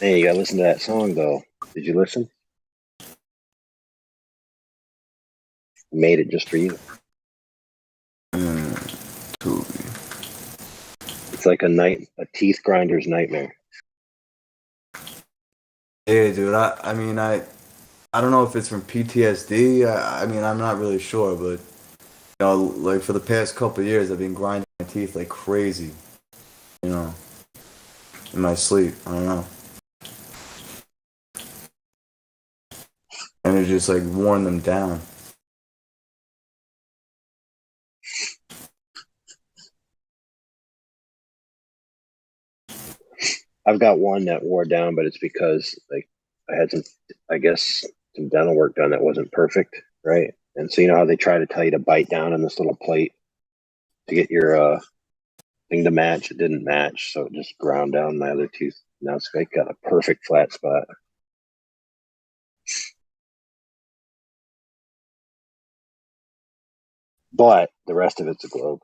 Hey, you gotta listen to that song though. Did you listen? Made it just for you. Tubi. It's like a teeth grinder's nightmare. Yeah, dude. I don't know if it's from PTSD. I mean, I'm not really sure, but like for the past couple of years, I've been grinding my teeth like crazy. You know, in my sleep. I don't know, and it just like worn them down. I've got one that wore down, but it's because like I had I guess, some dental work done that wasn't perfect, right? And so you know how they try to tell you to bite down on this little plate to get your thing to match. It didn't match, so it just ground down my other tooth. Now it's like got a perfect flat spot. But the rest of it's a globe.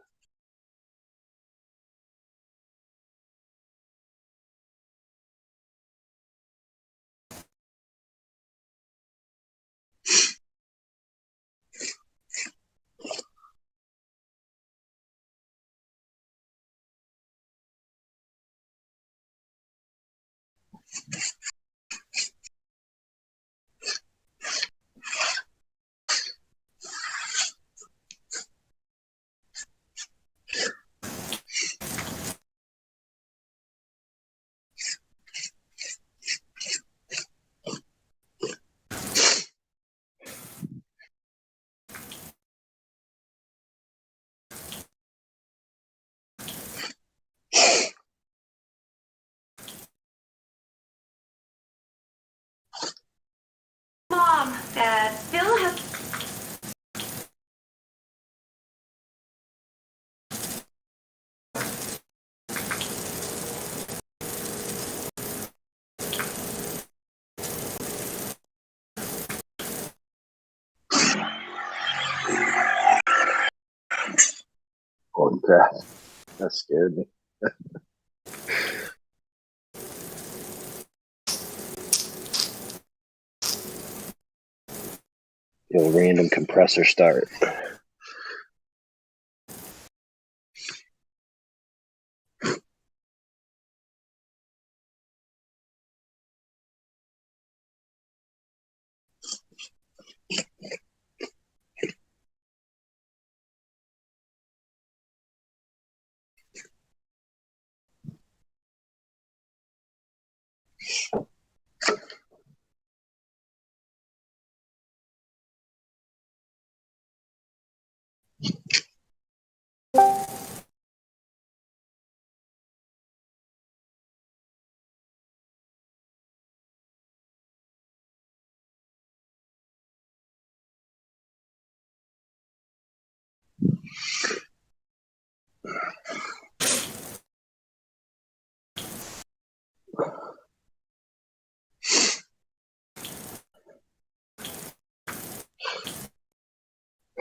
Mom, Dad, Bill has. Holy crap. That scared me. The old random compressor start.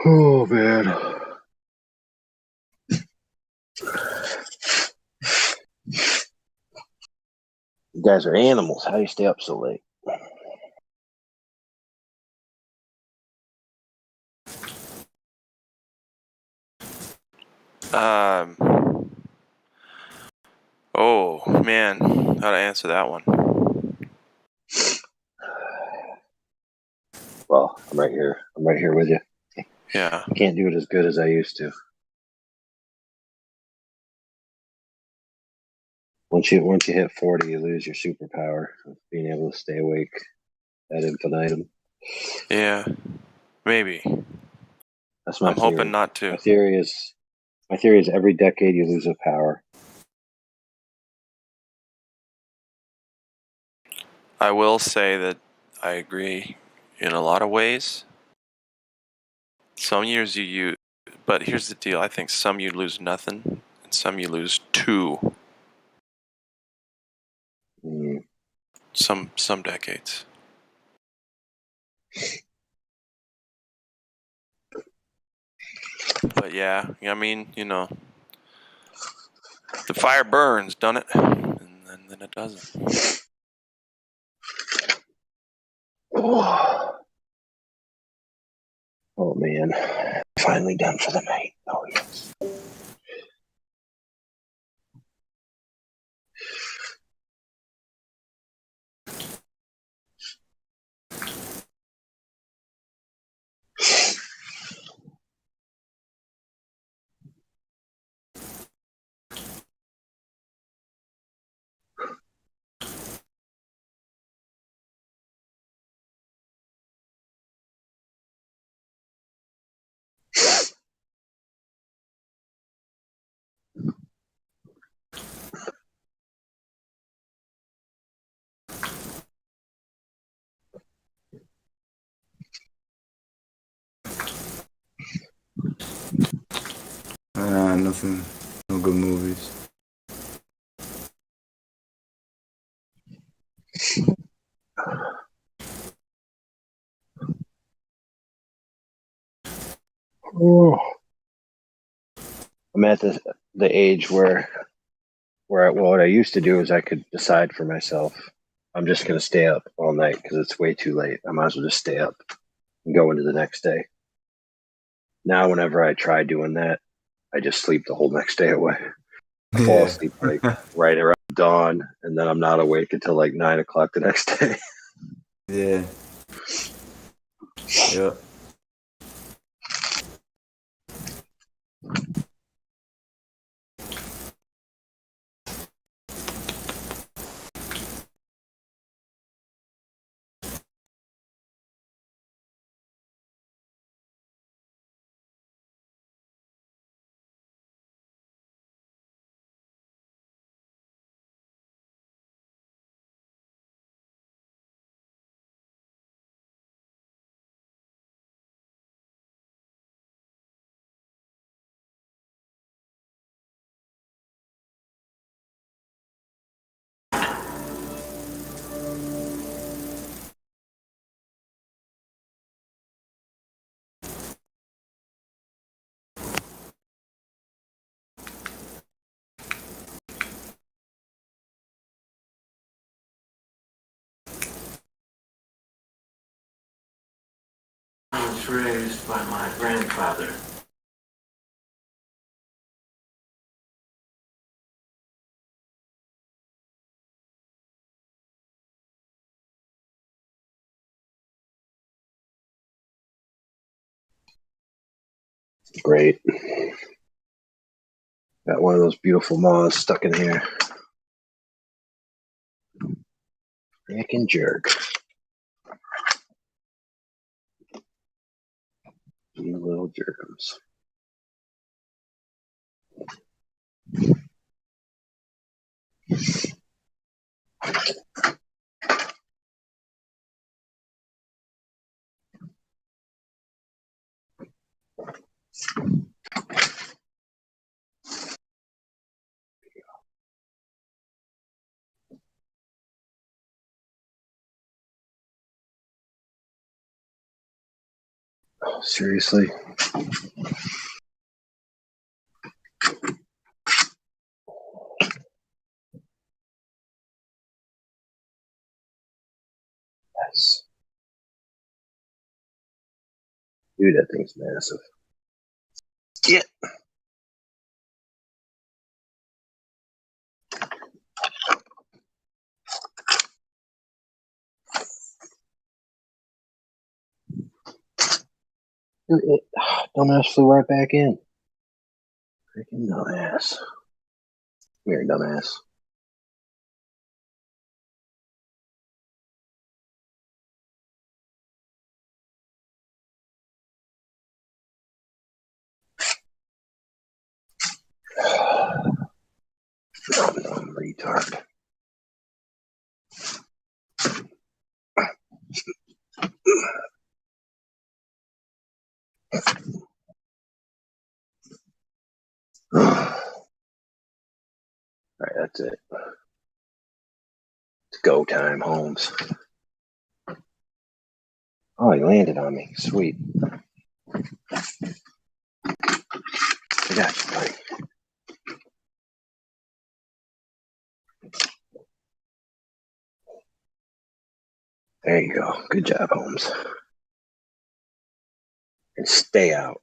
Oh man. You guys are animals. How do you stay up so late? Um, oh man, how to answer that one? Well, I'm right here. I'm right here with you. Yeah. I can't do it as good as I used to. Once you hit 40, you lose your superpower of being able to stay awake ad infinitum. Yeah, maybe. That's my I'm hoping theory. not My to. theory is my theory is every decade you lose a power. I will say that I agree in a lot of ways. Some years but here's the deal. I think some you lose nothing, and some you lose two. Mm. Some decades. But yeah, I mean, the fire burns, doesn't it? And then it doesn't. Oh man, finally done for the night. Oh yes. Nothing. No good movies. Oh. I'm at the age where what I used to do is I could decide for myself. I'm just gonna stay up all night because it's way too late. I might as well just stay up and go into the next day. Now, whenever I try doing that, I just sleep the whole next day away. I fall Yeah. asleep like right around dawn, and then I'm not awake until like 9 o'clock the next day. Yeah. Yep. I was raised by my grandfather. Great. Got one of those beautiful moths stuck in here. Freaking jerk. You little jerkums. Oh, seriously? Yes. Dude, that thing's massive. Get. Dumbass flew right back in. Freaking dumbass. Come here, dumbass. Dumb retard. Alright, that's it. It's go time, Holmes. Oh, he landed on me. Sweet. I got you, buddy. There you go. Good job, Holmes. And stay out.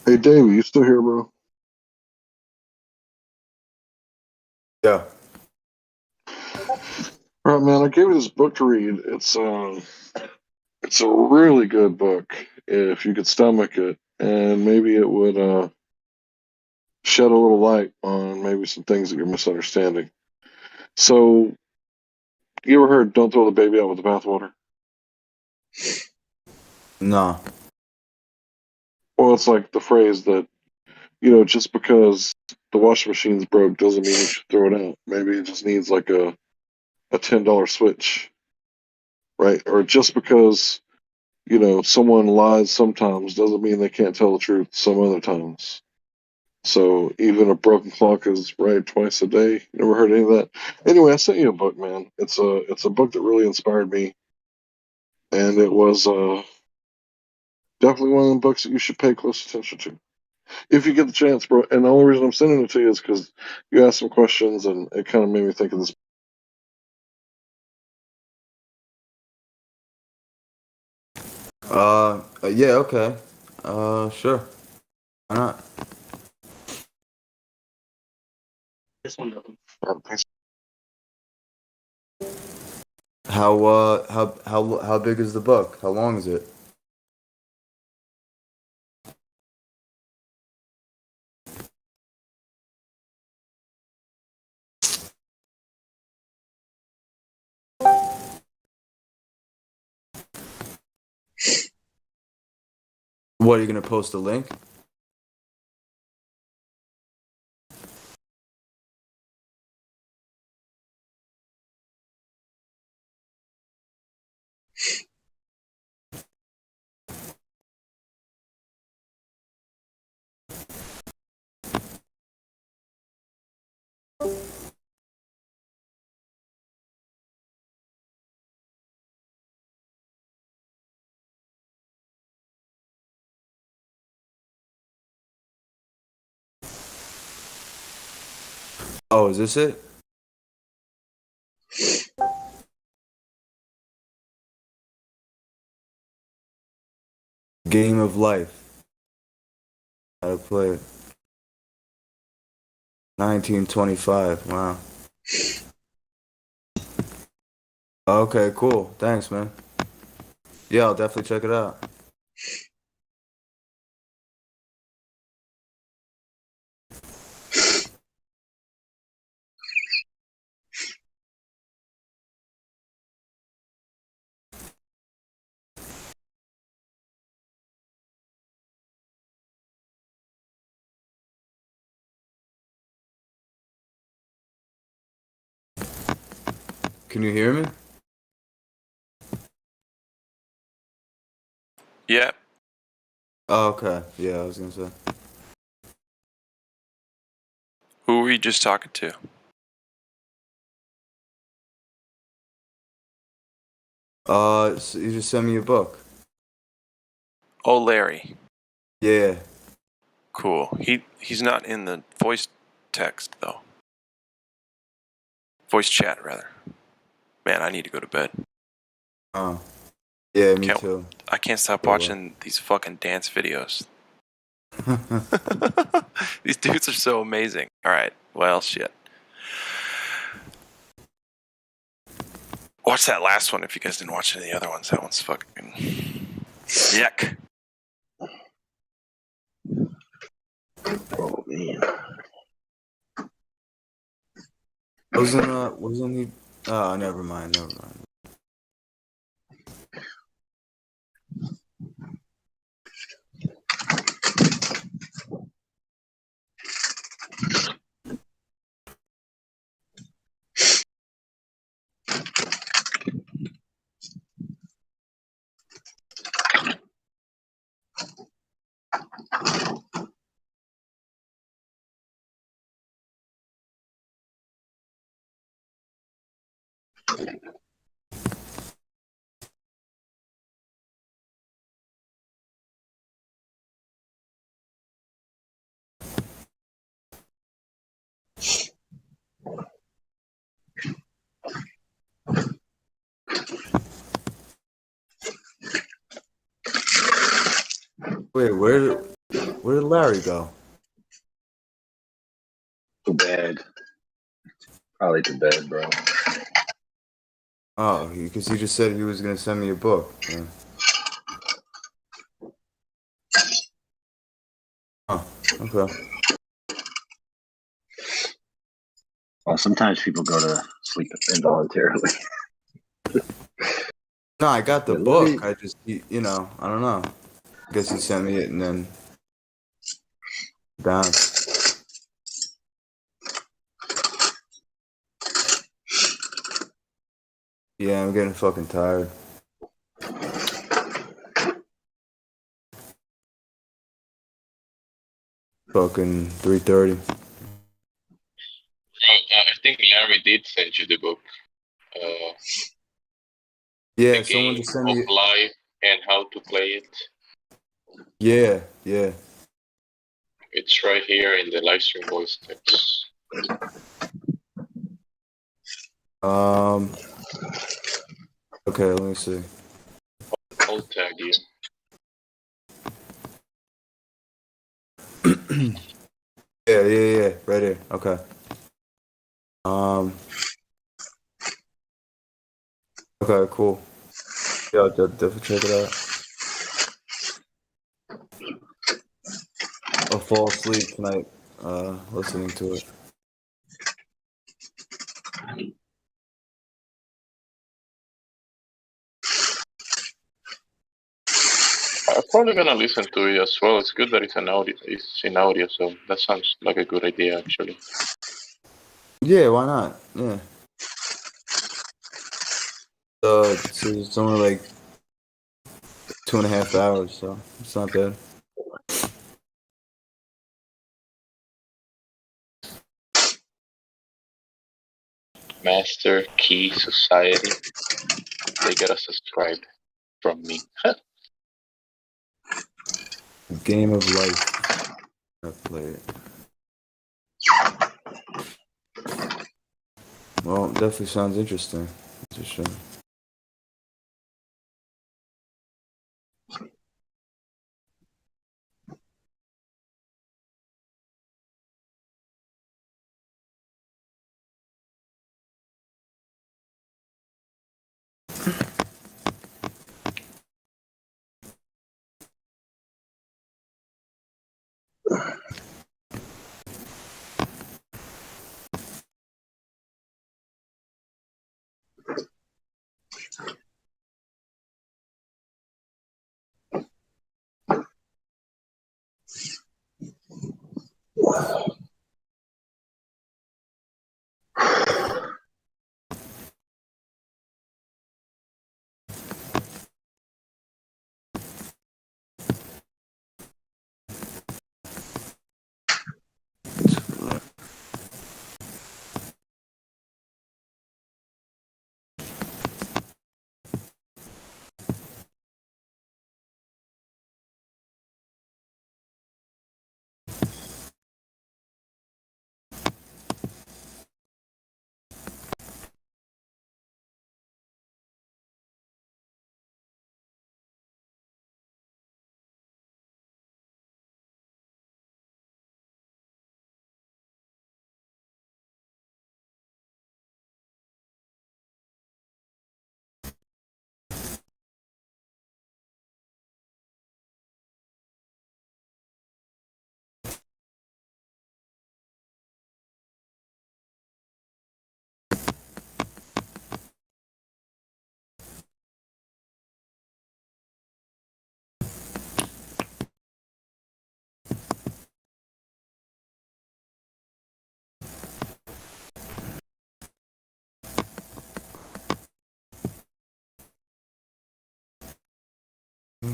Hey, Dave, you still here, bro? Yeah. All right, man. I gave you this book to read. It's a really good book if you could stomach it, and maybe it would shed a little light on maybe some things that you're misunderstanding. So, you ever heard "Don't throw the baby out with the bathwater"? No. Well, it's like the phrase that just because the washing machine's broke doesn't mean you should throw it out. Maybe it just needs like a $10 switch, right? Or just because someone lies sometimes doesn't mean they can't tell the truth some other times. So even a broken clock is right twice a day. You never heard any of that? Anyway, I sent you a book, man. It's a book that really inspired me, and it was definitely one of the books that you should pay close attention to if you get the chance, bro. And the only reason I'm sending it to you is because you asked some questions, and it kind of made me think of this. Yeah, okay. Sure. Why not? This one doesn't. Thanks. How big is the book? How long is it? What, are you gonna post a link? Oh, is this it? Game of Life. How to play it. 1925. Wow. Okay, cool. Thanks, man. Yeah, I'll definitely check it out. Can you hear me? Yeah. Oh, okay. Yeah, I was gonna say. Who were you just talking to? So you just sent me a book. Oh, Larry. Yeah. Cool. He's not in the voice text though. Voice chat rather. Man, I need to go to bed. Oh. Yeah, me Can't too. I can't stop So, watching these fucking dance videos. These dudes are so amazing. All right. Well, shit. Watch that last one if you guys didn't watch any of the other ones. That one's fucking yuck. Oh man. wasn't he? Oh, never mind. Never mind. Wait, where did Larry go? Too bad. Probably too bad, bro. Oh, because he just said he was gonna send me a book. Yeah. Oh, okay. Well, sometimes people go to sleep involuntarily. No, I got the Yeah, let me. book. I just, I don't know. I guess he sent me it and then bounced. Yeah, I'm getting fucking tired. Fucking 3:30. I think Larry did send you the book, Yeah, The someone Game just sent of me. Life and How to Play It. Yeah, yeah. It's right here in the Livestream voice text. Um. Okay, let me see. I'll tag you. Yeah. Right here. Okay. Um. Okay, cool. Yeah, I'll definitely check it out. I'll fall asleep tonight, listening to it. I'm probably gonna listen to it as well. It's good that it's an audio. It's in audio, so that sounds like a good idea, actually. Yeah, why not? Yeah. So it's only like 2.5 hours, so it's not bad. Master Key Society. They gotta subscribe from me. Game of life. I play it. Well, it definitely sounds interesting. For sure. All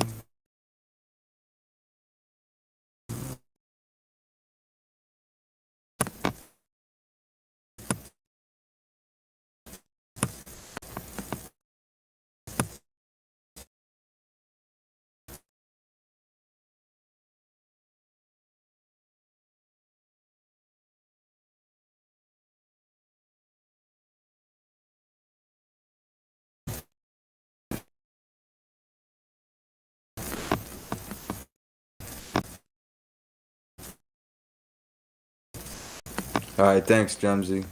right, thanks, Jemsy.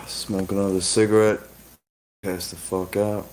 Smoke another cigarette. Pass the fuck out.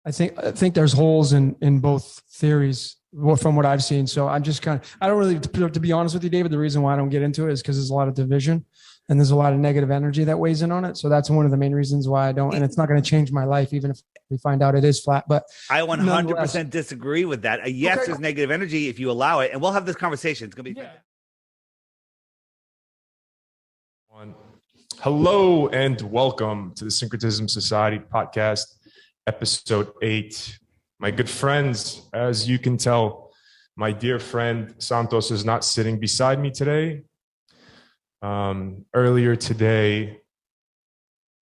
I think there's holes in both theories from what I've seen. So I'm just I don't really, to be honest with you, David, the reason why I don't get into it is because there's a lot of division and there's a lot of negative energy that weighs in on it. So that's one of the main reasons why I don't, and it's not going to change my life, even if we find out it is flat. But I 100% disagree with that. Yes, okay, there's negative energy if you allow it, and we'll have this conversation. It's going to be. Hello and welcome to the Syncretism Society podcast, episode 8. My good friends, as you can tell, my dear friend Santos is not sitting beside me today. Earlier today,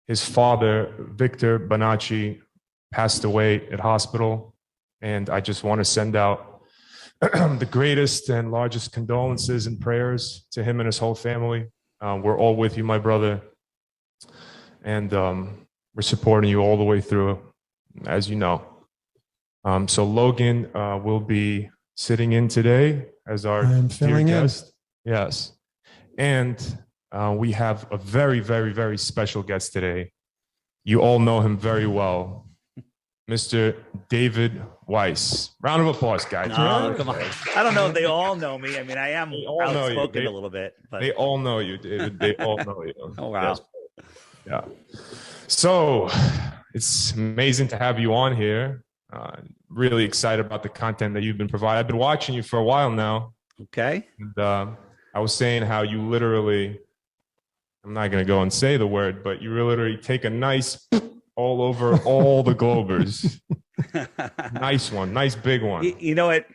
his father, Victor Bonacci, passed away at hospital, and I just want to send out the greatest and largest condolences and prayers to him and his whole family. We're all with you, my brother, and we're supporting you all the way through, as you know. So Logan will be sitting in today as our dear guest. Yes. And we have a very, very, very special guest today. You all know him very well, Mr. David Weiss. Round of applause, guys. No, come on. I don't know if they all know me. I mean, I am outspoken a little bit. But they all know you, David. They all know you. Oh, wow. Yes. Yeah. So it's amazing to have you on here. Really excited about the content that you've been providing. I've been watching you for a while now. Okay. And I was saying how you literally, I'm not going to go and say the word, but you literally take a nice all over all the Globers. Nice one. Nice big one. You know what?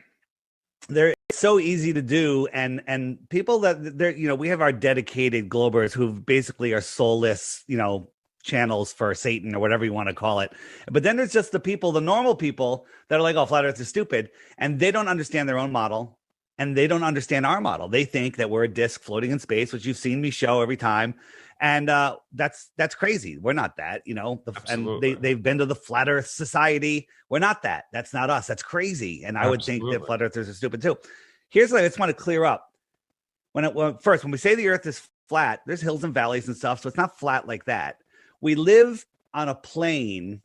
They're so easy to do. And people that they're, we have our dedicated Globers who basically are soulless, channels for Satan or whatever you want to call it. But then there's just the people, the normal people that are like, oh, flat earth is stupid. And they don't understand their own model. And they don't understand our model. They think that we're a disc floating in space, which you've seen me show every time. And that's crazy. We're not that, and they've been to the Flat Earth Society. We're not that. That's not us. That's crazy. And I would think that flat earthers are stupid too. Here's what I just want to clear up. When we say the earth is flat, there's hills and valleys and stuff. So it's not flat like that. We live on a plane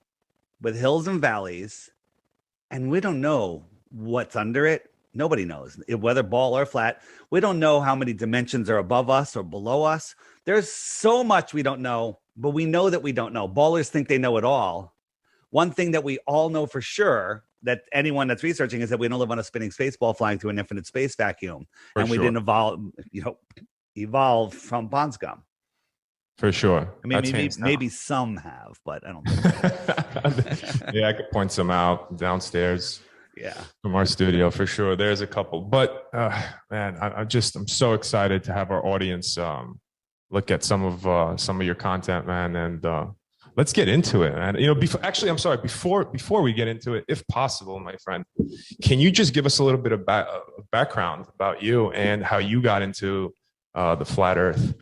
with hills and valleys, and we don't know what's under it. Nobody knows, whether ball or flat. We don't know how many dimensions are above us or below us. There's so much we don't know, but we know that we don't know. Ballers think they know it all. One thing that we all know for sure, that anyone that's researching, is that we don't live on a spinning space ball flying through an infinite space vacuum. We didn't evolve from pond scum. For sure. I mean, maybe some have, but I don't think so. Yeah, I could point some out downstairs. Yeah, from our studio for sure. There's a couple, but man, I'm so excited to have our audience look at some of your content, man, and let's get into it, man. Before we get into it, if possible, my friend, can you just give us a little bit of background about you and how you got into the flat Earth?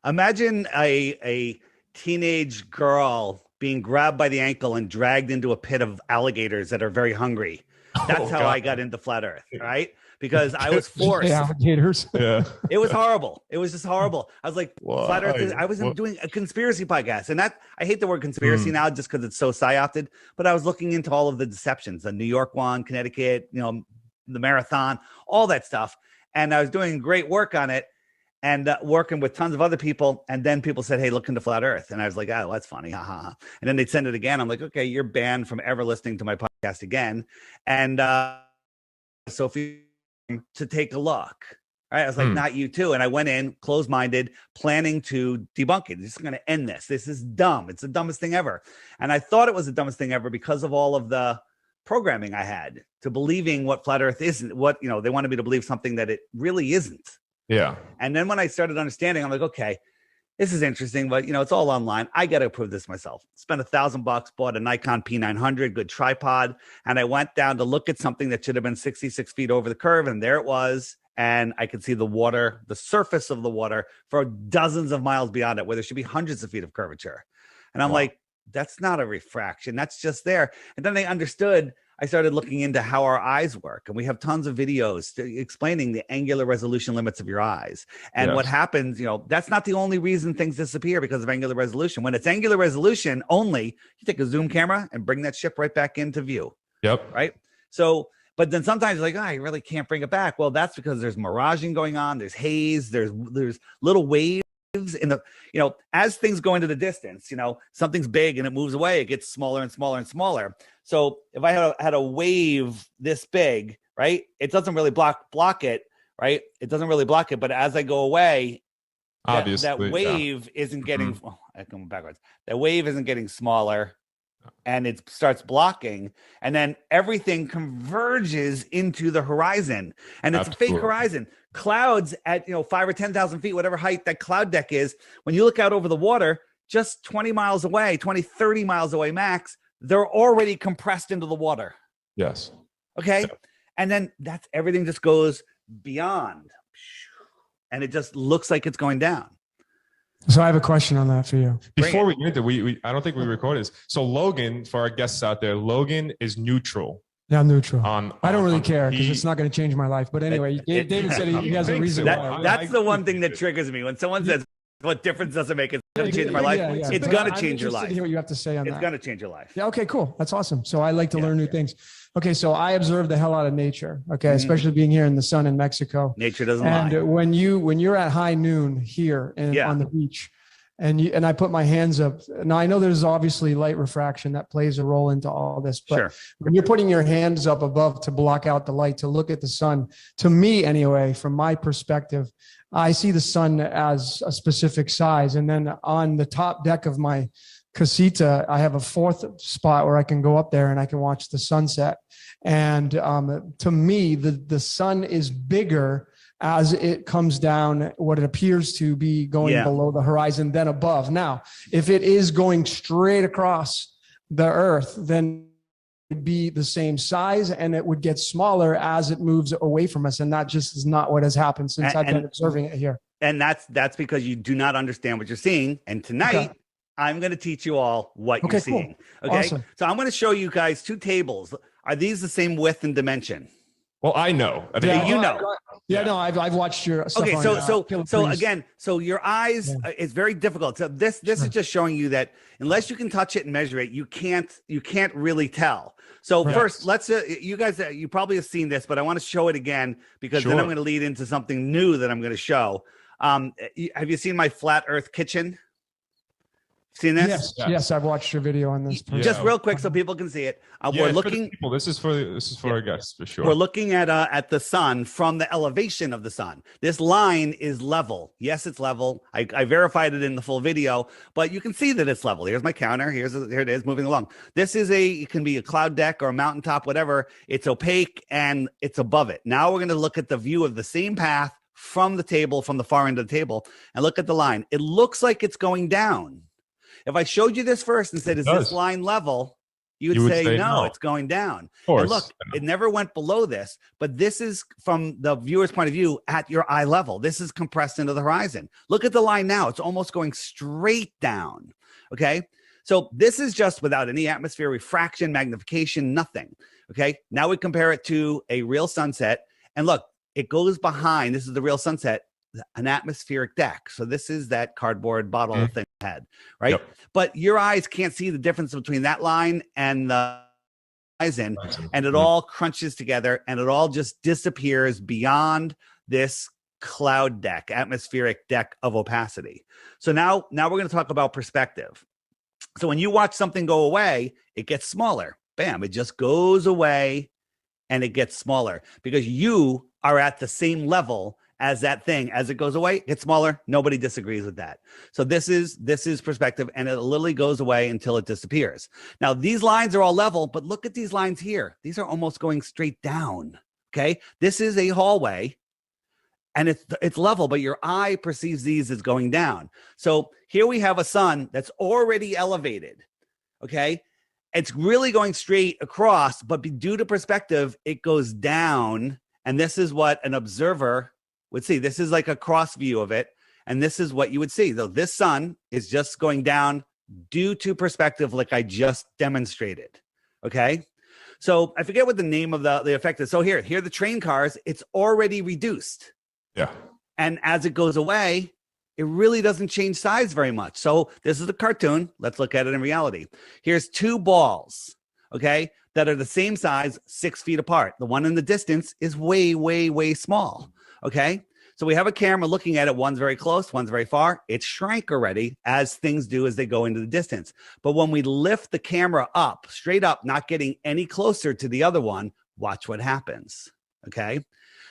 Imagine a teenage girl being grabbed by the ankle and dragged into a pit of alligators that are very hungry. That's how I got into flat Earth, right? Because I was forced. Alligators. Yeah. It was horrible. It was just horrible. I was like, flat Earth. I was doing a conspiracy podcast, and I hate the word conspiracy now just because it's so psyopted. But I was looking into all of the deceptions, the New York one, Connecticut, the marathon, all that stuff, and I was doing great work on it. And working with tons of other people. And then people said, hey, look into flat Earth. And I was like, oh, that's funny. Ha, ha, ha. And then they'd send it again. I'm like, okay, you're banned from ever listening to my podcast again. And Sophie, to take a look. Right? I was like, not you too. And I went in closed-minded, planning to debunk it. This is going to end this. This is dumb. It's the dumbest thing ever. And I thought it was the dumbest thing ever because of all of the programming I had to believing what flat Earth isn't. They wanted me to believe something that it really isn't. Yeah. And then when I started understanding, I'm like, okay, this is interesting, but it's all online. I got to prove this myself. Spent $1,000, bought a Nikon P900, good tripod. And I went down to look at something that should have been 66 feet over the curve. And there it was. And I could see the water, the surface of the water for dozens of miles beyond it, where there should be hundreds of feet of curvature. And I'm like, that's not a refraction. That's just there. And then I understood I started looking into how our eyes work, and we have tons of videos explaining the angular resolution limits of your eyes. And what happens, that's not the only reason things disappear because of angular resolution. When it's angular resolution only, you take a zoom camera and bring that ship right back into view. Yep. Right. So, but then sometimes you're like, oh, I really can't bring it back. Well, that's because there's miraging going on. There's haze. There's little waves in the, as things go into the distance, something's big and it moves away, it gets smaller and smaller and smaller. So if I had a wave this big, right, it doesn't really block it, right? It doesn't really block it. But as I go away, obviously that wave isn't getting, I'm going backwards. That wave isn't getting smaller and it starts blocking. And then everything converges into the horizon. And it's a fake horizon. Clouds at 5 or 10,000 feet, whatever height that cloud deck is, when you look out over the water, just 20 miles away, 20, 30 miles away max, they're already compressed into the water. Yes. Okay. And then that's everything just goes beyond. And it just looks like it's going down. So I have a question on that for you. Before we get into I don't think we recorded this. So Logan, for our guests out there, Logan is neutral. Yeah, neutral. I don't really on- care because it's not going to change my life. But anyway, David said he has a reason why. That's the one thing that triggers me when someone says, "What difference does it make? It's going to change my life." It's going to change your life. To hear what you have to say on that. It's going to change your life. Yeah. Okay. Cool. That's awesome. So I like to learn new things. Okay. So I observe the hell out of nature. Okay, especially being here in the sun in Mexico. Nature doesn't lie. And when you're at high noon here on the beach, and I put my hands up. Now I know there's obviously light refraction that plays a role into all this, but when you're putting your hands up above to block out the light, to look at the sun, to me anyway, from my perspective, I see the sun as a specific size. And then on the top deck of my casita, I have a fourth spot where I can go up there and I can watch the sunset. And to me, the sun is bigger as it comes down, what it appears to be going below the horizon than above. Now, if it is going straight across the earth, then it would be the same size and it would get smaller as it moves away from us. And that just is not what has happened since I've been observing it here. And that's because you do not understand what you're seeing. And tonight, I'm going to teach you all what you're seeing. Cool. Okay. Awesome. So I'm going to show you guys two tables. Are these the same width and dimension? Well, I know. No, I've watched your stuff. Okay, on, so again, so your eyes, it's very difficult. So this is just showing you that unless you can touch it and measure it, you can't really tell. So first, let's you guys, you probably have seen this, but I want to show it again because then I'm going to lead into something new that I'm going to show. Have you seen my flat Earth kitchen? Seen this? Yes, I've watched your video on this. Just real quick so people can see it. We're looking. This is for our guests for sure. We're looking at the sun from the elevation of the sun. This line is level. Yes, it's level. I verified it in the full video, but you can see that it's level. Here's my counter. Here it is moving along. This is it can be a cloud deck or a mountaintop, whatever. It's opaque and it's above it. Now we're going to look at the view of the same path from the table, from the far end of the table, and look at the line. It looks like it's going down. If I showed you this first and said, is this line level? You would say, no, it's going down. And look, it never went below this, but this is from the viewer's point of view at your eye level. This is compressed into the horizon. Look at the line now. It's almost going straight down. Okay. So this is just without any atmosphere, refraction, magnification, nothing. Okay. Now we compare it to a real sunset. And look, it goes behind. This is the real sunset. An atmospheric deck. So this is that cardboard bottle thing I had, right? Yep. But your eyes can't see the difference between that line and the horizon, and it all crunches together and it all just disappears beyond this cloud deck, atmospheric deck of opacity. So now we're going to talk about perspective. So when you watch something go away, it gets smaller. Bam, it just goes away and it gets smaller because you are at the same level as that thing. As it goes away, it gets smaller. Nobody disagrees with that. So this is perspective, and it literally goes away until it disappears. Now, these lines are all level, but look at these lines here. These are almost going straight down. Okay. This is a hallway and it's level, but your eye perceives these as going down. So here we have a sun that's already elevated. Okay. It's really going straight across, but due to perspective, it goes down. And this is what an observer would see. This is like a cross view of it. And this is what you would see. Though this sun is just going down due to perspective, like I just demonstrated. Okay. So I forget what the name of the effect is. So here are the train cars. It's already reduced. Yeah. And as it goes away, it really doesn't change size very much. So this is a cartoon. Let's look at it in reality. Here's two balls, okay, that are the same size, 6 feet apart. The one in the distance is way, way, way small, okay? So we have a camera looking at it. One's very close, one's very far. It shrank already, as things do as they go into the distance. But when we lift the camera up, straight up, not getting any closer to the other one, watch what happens, okay?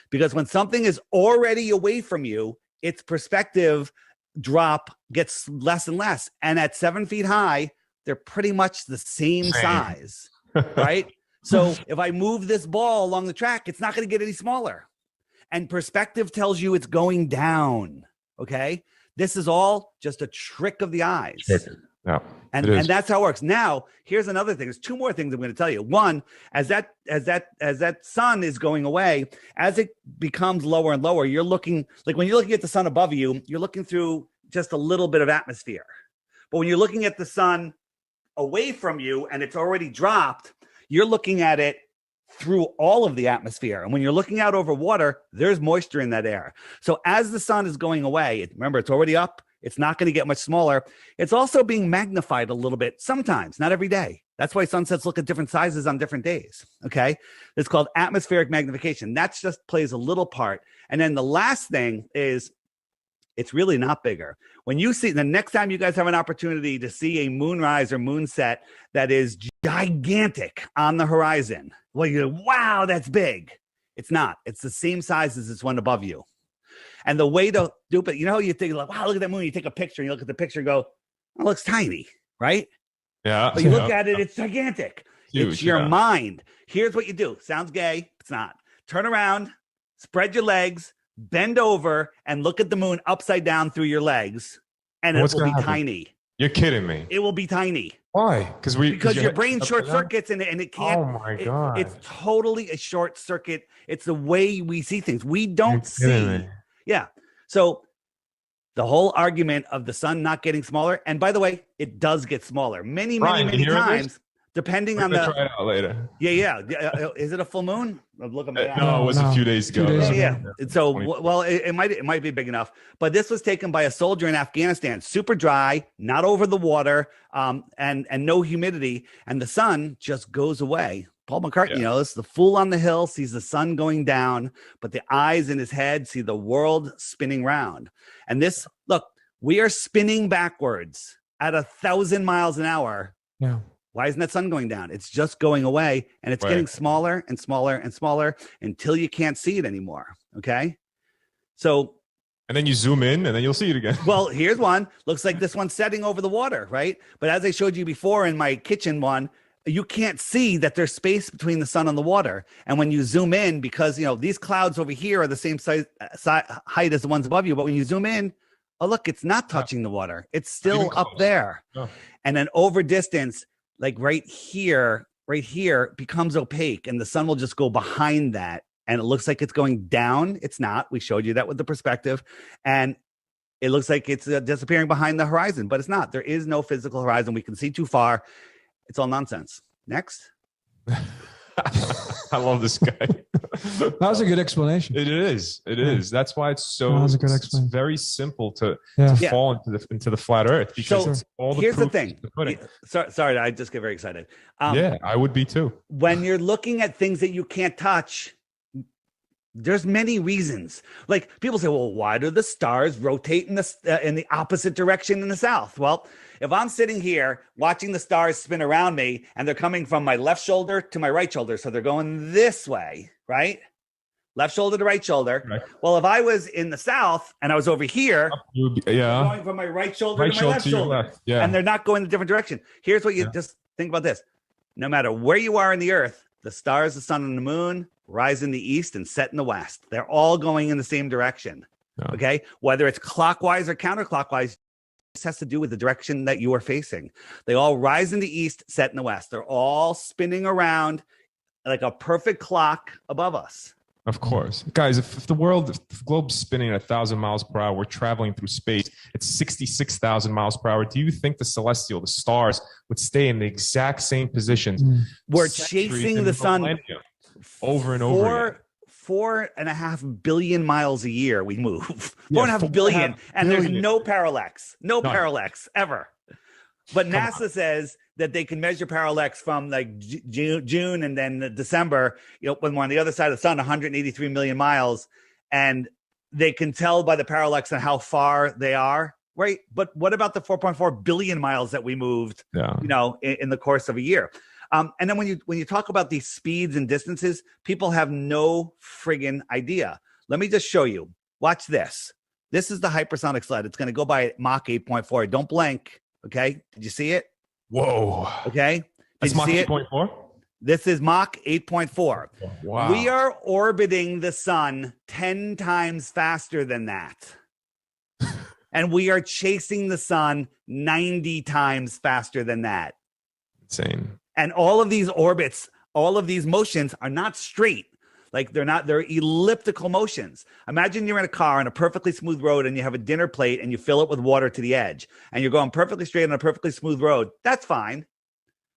Because when something is already away from you, its perspective drop gets less and less. And at 7 feet high, they're pretty much the same size, right? So if I move this ball along the track, it's not going to get any smaller. And perspective tells you it's going down, okay? This is all just a trick of the eyes. Yeah. And that's how it works. Now, here's another thing. There's two more things I'm going to tell you. One, as that sun is going away, as it becomes lower and lower, you're looking like when you're looking at the sun above you, you're looking through just a little bit of atmosphere. But when you're looking at the sun away from you and it's already dropped, you're looking at it through all of the atmosphere. And when you're looking out over water, there's moisture in that air. So as the sun is going away, remember, it's already up. It's not going to get much smaller. It's also being magnified a little bit sometimes, not every day. That's why sunsets look at different sizes on different days, okay? It's called atmospheric magnification. That just plays a little part. And then the last thing is it's really not bigger. When you see, the next time you guys have an opportunity to see a moonrise or moonset that is gigantic on the horizon, well, you're like, wow, that's big. It's not. It's the same size as this one above you. And the way to do it, you know, you think like, wow, look at that moon. You take a picture and you look at the picture and go, oh, it looks tiny, right? Yeah. But you look at it, it's gigantic. Huge, it's your mind. Here's what you do. Sounds gay. It's not. Turn around, spread your legs, bend over, and look at the moon upside down through your legs. And it will be tiny. You're kidding me. It will be tiny. Why? Because your brain short circuits and it can't. Oh my God. It's totally a short circuit. It's the way we see things. We don't see. Yeah. So the whole argument of the sun not getting smaller, and by the way, it does get smaller many times, depending on the. Try it out later. Yeah. Is it a full moon? Look at me. No, it was a few days ago. Yeah. So, well, it might be big enough, but this was taken by a soldier in Afghanistan, super dry, not over the water, and no humidity, and the sun just goes away. Paul McCartney knows the fool on the hill sees the sun going down, but the eyes in his head see the world spinning round. And this, look, we are spinning backwards at 1,000 miles an hour. Yeah. Why isn't that sun going down? It's just going away, and it's getting smaller and smaller and smaller until you can't see it anymore. Okay. So. And then you zoom in and then you'll see it again. Well, here's one. Looks like this one's setting over the water, right? But as I showed you before in my kitchen one, you can't see that there's space between the sun and the water. And when you zoom in, because, you know, these clouds over here are the same size, height as the ones above you. But when you zoom in, oh, look, it's not touching the water. It's still up there. Oh. And then over distance, like right here becomes opaque and the sun will just go behind that. And it looks like it's going down. It's not. We showed you that with the perspective. And it looks like it's disappearing behind the horizon, but it's not. There is no physical horizon. We can see too far. It's all nonsense. Next. I love this guy. That was a good explanation. It is. It is. That's why it's so. That was a good explanation. It's very simple to Yeah. fall into the flat Earth. Because So it's all the here's the proof thing. is the pudding. Sorry, I just get very excited. Yeah, I would be too. When you're looking at things that you can't touch, there's many reasons. Like people say, well, why do the stars rotate in the opposite direction in the south? Well, if I'm sitting here watching the stars spin around me and they're coming from my left shoulder to my right shoulder, so they're going this way, right? Left shoulder to right shoulder. Right. Well, if I was in the south and I was over here, going from my right shoulder to my left shoulder, and they're not going in a different direction. Here's what you just think about this. No matter where you are in the earth, the stars, the sun, and the moon rise in the east and set in the west. They're all going in the same direction. Oh. Okay. Whether it's clockwise or counterclockwise, this has to do with the direction that you are facing. They all rise in the east, set in the west. They're all spinning around like a perfect clock above us. Of course. Guys, if the globe's spinning at 1,000 miles per hour, we're traveling through space at 66,000 miles per hour. Do you think the celestial, the stars, would stay in the exact same positions? We're centuries chasing and the sun millennia, over and over again? 4.5 billion miles a year we move. Yeah, 4.5 billion. And there's billion. no parallax. No None. parallax ever. But Come NASA says that they can measure parallax from like June and then December, when we're on the other side of the sun, 183 million miles, and they can tell by the parallax and how far they are, right? But what about the 4.4 billion miles that we moved, in the course of a year? And then when you talk about these speeds and distances, people have no friggin' idea. Let me just show you. Watch this. This is the hypersonic sled. It's going to go by Mach 8.4. Don't blink. Okay. Did you see it? Whoa. Okay. That's Mach 8.4? This is Mach 8.4. Wow. We are orbiting the sun 10 times faster than that. And we are chasing the sun 90 times faster than that. Insane. And all of these orbits, all of these motions are not straight. Like they're elliptical motions. Imagine you're in a car on a perfectly smooth road and you have a dinner plate and you fill it with water to the edge and you're going perfectly straight on a perfectly smooth road. That's fine,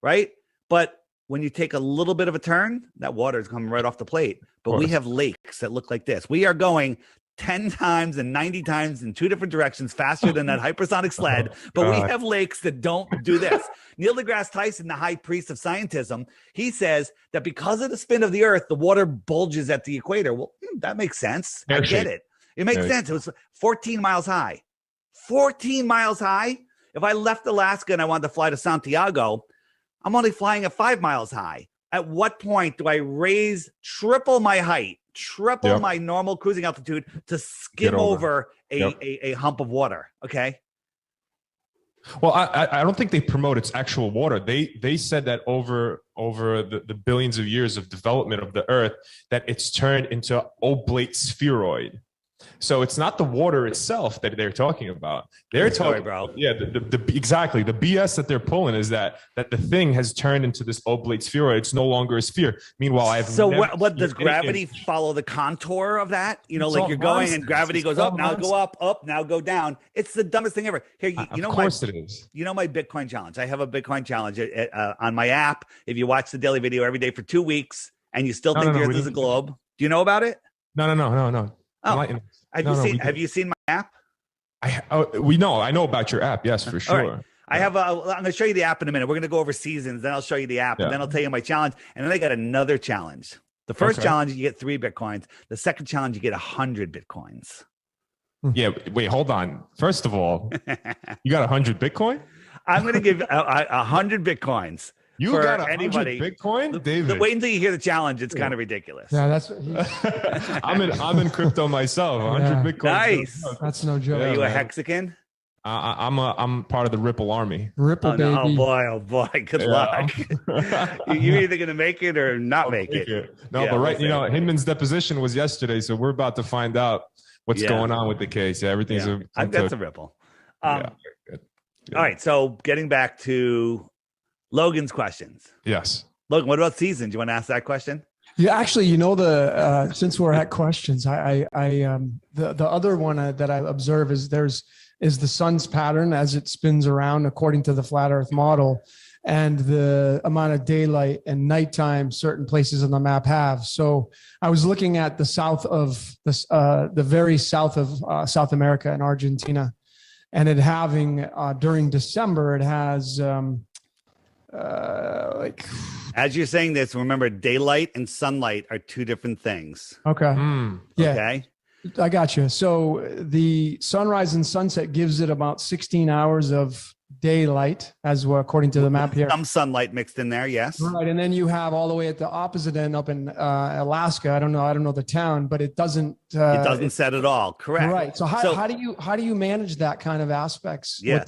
right? But when you take a little bit of a turn, that water is coming right off the plate. But we have lakes that look like this. We are going 10 times and 90 times in two different directions faster than that hypersonic sled. But we have lakes that don't do this. Neil deGrasse Tyson, the high priest of scientism, he says that because of the spin of the earth, the water bulges at the equator. Well, that makes sense. I get it. It makes sense. It was 14 miles high. 14 miles high. If I left Alaska and I wanted to fly to Santiago, I'm only flying at 5 miles high. At what point do I triple my height, my normal cruising altitude to skim over a hump of water? Okay. Well, I don't think they promote its actual water. They said that over the billions of years of development of the Earth, that it's turned into oblate spheroid. So it's not the water itself that they're talking about. They're talking, bro. Yeah, exactly. The BS that they're pulling is that the thing has turned into this oblate spheroid. It's no longer a sphere. Meanwhile, what does gravity follow the contour of that? Like you're going and gravity goes up, now go up, now go down. It's the dumbest thing ever. Here, of course it is. You know my Bitcoin challenge. I have a Bitcoin challenge on my app. If you watch the daily video every day for 2 weeks and you still think the Earth is a globe, do you know about it? No. Oh, have you seen my app? I know about your app. Yes, for sure. Right. I'm going to show you the app in a minute. We're going to go over seasons. Then I'll show you the app, and then I'll tell you my challenge. And then I got another challenge. The first challenge, you get 3 Bitcoins. The second challenge, you get 100 Bitcoins. Yeah. Wait, hold on. First of all, you got 100 Bitcoin? I'm going to give 100 Bitcoins. You got 100 Bitcoin, David? Wait until you hear the challenge. It's kind of ridiculous. Yeah, that's. I'm in crypto myself. 100 Bitcoin. Nice. That's no joke. Are you a Hexican? I'm part of the Ripple army. Ripple, baby. Oh boy. Good luck. You're either gonna make it or not make it. No, but right, Hinman's deposition was yesterday, so we're about to find out what's going on with the case. Yeah, everything's. I've got some Ripple. Good. All right, so getting back to Logan's questions. Yes. Logan, what about seasons? You want to ask that question? Yeah, actually, since we're at questions, the other one that I observe is the sun's pattern as it spins around according to the flat Earth model, and the amount of daylight and nighttime certain places on the map have. So I was looking at the south of the very south of South America and Argentina, and it having during December it has. As you're saying this, remember daylight and sunlight are 2 different things. Okay. Yeah. Okay. I got you. So the sunrise and sunset gives it about 16 hours of daylight, as well, according to the map here. Some sunlight mixed in there, yes. Right, and then you have all the way at the opposite end up in Alaska. I don't know the town, but it doesn't. It doesn't set at all. Correct. Right. So how do you manage that kind of aspects? Yeah.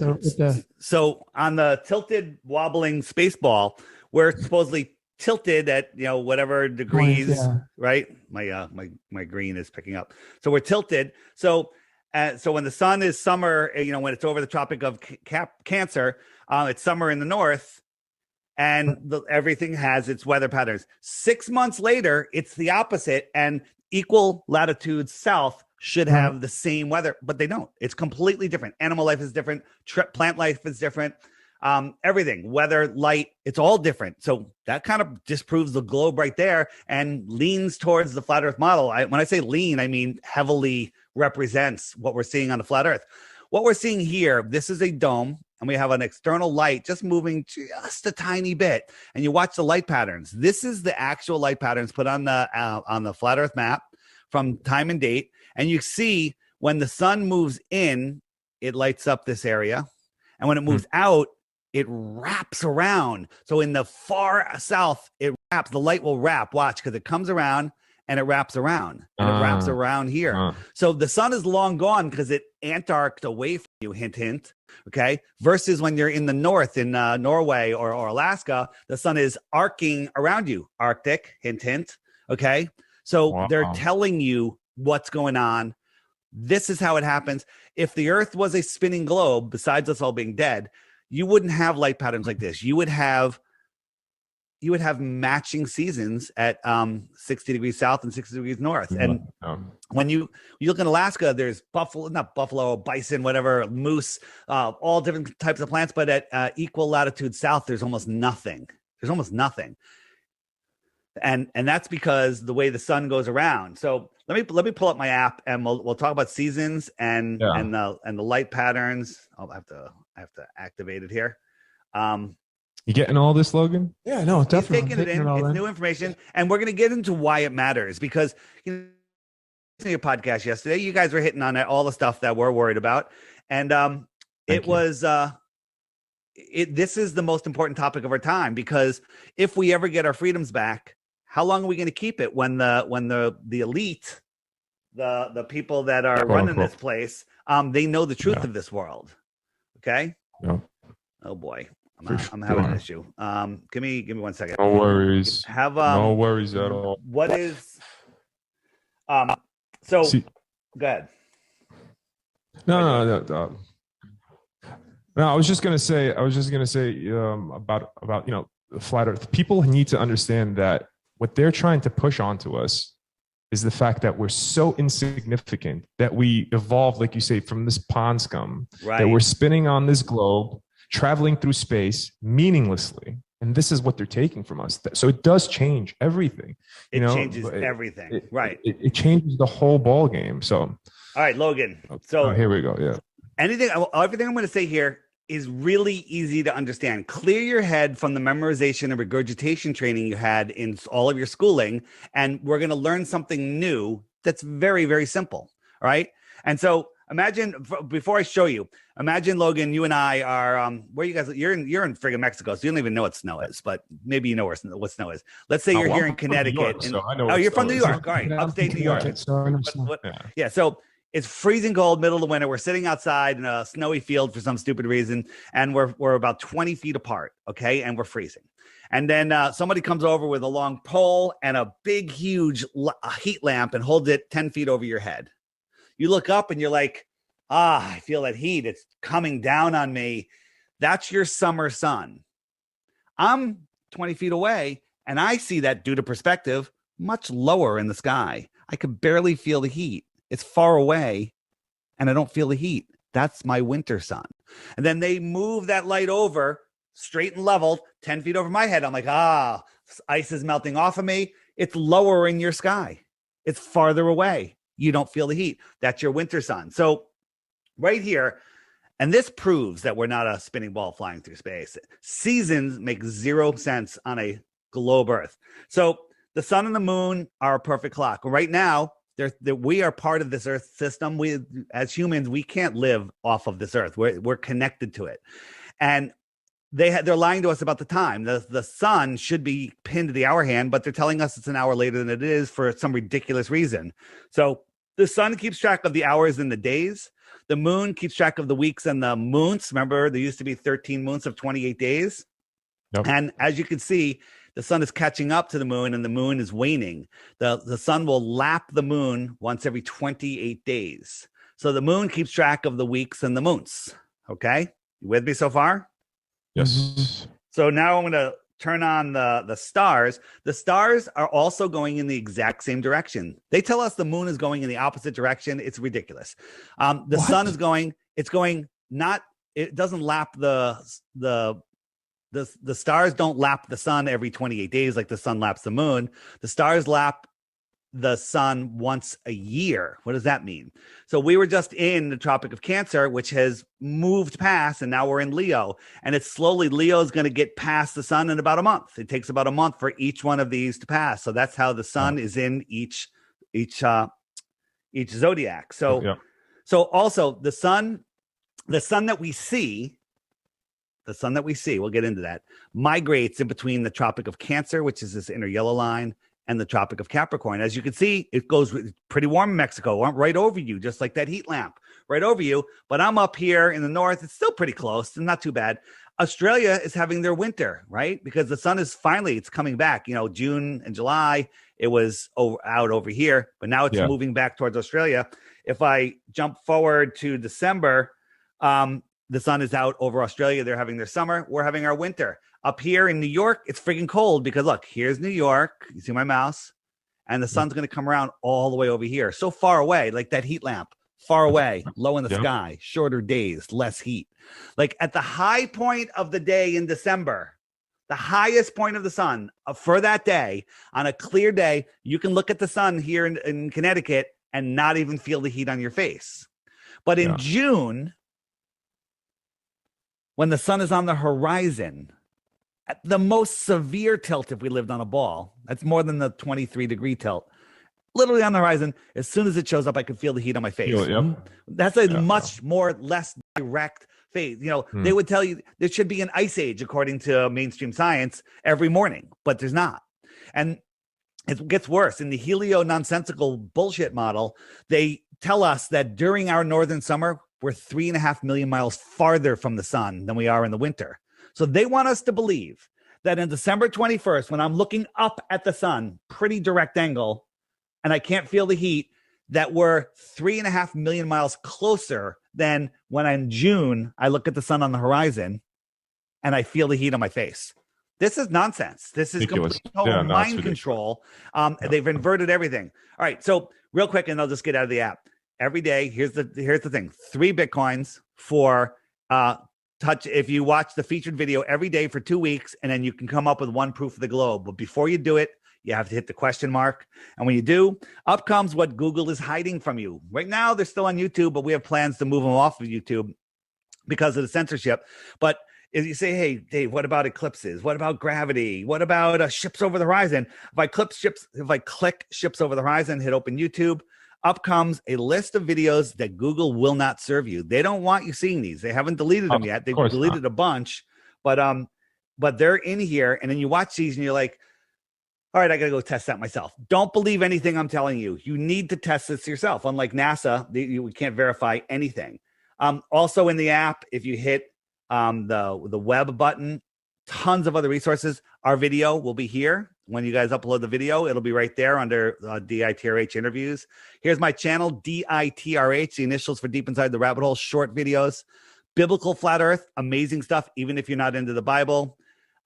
So on the tilted wobbling space ball, we're supposedly tilted at whatever degrees, right? My green is picking up. So we're tilted. So when the sun is summer, when it's over the Tropic of Cancer, it's summer in the north, and everything has its weather patterns. 6 months later, it's the opposite, and equal latitudes south should have the same weather, but they don't. It's completely different. Animal life is different. Plant life is different. Everything, weather, light, it's all different. So that kind of disproves the globe right there and leans towards the flat earth model. When I say lean, I mean heavily represents what we're seeing on the flat earth. What we're seeing here, this is a dome, and we have an external light just moving just a tiny bit. And you watch the light patterns. This is the actual light patterns put on the flat earth map from time and date. And you see when the sun moves in, it lights up this area. And when it moves out, it wraps around. So in the far south, it wraps. The light will wrap. Watch, because it comes around and it wraps around. And it wraps around here. So the sun is long gone because it Antarctic away from you, hint, hint. Okay. Versus when you're in the north in Norway or Alaska, the sun is arcing around you. Arctic, hint, hint. Okay. So they're telling you what's going on. This is how it happens. If the earth was a spinning globe, besides us all being dead, you wouldn't have light patterns like this. You would have matching seasons at 60 degrees south and 60 degrees north. And when you look in Alaska, there's buffalo, bison, whatever, moose, all different types of plants. But at equal latitude south, there's almost nothing. And that's because the way the sun goes around. So let me pull up my app and we'll talk about seasons and the light patterns. I have to activate it here. You getting all this, Logan? Yeah, no, definitely. He's taking it in. It's new information, and we're going to get into why it matters because listening to your podcast yesterday, you guys were hitting on all the stuff that we're worried about, and this is the most important topic of our time because if we ever get our freedoms back, how long are we going to keep it when the elite, the people that are running this place, they know the truth of this world? Okay. Yeah. Oh boy, I'm having an issue. Give me 1 second. No worries. No worries at all. What is go ahead. No. I was just gonna say about the flat earth. People need to understand that what they're trying to push onto us is the fact that we're so insignificant that we evolved, like you say, from this pond scum, that we're spinning on this globe, traveling through space meaninglessly. And this is what they're taking from us. So it does change everything. It changes everything. It changes the whole ball game. So, all right, Logan. So here we go. Yeah. Everything I'm going to say here is really easy to understand. Clear your head from the memorization and regurgitation training you had in all of your schooling, and we're going to learn something new that's very, very simple. All right. And so imagine, before I show you, imagine, Logan, you and I are where you guys, you're in friggin' Mexico, so you don't even know what snow is, but maybe you know what snow is. Let's say you're here in Connecticut. You're from New York. All right, upstate New York. Yeah, so it's freezing cold, middle of the winter. We're sitting outside in a snowy field for some stupid reason, and we're about 20 feet apart, okay? And we're freezing. And then somebody comes over with a long pole and a big, huge heat lamp and holds it 10 feet over your head. You look up and you're like, I feel that heat. It's coming down on me. That's your summer sun. I'm 20 feet away, and I see that, due to perspective, much lower in the sky. I could barely feel the heat. It's far away, and I don't feel the heat. That's my winter sun. And then they move that light over, straight and leveled, 10 feet over my head. I'm like, ice is melting off of me. It's lower in your sky. It's farther away. You don't feel the heat. That's your winter sun. So right here, and this proves that we're not a spinning ball flying through space. Seasons make 0 sense on a globe Earth. So the sun and the moon are a perfect clock. Right now, we are part of this Earth system. We, as humans, we can't live off of this Earth. We're connected to it, and they're lying to us about the time. The sun should be pinned to the hour hand, but they're telling us it's an hour later than it is for some ridiculous reason. So the sun keeps track of the hours and the days. The moon keeps track of the weeks and the months. Remember, there used to be 13 months of 28 days. Yep. And as you can see, the sun is catching up to the moon and the moon is waning. The sun will lap the moon once every 28 days. So the moon keeps track of the weeks and the months. Okay? You with me so far? Yes. So now I'm going to turn on the stars are also going in the exact same direction. They tell us the moon is going in the opposite direction. It's ridiculous. The sun is going, it's going not, it doesn't lap the stars don't lap the sun every 28 days like the sun laps the moon. The stars lap the sun once a year. What does that mean? So we were just in the Tropic of Cancer, which has moved past, and now we're in Leo. And it's slowly, Leo is going to get past the sun in about a month. It takes about a month for each one of these to pass. So that's how the sun is in each zodiac. So, so also the sun that we see, we'll get into that, migrates in between the Tropic of Cancer, which is this inner yellow line, and the Tropic of Capricorn. As you can see, it goes pretty warm in Mexico, right over you, just like that heat lamp, right over you. But I'm up here in the north. It's still pretty close. It's not too bad. Australia is having their winter, right? Because the sun is finally, it's coming back. You know, June and July, it was out over here, but now it's moving back towards Australia. If I jump forward to December, the sun is out over Australia. They're having their summer. We're having our winter. Up here in New York, it's freaking cold because look, here's New York. You see my mouse? And the sun's going to come around all the way over here. So far away, like that heat lamp, far away, low in the sky, shorter days, less heat. Like at the high point of the day in December, the highest point of the sun for that day, on a clear day, you can look at the sun here in Connecticut and not even feel the heat on your face. But in June, when the sun is on the horizon, at the most severe tilt, if we lived on a ball, that's more than the 23-degree tilt. Literally on the horizon, as soon as it shows up, I could feel the heat on my face. That's a much more less direct phase. You know, they would tell you there should be an ice age according to mainstream science every morning, but there's not. And it gets worse. In the helio nonsensical bullshit model, they tell us that during our northern summer, we're 3.5 million miles farther from the sun than we are in the winter. So they want us to believe that on December 21st, when I'm looking up at the sun, pretty direct angle, and I can't feel the heat, that we're 3.5 million miles closer than when in June, I look at the sun on the horizon and I feel the heat on my face. This is nonsense. This is complete total mind control. They've inverted everything. All right. So real quick, and I'll just get out of the app. Every day, here's the thing. 3 Bitcoins for touch. If you watch the featured video every day for 2 weeks, and then you can come up with one proof of the globe. But before you do it, you have to hit the question mark. And when you do, up comes what Google is hiding from you. Right now, they're still on YouTube, but we have plans to move them off of YouTube because of the censorship. But if you say, hey, Dave, what about eclipses? What about gravity? What about ships over the horizon? If I click ships over the horizon, hit open YouTube, up comes a list of videos that Google will not serve you. They don't want you seeing these. They haven't deleted them yet. They've deleted a bunch, but they're in here. And then you watch these and you're like, all right, I got to go test that myself. Don't believe anything I'm telling you. You need to test this yourself. Unlike NASA, we can't verify anything. Also in the app, if you hit the web button, tons of other resources. Our video will be here. When you guys upload the video, it'll be right there under DITRH interviews. Here's my channel, DITRH, the initials for Deep Inside the Rabbit Hole, short videos. Biblical Flat Earth, amazing stuff, even if you're not into the Bible.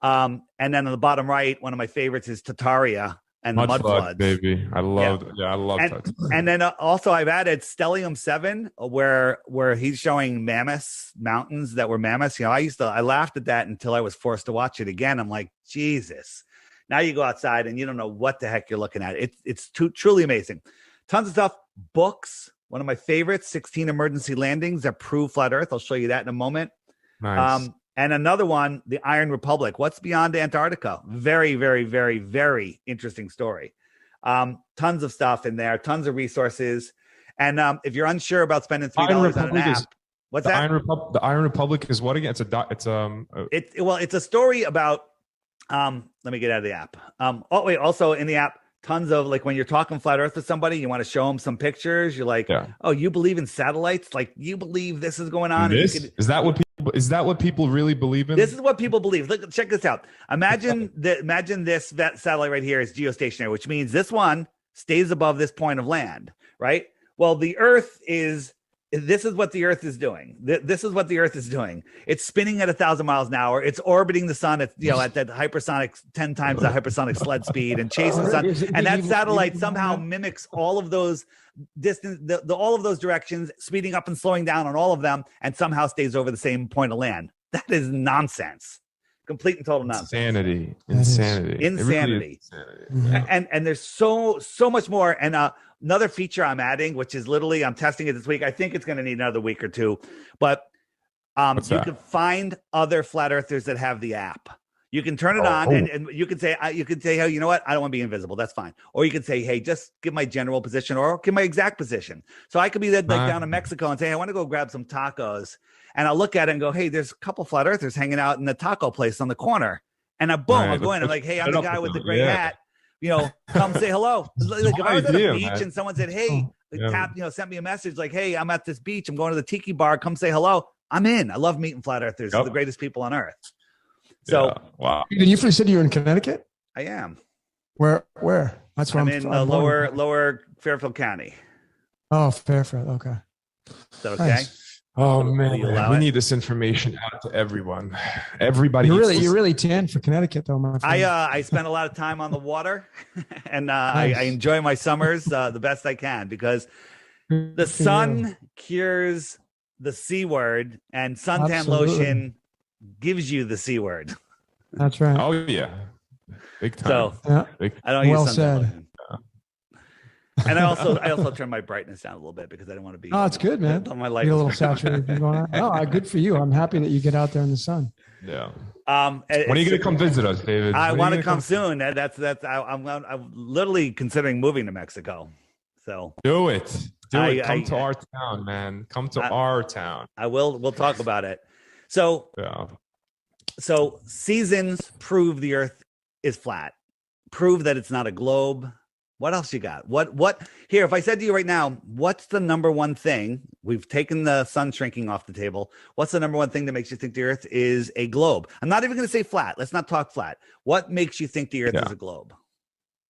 And then on the bottom right, one of my favorites is Tartaria and the mud floods. Baby. I love that. And then also I've added Stellium 7, where he's showing mammoths, mountains that were mammoths. You know, I laughed at that until I was forced to watch it again. I'm like, Jesus. Now you go outside and you don't know what the heck you're looking at. It's truly amazing. Tons of stuff. Books. One of my favorites, 16 Emergency Landings that prove flat Earth. I'll show you that in a moment. Nice. And another one, the Iron Republic. What's beyond Antarctica? Very, very, very, very interesting story. Tons of stuff in there. Tons of resources. And if you're unsure about spending $3 on an app, what's that? The Iron Republic is what again? It's a story about. Let me get out of the app. Also in the app, tons of, like, when you're talking flat Earth with somebody, you want to show them some pictures. You're like, oh, you believe in satellites? Like, you believe this is going on? Is that what people really believe in? This is what people believe. Look, check this out. Imagine this satellite right here is geostationary, which means this one stays above this point of land, right? Well, the Earth is this is what the Earth is doing. This is what the Earth is doing. It's spinning at 1,000 miles an hour. It's orbiting the sun at at that hypersonic 10 times the hypersonic sled speed and chasing the sun. And that satellite somehow mimics all of those distance, all of those directions, speeding up and slowing down on all of them, and somehow stays over the same point of land. That is nonsense. Complete and total nonsense. Insanity. It really is insanity. And there's so much more. And another feature I'm adding, which is literally I'm testing it this week. I think it's going to need another week or two, but you can find other flat earthers that have the app. You can turn it on and you can say, hey, you know what? I don't want to be invisible. That's fine. Or you can say, hey, just give my general position or give my exact position. So I could be like down in Mexico and say, hey, I want to go grab some tacos. And I'll look at it and go, hey, there's a couple flat earthers hanging out in the taco place on the corner. And I'll go in. I'm like, hey, I'm the guy with the gray hat. Come say hello. Like if I was at a beach and someone said, hey, sent me a message like, hey, I'm at this beach. I'm going to the tiki bar. Come say hello. I'm in. I love meeting flat earthers. They're the greatest people on earth. So, wow. You said you're in Connecticut? I am. Where? That's where I'm in lower Fairfield County. Oh, Fairfield. Okay. Is that okay? Nice. Oh man, we need this information out to everyone. Everybody. You're really tan for Connecticut, though, my friend. I spend a lot of time on the water, and nice. I enjoy my summers the best I can because the sun cures the C word, and suntan lotion gives you the C word. That's right. Oh yeah, big time. So I don't use suntan lotion. And I also turn my brightness down a little bit because I don't want to be. Oh, it's good, man. On my light. Get a little saturated going on. Oh, good for you. I'm happy that you get out there in the sun. Yeah. When are you going to come visit us, David? I want to come soon. I'm literally considering moving to Mexico. So do it. Come to our town, man. Come to our town. I will. We'll talk about it. So So seasons prove the Earth is flat. Prove that it's not a globe. What else you got? What here? If I said to you right now, what's the number one thing? We've taken the sun shrinking off the table. What's the number one thing that makes you think the Earth is a globe? I'm not even going to say flat. Let's not talk flat. What makes you think the Earth is a globe?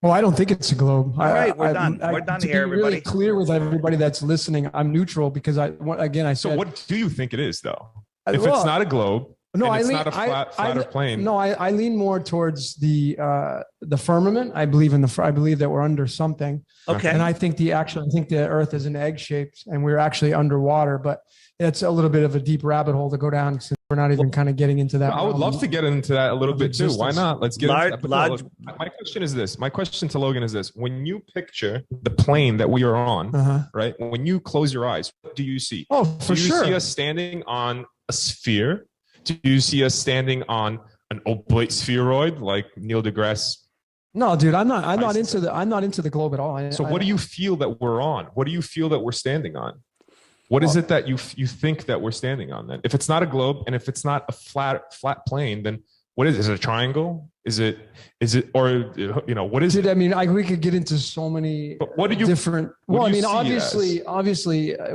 Well, I don't think it's a globe. All right, we're done. We're done here, everybody. Really clear with everybody that's listening. I'm neutral because I said. So what do you think it is, though? If it's not a globe. No, it's not a flatter plane. No, I lean more towards the firmament. I believe that we're under something. Okay. And I think the Earth is an egg shaped, and we're actually underwater. But it's a little bit of a deep rabbit hole to go down since we're not even kind of getting into that. I would love to get into that a little bit too. Why not? Let's get into that. My question is this. My question to Logan is this: when you picture the plane that we are on, right? When you close your eyes, what do you see? Oh, for sure. Do you see us standing on a sphere? Do you see us standing on an oblate spheroid like Neil deGrasse? No, dude, I'm not into the globe at all. So what do you feel that we're on? What do you feel that we're standing on? What is it that you think that we're standing on then? If it's not a globe and if it's not a flat plane, then what is it? Is it a triangle? Is it or what is it? I mean, we could get into so many different. Well, I mean, obviously,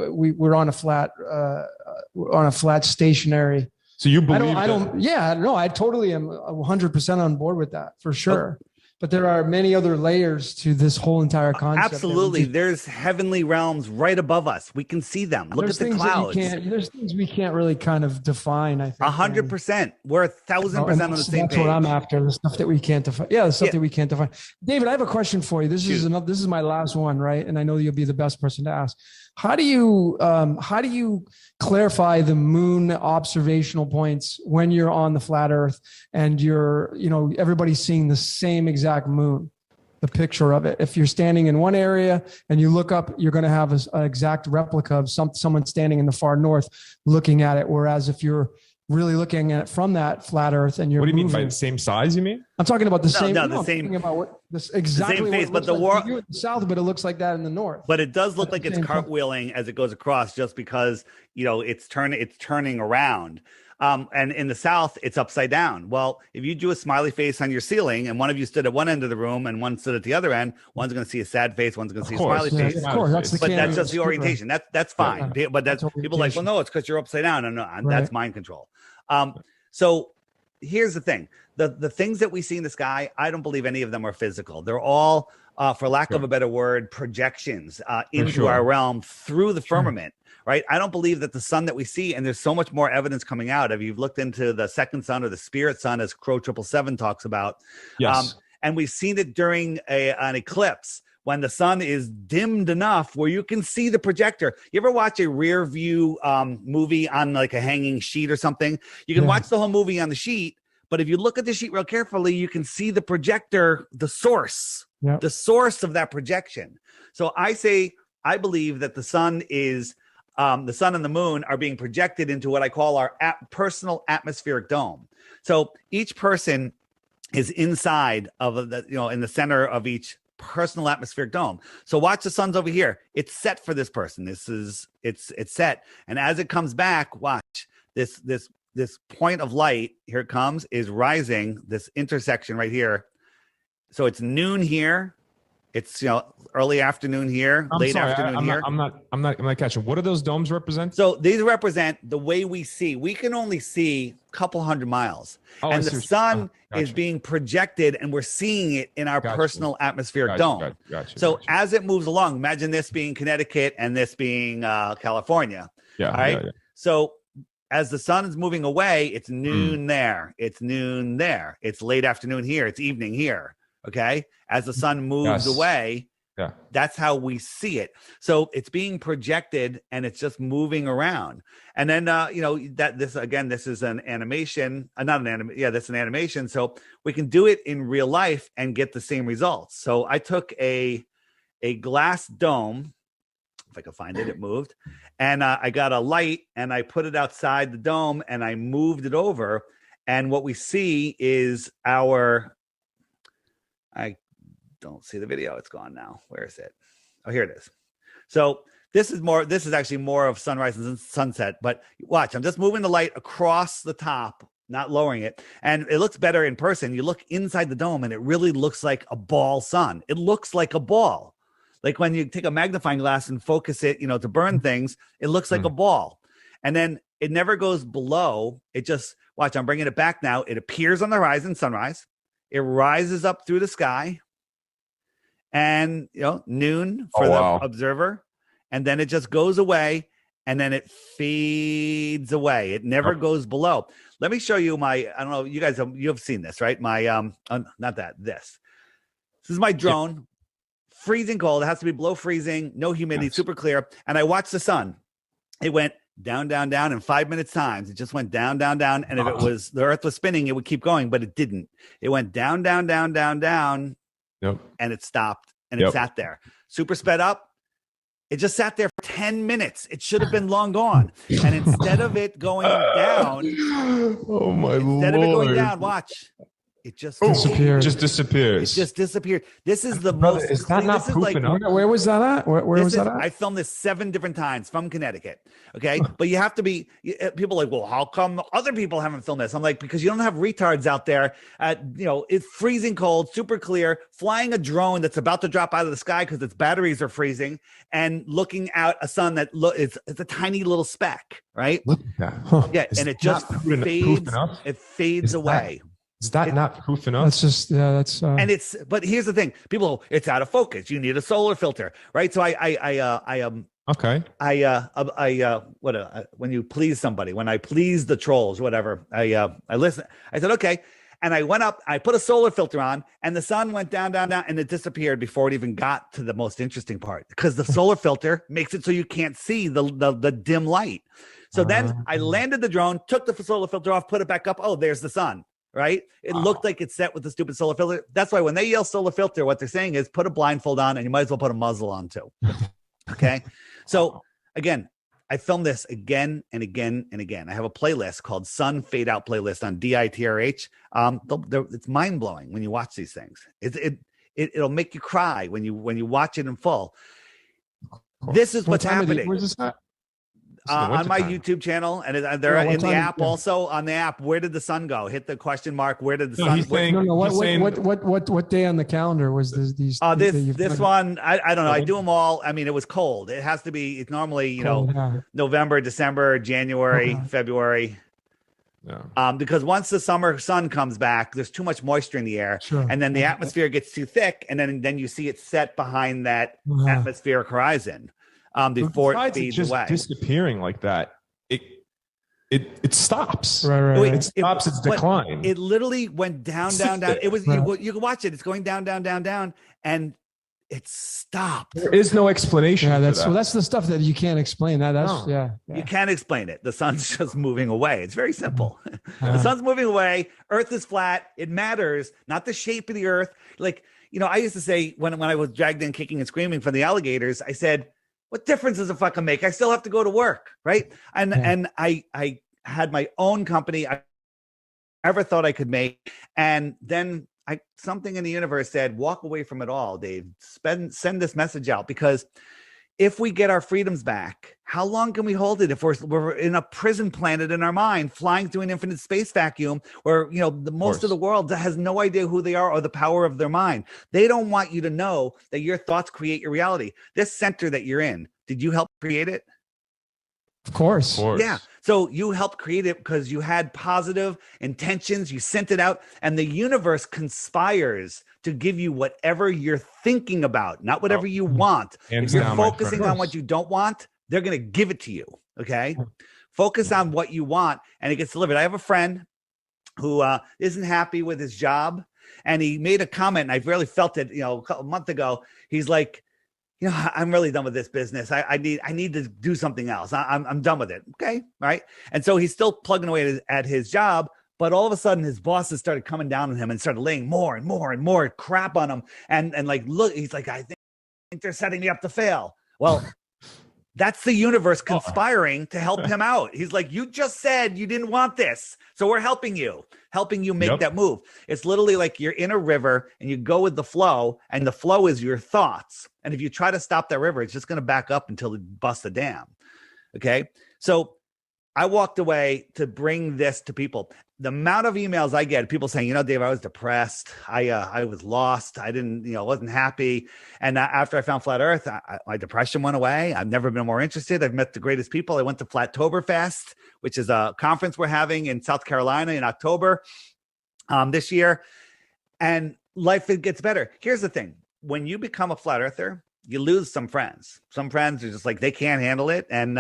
we're on a flat stationary. So you believe I totally am 100% on board with that for sure. But there are many other layers to this whole entire concept. Absolutely. There's heavenly realms right above us. We can see them. Look at the clouds. There's things we can't really kind of define, I think. 100%. We're 1,000% on the same page. That's what I'm after, the stuff that we can't define. Yeah, the stuff that we can't define. David, I have a question for you. This is my last one, right? And I know you'll be the best person to ask. How do you clarify the moon observational points when you're on the flat Earth and everybody's seeing the same exact moon, the picture of it? If you're standing in one area and you look up, you're going to have an exact replica of someone standing in the far north looking at it. Whereas if you're really looking at it from that flat Earth and you're what do you mean by the same size? You mean? I'm talking about the same. No, the same. Exactly the same face, but the like in the south, but it looks like that in the north. But it does look like it's cartwheeling as it goes across, just because it's turning around. And in the south, it's upside down. Well, if you do a smiley face on your ceiling, and one of you stood at one end of the room and one stood at the other end, one's going to see a sad face, one's going to see a smiley face. Of course, that's that's just the orientation. That's fine. Yeah. But that's people are like, well, no, it's because you're upside down. No, that's mind control. So here's the thing. the things that we see in the sky, I don't believe any of them are physical. They're all, for lack of a better word, projections into our realm through the firmament. Right. I don't believe that the sun that we see, and there's so much more evidence coming out. If you've looked into the second sun or the spirit sun, as Crow 777 talks about, Yes. and we've seen it during an eclipse when the sun is dimmed enough where you can see the projector. You ever watch a rear view movie on like a hanging sheet or something? You can watch the whole movie on the sheet, but if you look at the sheet real carefully, you can see the projector, the source of that projection. So I believe that the sun is the sun and the moon are being projected into what I call our personal atmospheric dome. So each person is inside of the, in the center of each personal atmospheric dome. So watch, the sun's over here. It's set for this person. It's set. And as it comes back, watch this point of light, here it comes, is rising, this intersection right here. So it's noon here. It's early afternoon here, late afternoon here. I'm not catching. What do those domes represent? So these represent the way we see. We can only see a couple hundred miles, and the sun is being projected, and we're seeing it in our personal atmospheric dome. So as it moves along, imagine this being Connecticut and this being California. Yeah. All right. Yeah. So as the sun is moving away, it's noon there. It's noon there. It's late afternoon here. It's evening here. Okay. As the sun moves away, that's how we see it. So it's being projected and it's just moving around. And then, this is an animation, not an animation. Yeah, that's an animation. So we can do it in real life and get the same results. So I took a glass dome. If I could find it, it moved. And I got a light and I put it outside the dome and I moved it over. And what we see is I don't see the video. It's gone now. Where is it? Oh, here it is. So this is actually more of sunrise and sunset, but watch, I'm just moving the light across the top, not lowering it. And it looks better in person. You look inside the dome and it really looks like a ball sun. It looks like a ball. Like when you take a magnifying glass and focus it, to burn things, it looks like a ball. And then it never goes below. It just, watch, I'm bringing it back now. It appears on the horizon, sunrise. It rises up through the sky and, noon for the observer. And then it just goes away and then it fades away. It never goes below. Let me show you I don't know, you guys, you've seen this, right? This is my drone, freezing cold. It has to be below freezing, no humidity, super clear. And I watched the sun. It went down, down, down in 5 minutes times. It just went down, down, down. And if it was, the earth was spinning, it would keep going, but it didn't. It went down, down, down, down, down. And it stopped and it sat there. Super sped up. It just sat there for 10 minutes. It should have been long gone. And instead of it going down, oh my Lord. Instead of it going down, watch. It just disappeared. It just disappeared. This is the most. Is that not proof enough? Where was that at? Where was that at? I filmed this 7 different times from Connecticut. Okay, but you have to be. People are like, well, how come other people haven't filmed this? I'm like, because you don't have retards out there. It's freezing cold, super clear, flying a drone that's about to drop out of the sky because its batteries are freezing, and looking out a sun that it's a tiny little speck, right? Look at that. Yeah, and it just fades. It fades away. Is that not proof enough? That's just, that's. And but here's the thing, people, it's out of focus. You need a solar filter, right? So when you please somebody, when I please the trolls, whatever, I listen. I said, okay. And I went up, I put a solar filter on and the sun went down, down, down, and it disappeared before it even got to the most interesting part because the solar filter makes it so you can't see the dim light. So then I landed the drone, took the solar filter off, put it back up. Oh, there's the sun. Right? It looked like it's set with the stupid solar filter. That's why when they yell solar filter, what they're saying is put a blindfold on and you might as well put a muzzle on too. Okay. So again, I filmed this again and again and again. I have a playlist called Sun Fade Out playlist on DITRH. It's mind blowing when you watch these things. It'll make you cry when you watch it in full. This is what's happening. Where's this at? On my YouTube channel, and they're in the app also. On the app, where did the sun go? Hit the question mark. Where did the sun? What day on the calendar was this? This one, I don't know. I do them all. I mean, it was cold. It has to be. It's normally November, December, January, February. Yeah. Because once the summer sun comes back, there's too much moisture in the air, Sure. and then the atmosphere gets too thick, and then you see it set behind that Uh-huh. atmospheric horizon before it Besides fades just away. disappearing like that, it stops. Right. Wait, It stops its but decline. It literally went down, Sits down, down. there. It was Right. you can watch it. It's going down, down, down, down, and it stopped. There is no explanation. Yeah, for that's that. well, that's the stuff that you can't explain. That's No. yeah. You can't explain it. The sun's just moving away. It's very simple. The Uh, sun's moving away. Earth is flat. It matters, not the shape of the earth. Like, I used to say when I was dragged in kicking and screaming from the alligators, I said, what difference does it fucking make? I still have to go to work, right? And I had my own company I ever thought I could make. And then something in the universe said, walk away from it all, Dave. Send this message out, because if we get our freedoms back, how long can we hold it if we're in a prison planet in our mind, flying through an infinite space vacuum where, most of the world has no idea who they are or the power of their mind? They don't want you to know that your thoughts create your reality. This center that you're in, did you help create it? of course. Yeah. So you helped create it because you had positive intentions. You sent it out, and the universe conspires to give you whatever you're thinking about, not whatever you want. Hands If you're down, my focusing friend. on what you don't want, they're going to give it to you. Okay. Focus on what you want, and it gets delivered. I have a friend who isn't happy with his job, and he made a comment, and I really felt it, a month ago. He's like, I'm really done with this business. I need to do something else. I'm done with it. Okay. Right. And so he's still plugging away at his job, but all of a sudden his bosses started coming down on him and started laying more and more and more crap on him. And like, look, he's like, I think they're setting me up to fail. Well, that's the universe conspiring to help him out. He's like, you just said you didn't want this, so we're helping you make that move. It's literally like you're in a river and you go with the flow, and the flow is your thoughts. And if you try to stop that river, it's just going to back up until it busts a dam. Okay. So I walked away to bring this to people. The amount of emails I get, people saying, Dave, I was depressed. I was lost. I didn't, wasn't happy. And after I found Flat Earth, my depression went away. I've never been more interested. I've met the greatest people. I went to Flattoberfest, which is a conference we're having in South Carolina in October this year. And life, it gets better. Here's the thing. When you become a flat earther, you lose some friends. Some friends are just like, they can't handle it. And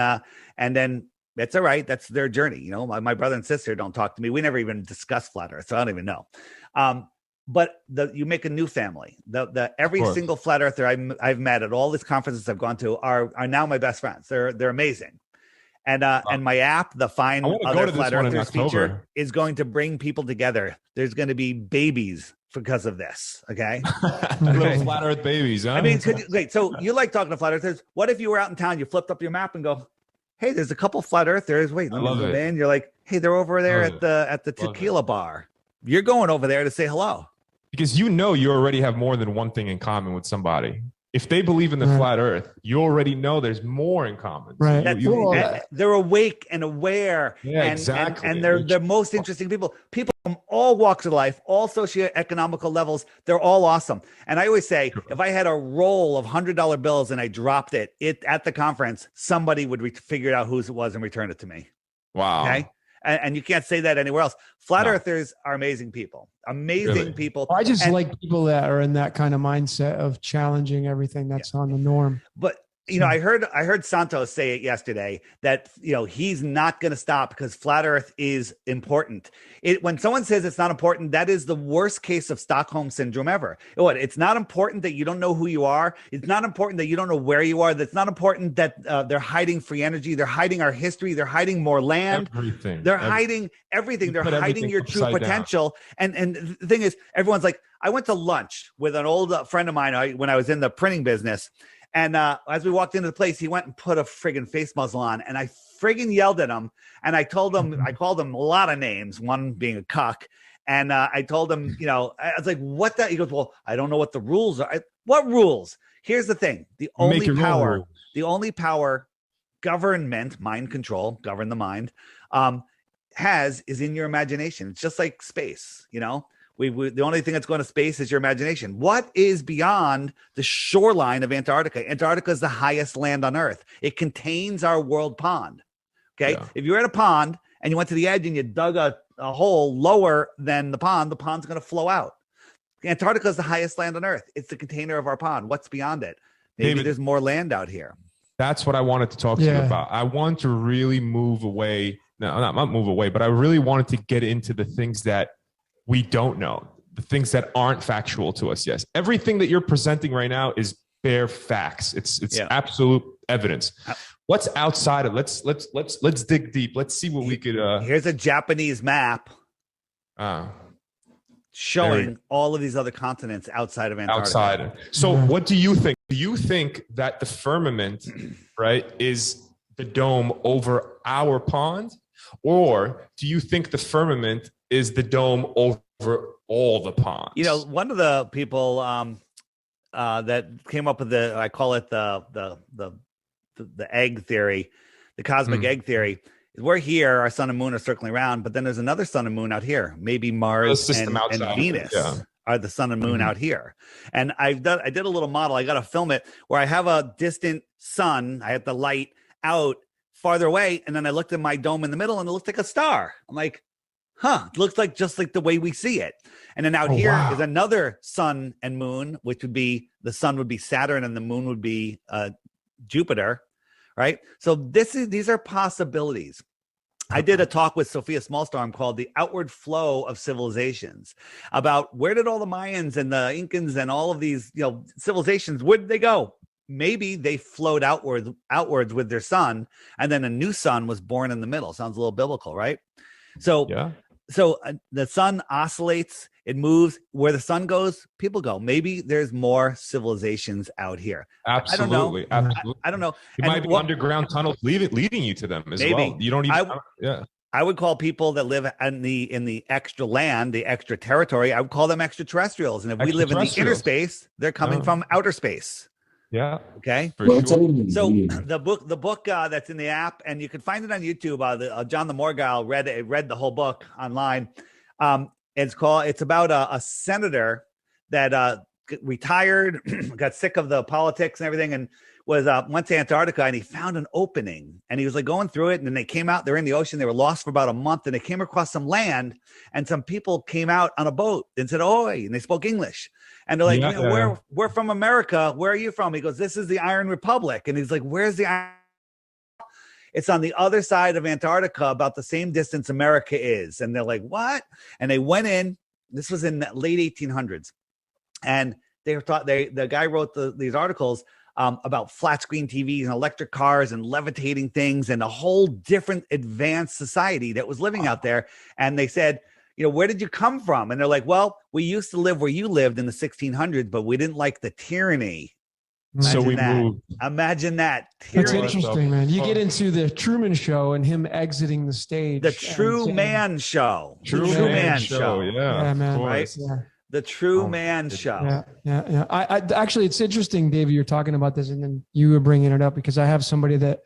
then that's all right. That's their journey. My brother and sister don't talk to me. We never even discuss flat earth, so I don't even know. But you make a new family. Every single flat earther I've met at all these conferences I've gone to are now my best friends. They're amazing. And my app, the Find Other Flat Earthers feature, is going to bring people together. There's going to be babies because of this. Okay. Little flat earth babies. Huh? I mean, wait, so you like talking to flat earthers. What if you were out in town, you flipped up your map and go, hey, there's a couple flat earthers. Wait, let me move in. You're like, hey, they're over there at the tequila bar. You're going over there to say hello. Because you already have more than one thing in common with somebody. If they believe in the flat earth, you already know there's more in common. Right. They're awake and aware. Yeah, and, exactly. And they're most interesting people. People from all walks of life, all socioeconomical levels, they're all awesome. And I always say, if I had a roll of $100 bills and I dropped it at the conference, somebody would figure out whose it was and return it to me. Wow. Okay. And you can't say that anywhere else. Flat earthers are amazing people. Amazing people. I just like people that are in that kind of mindset of challenging everything that's on the norm. But I heard Santos say it yesterday that he's not going to stop because flat Earth is important. When someone says it's not important, that is the worst case of Stockholm syndrome ever. It's not important that you don't know who you are. It's not important that you don't know where you are. That's not important that they're hiding free energy. They're hiding our history. They're hiding more land. Everything. They're hiding everything. They're hiding your true potential. And the thing is, everyone's like, I went to lunch with an old friend of mine when I was in the printing business. And as we walked into the place, he went and put a friggin' face muzzle on. And I friggin' yelled at him. And I told him, I called him a lot of names, one being a cuck. And I told him, I was like, what the? He goes, well, I don't know what the rules are. What rules? Here's the thing. The only power government, mind control, govern the mind, is in your imagination. It's just like space, the only thing that's going to space is your imagination. What is beyond the shoreline of Antarctica? Antarctica is the highest land on Earth. It contains our world pond. Okay. Yeah. If you're at a pond and you went to the edge and you dug a hole lower than the pond's going to flow out. Antarctica is the highest land on Earth. It's the container of our pond. What's beyond it? Maybe David, there's more land out here. That's what I wanted to talk to you about. I want to really move away. No, not move away, but I really wanted to get into the things that we don't know, the things that aren't factual to us. Yes, everything that you're presenting right now is bare facts. It's absolute evidence. What's outside of? Let's dig deep. Let's see what we could. Here's a Japanese map showing all of these other continents outside of Antarctica. So, what do you think? Do you think that the firmament, right, is the dome over our pond, or do you think the firmament is the dome over all the ponds? You know, one of the people that came up with I call it the egg theory, the cosmic egg theory. We're here, our sun and moon are circling around, but then there's another sun and moon out here. Maybe Mars and Venus are the sun and moon out here. And I did a little model. I got to film it where I have a distant sun. I have the light out farther away, and then I looked at my dome in the middle, and it looked like a star. I'm like, it looks like just like the way we see it. And then out here is another sun and moon, which would be the sun would be Saturn and the moon would be Jupiter. Right. So these are possibilities. I did a talk with Sophia Smallstorm called The Outward Flow of Civilizations about where did all the Mayans and the Incans and all of these, civilizations, where did they go? Maybe they flowed outwards with their sun, and then a new sun was born in the middle. Sounds a little biblical, right? So the sun oscillates, it moves. Where the sun goes, people go. Maybe there's more civilizations out here. Absolutely. I don't know. It might be underground tunnels leading you to them as well. You don't even. I would call people that live in the extra land, the extra territory, I would call them extraterrestrials. And if we live in the inner space, they're coming from outer space. Yeah. Okay. For sure. So the book that's in the app, and you can find it on YouTube. John the Morgile read the whole book online. It's about a senator that retired, got sick of the politics and everything, and went to Antarctica, and he found an opening, and he was like going through it, and then they came out. They're in the ocean. They were lost for about a month, and they came across some land, and some people came out on a boat and said, "Oi," and they spoke English. And they're like, we're from America. Where are you from? He goes, "This is the Iron Republic." And he's like, "Where's the Iron?" It's on the other side of Antarctica, about the same distance America is. And they're like, "What?" And they went in. This was in the late 1800s. And they were taught, the guy wrote these articles about flat screen TVs and electric cars and levitating things and a whole different advanced society that was living out there. And they said, "Where did you come from?" And they're like, "Well, we used to live where you lived in the 1600s, but we didn't like the tyranny." So we moved. Imagine that. That's interesting, man. You get into the Truman Show and him exiting the stage. The True Man Show. True Man Show. Yeah, man. Right. Yeah. The True Man Show. Yeah. I actually, it's interesting, David, you're talking about this, and then you were bringing it up because I have somebody that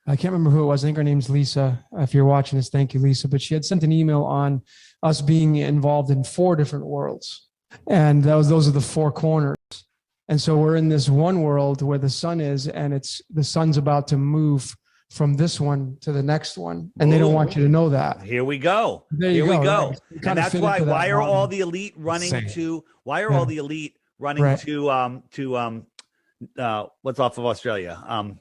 I can't remember who it was. I think her name's Lisa. If you're watching this, thank you, Lisa. But she had sent an email on us being involved in 4 different worlds, and those are the 4 corners. And so we're in this one world where the sun is, and the sun's about to move from this one to the next one, and they don't want you to know that. Here we go. Here we go. And that's why are all the elite running to what's off of Australia?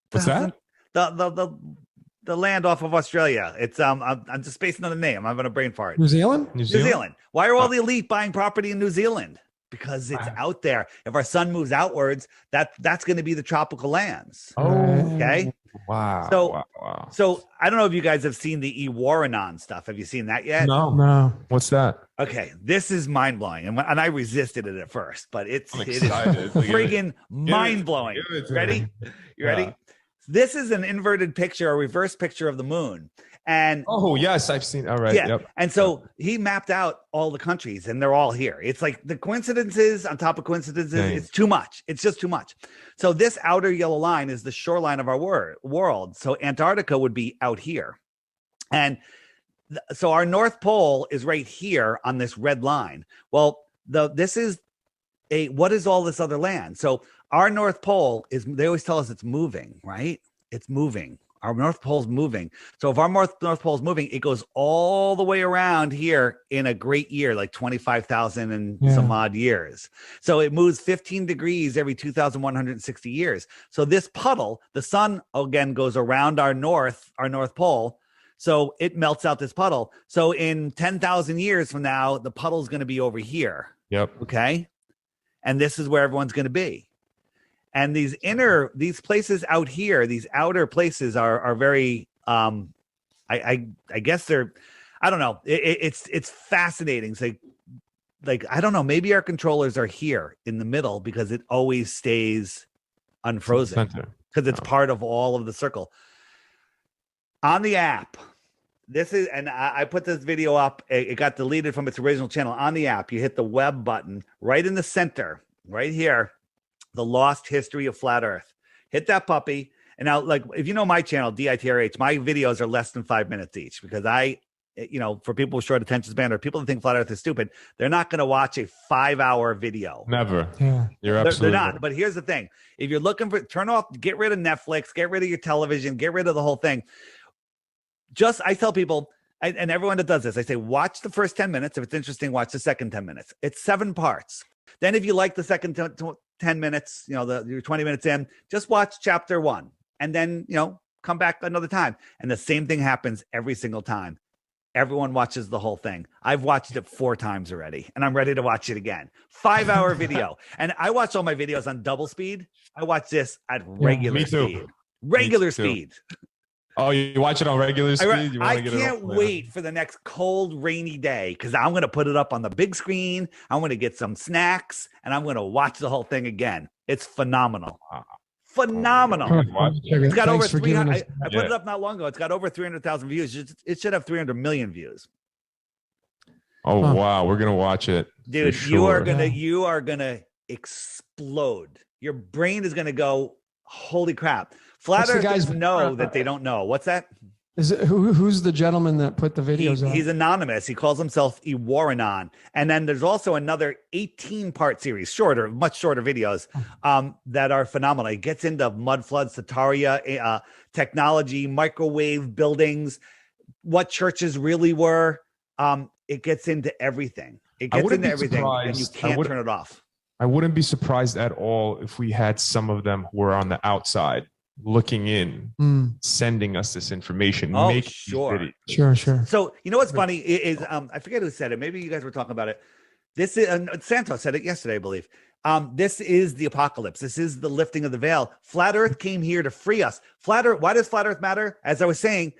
What's that? The land off of Australia. It's I'm just spacing on the name. I'm having a brain fart. New Zealand. New Zealand. Why are all the elite buying property in New Zealand? Because it's out there. If our sun moves outwards, that's going to be the tropical lands. Oh, okay. Wow. So I don't know if you guys have seen the Iwaranon stuff. Have you seen that yet? No. What's that? Okay, this is mind blowing, and I resisted it at first, but it is excited. friggin' mind blowing. Ready? You ready? This is an inverted picture, a reverse picture of the moon. And yes, I've seen. All right. Yeah. Yep. And so he mapped out all the countries, and they're all here. It's like the coincidences on top of coincidences. Dang. It's too much. It's just too much. So this outer yellow line is the shoreline of our world. So Antarctica would be out here. And so our North Pole is right here on this red line. Well, what is all this other land? So our North Pole they always tell us it's moving, right? It's moving Our North Pole's moving. So if our North Pole's moving, it goes all the way around here in a great year, like 25,000 and some odd years. So it moves 15 degrees every 2,160 years. So this puddle, the sun again goes around our North Pole. So it melts out this puddle. So in 10,000 years from now, the puddle's going to be over here. Yep. Okay. And this is where everyone's going to be. And these places out here, these outer places are very, I guess they're, I don't know. It's fascinating. It's like, I don't know, maybe our controllers are here in the middle because it always stays unfrozen because it's part of all of the circle. On the app, this is, and I put this video up. It got deleted from its original channel. On the app, you hit the web button right in the center, right here. The Lost History of Flat Earth. Hit that puppy. And now, like, if you know my channel, DITRH, my videos are less than 5 minutes each because for people with short attention span or people that think Flat Earth is stupid, they're not going to watch a 5-hour video. Never. Yeah. You're absolutely they're not. right. But here's the thing. If you're looking for, turn off, get rid of Netflix, get rid of your television, get rid of the whole thing. I tell people, and everyone that does this, I say, watch the first 10 minutes. If it's interesting, watch the second 10 minutes. It's 7 parts. Then if you like the second 10 minutes, you're 20 minutes in, just watch chapter 1 and then, come back another time. And the same thing happens every single time. Everyone watches the whole thing. I've watched it 4 times already and I'm ready to watch it again. 5-hour video. And I watch all my videos on double speed. I watch this at regular speed. Regular speed. Oh, you watch it on regular speed? I can't wait for the next cold, rainy day because I'm going to put it up on the big screen. I'm going to get some snacks and I'm going to watch the whole thing again. It's phenomenal. Phenomenal. It's got over 300. I put it up not long ago. It's got over 300,000 views. It should have 300 million views. Oh, wow. We're going to watch it. Dude, sure. you are going to explode. Your brain is going to go, holy crap. Flat Earthers know that they don't know. What's that? Is it who's the gentleman that put the videos up? He's anonymous. He calls himself Iwaranon. And then there's also another 18-part series, much shorter videos that are phenomenal. He gets into mud floods, Sataria, technology, microwave buildings, what churches really were. It gets into everything. It gets into everything, and you can't turn it off. I wouldn't be surprised at all if we had some of them who are on the outside looking in, sending us this information. Oh, sure. So you know what's funny is I forget who said it. Maybe you guys were talking about it. This is Santos said it yesterday, I believe. This is the apocalypse. This is the lifting of the veil. Flat Earth came here to free us. Flat Earth. Why does Flat Earth matter? As I was saying,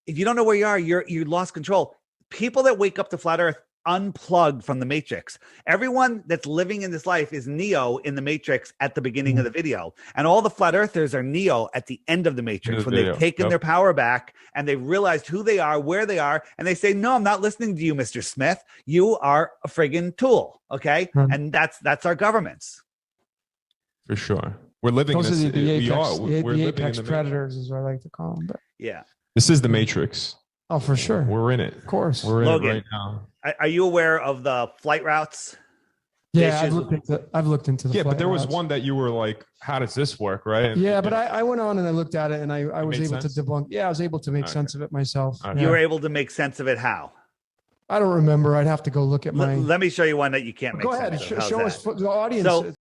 if you don't know where you are, you lost control. People that wake up to Flat Earth unplugged from the Matrix. Everyone that's living in this life is Neo in the Matrix at the beginning of the video. And all the Flat Earthers are Neo at the end of the Matrix when they've taken their power back and they've realized who they are, where they are. And they say, no, I'm not listening to you, Mr. Smith. You are a friggin' tool. Okay. And that's our governments. For sure. We're living Those this. are the apex, we're the living apex in the predators is what I like to call them. But yeah. This is the Matrix. Oh, for sure. We're in it. Of course. We're in Logan, it right now. Are you aware of the flight routes? Yeah, I've looked into the Yeah, flight but there was routes. one that you were like, how does this work, right? Yeah, but I went on and I looked at it and I was able to debunk. Yeah, I was able to make sense of it myself. Okay. You were able to make sense of it how? I don't remember. I'd have to go look at my. Let me show you one that you can't make Go sense ahead. of. Show us the audience.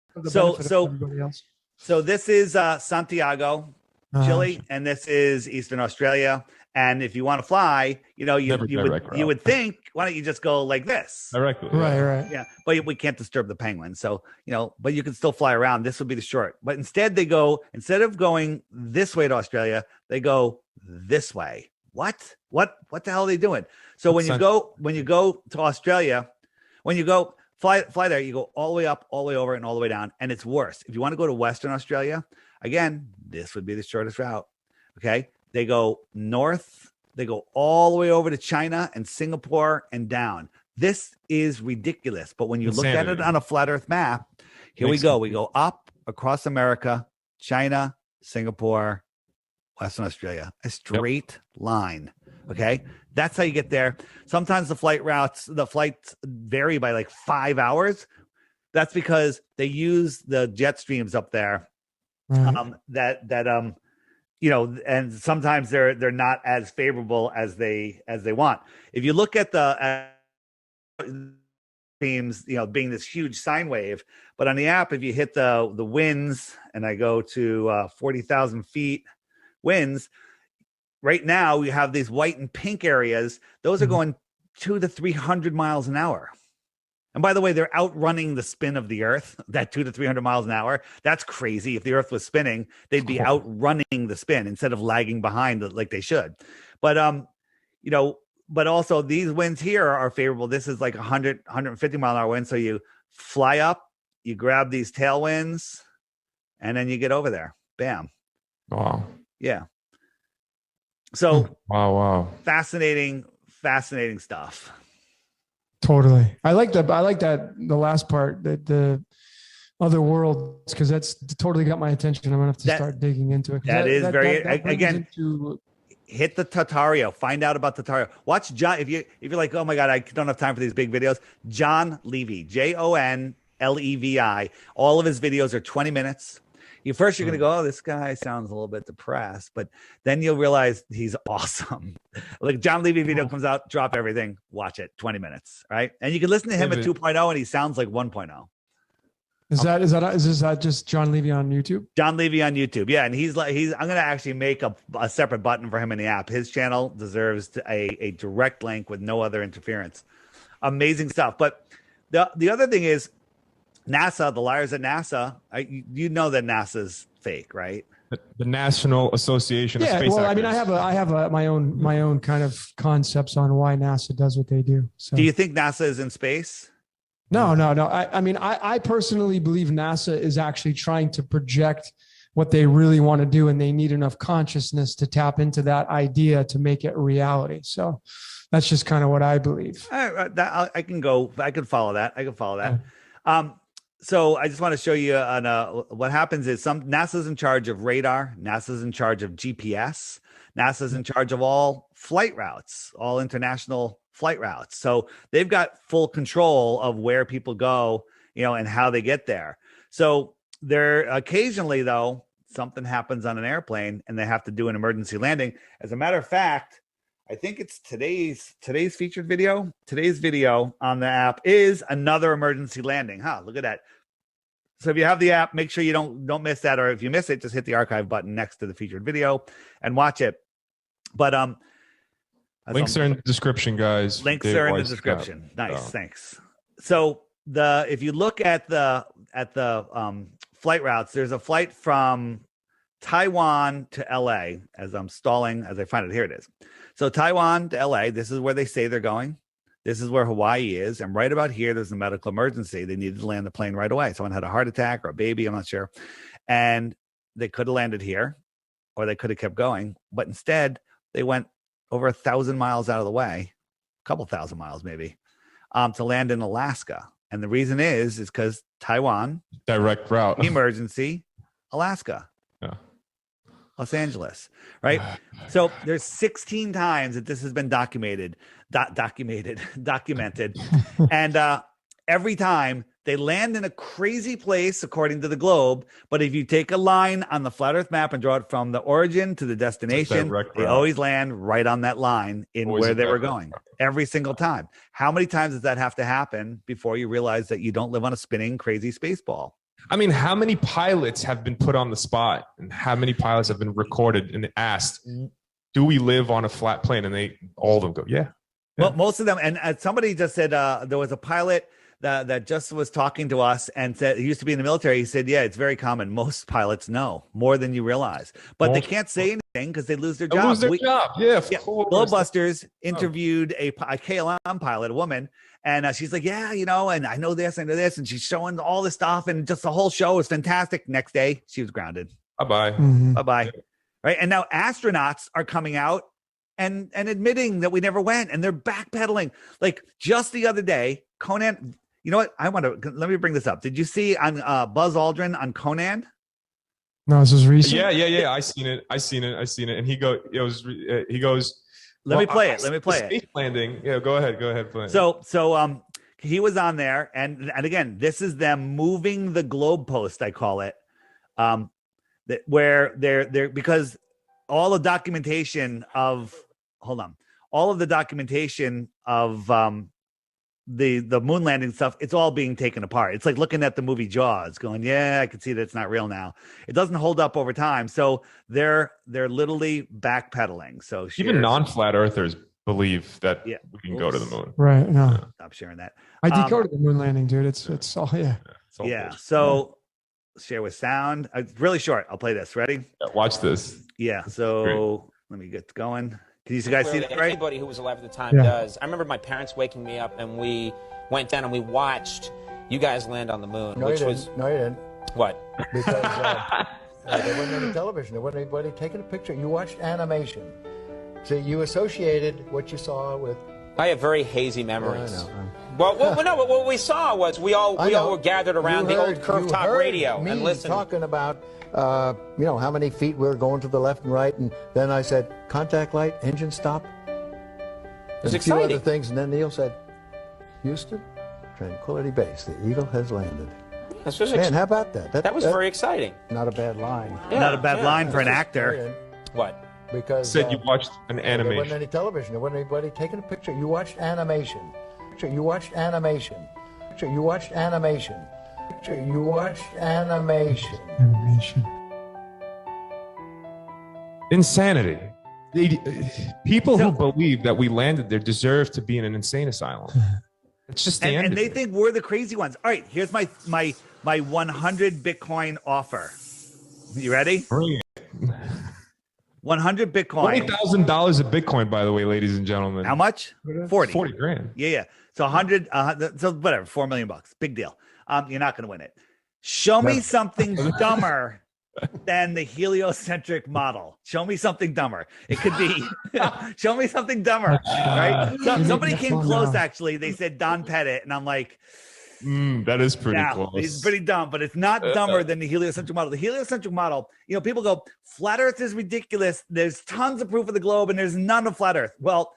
So this is Santiago, Chile, and this is Eastern Australia. And if you want to fly, you would think, why don't you just go like this? Directly. Right. Yeah. But we can't disturb the penguin. So, but you can still fly around. This would be the short. But instead of going this way to Australia, they go this way. What the hell are they doing? So when you go to Australia, when you go fly there, you go all the way up, all the way over, and all the way down. And it's worse. If you want to go to Western Australia, again, this would be the shortest route. Okay. They go north, they go all the way over to China and Singapore and down. This is ridiculous. But when you look at it on a flat earth map, here we go. We go up across America, China, Singapore, Western Australia, a straight line. Okay. That's how you get there. Sometimes the flights vary by like 5 hours. That's because they use the jet streams up there. you know, and sometimes they're not as favorable as they want. If you look at the teams, you know, being this huge sine wave, but on the app, if you hit the winds, and I go to 40,000 feet winds, right now we have these white and pink areas. Those are going 200 to 300 miles an hour. And by the way, they're outrunning the spin of the Earth, that 200 to 300 miles an hour. That's crazy. If the Earth was spinning, they'd be outrunning the spin instead of lagging behind like they should. But you know, but also these winds here are favorable. This is like 100, 150 mile an hour wind. So you fly up, you grab these tailwinds, and then you get over there. Bam. Wow. Yeah. So wow. fascinating stuff. Totally. I like that. The last part, that the other worlds, because that's totally got my attention. I'm gonna have to start digging into it. That is very again. Hit the Tatario. Find out about Tatario. Watch John. If you're like, oh my god, I don't have time for these big videos. John Levy, JONLEVI. All of his videos are 20 minutes. You're going to go, oh, this guy sounds a little bit depressed, but then you'll realize he's awesome. Like John Levy video comes out, drop everything, watch it, 20 minutes, right? And you can listen to him at 2.0 and he sounds like 1.0. Is that just John Levy on YouTube? John Levy on YouTube. Yeah. And I'm going to actually make a separate button for him in the app. His channel deserves a direct link with no other interference. Amazing stuff. But the other thing is, NASA, the liars at NASA, you know that NASA's fake, right? The National Association of Space well, Actors. I mean, I have my own kind of concepts on why NASA does what they do. So, do you think NASA is in space? No. I mean, I personally believe NASA is actually trying to project what they really want to do, and they need enough consciousness to tap into that idea to make it a reality. So that's just kind of what I believe. I can follow that. So I just want to show you what happens is NASA's in charge of radar, NASA's in charge of GPS, NASA's in charge of all flight routes, all international flight routes. So they've got full control of where people go, you know, and how they get there. So there occasionally, though, something happens on an airplane and they have to do an emergency landing. As a matter of fact, I think it's today's featured video. Today's video on the app is another emergency landing. Look at that. So if you have the app, make sure you don't miss that. Or if you miss it, just hit the archive button next to the featured video and watch it. But links are in the description, guys. Links are in the description. Nice, thanks. So if you look at the flight routes, there's a flight from Taiwan to LA. As I'm stalling, as I find it, here it is. So Taiwan to LA, this is where they say they're going. This is where Hawaii is. And right about here, there's a medical emergency. They needed to land the plane right away. Someone had a heart attack or a baby, I'm not sure. And they could have landed here, or they could have kept going. But instead, they went over 1,000 miles out of the way, a couple thousand miles maybe, to land in Alaska. And the reason is because Taiwan, direct route, emergency, Alaska. Yeah. Los Angeles, right? So there's 16 times that this has been documented. And every time they land in a crazy place, according to the globe. But if you take a line on the flat earth map and draw it from the origin to the destination, they always land right on that line in where they were going every single time. How many times does that have to happen before you realize that you don't live on a spinning crazy space ball? I mean, how many pilots have been put on the spot, and how many pilots have been recorded and asked, do we live on a flat plane? And all of them go, yeah. Well, most of them. And somebody just said there was a pilot that just was talking to us and said, he used to be in the military. He said, yeah, it's very common. Most pilots know more than you realize, but they can't say anything because they lose their job. Yeah, of course. Globebusters interviewed a KLM pilot, a woman, and she's like, yeah, you know, and I know this, and she's showing all this stuff, and just the whole show was fantastic. Next day, she was grounded. Bye-bye. Bye-bye. Yeah. Right. And now astronauts are coming out and admitting that we never went, and they're backpedaling. Like just the other day, Conan, you know what? Let me bring this up. Did you see on Buzz Aldrin on Conan? No, this is recent. Yeah. I seen it. And he goes, Let me play it. Space landing. Yeah, go ahead. Play. So he was on there, and again, this is them moving the globe post, I call it, where they're because all the documentation of all of the documentation of the moon landing stuff, it's all being taken apart. It's like looking at the movie Jaws going, yeah, I can see that it's not real now. It doesn't hold up over time. So they're literally backpedaling. So even non-flat earthers believe that we can go to the moon. Right. No. Stop sharing that. I decoded the moon landing, dude. It's all, yeah. It's all Yeah. bullshit. So share with sound. It's really short. I'll play this. Ready? Yeah, watch this. Yeah. So let me get going. Can you guys see that right? Anybody who was alive at the time does. I remember my parents waking me up and we went down and we watched you guys land on the moon. No, which you was didn't. No, you didn't. What? Because there wasn't any television. There wasn't anybody taking a picture. You watched animation. See, you associated what you saw with. I have very hazy memories. I know. Well, no, what we saw was we all were gathered around the old curved top radio and listened. Talking about how many feet we were going to the left and right, and then I said, contact light, engine stop. It's a few exciting. other things, and then Neil said, Houston, Tranquility Base, the Eagle has landed. This was Man, how about that? That was very exciting. Not a bad line. Yeah, Not a bad line for an actor. What? Because Said you watched an there wasn't animation. any television. There wasn't anybody taking a picture. You watched animation. You watched animation. You watched animation. You watched animation. Animation. Insanity. People who believe that we landed there deserve to be in an insane asylum. It's just the end And of they it. think we're the crazy ones. All right, here's my 100 Bitcoin offer. You ready? Bring it. 100 Bitcoin. $20,000 of Bitcoin, by the way, ladies and gentlemen. How much? 40. 40 grand. Yeah. So 100, so whatever, $4 million. Big deal. You're not going to win it. Show me something dumber than the heliocentric model. Show me something dumber. It could be, show me something dumber, right? So, somebody came close, actually. They said Don Pettit, and I'm like, that is pretty close. He's pretty dumb, but it's not dumber than the heliocentric model. The heliocentric model, people go, flat Earth is ridiculous. There's tons of proof of the globe, and there's none of flat Earth. Well,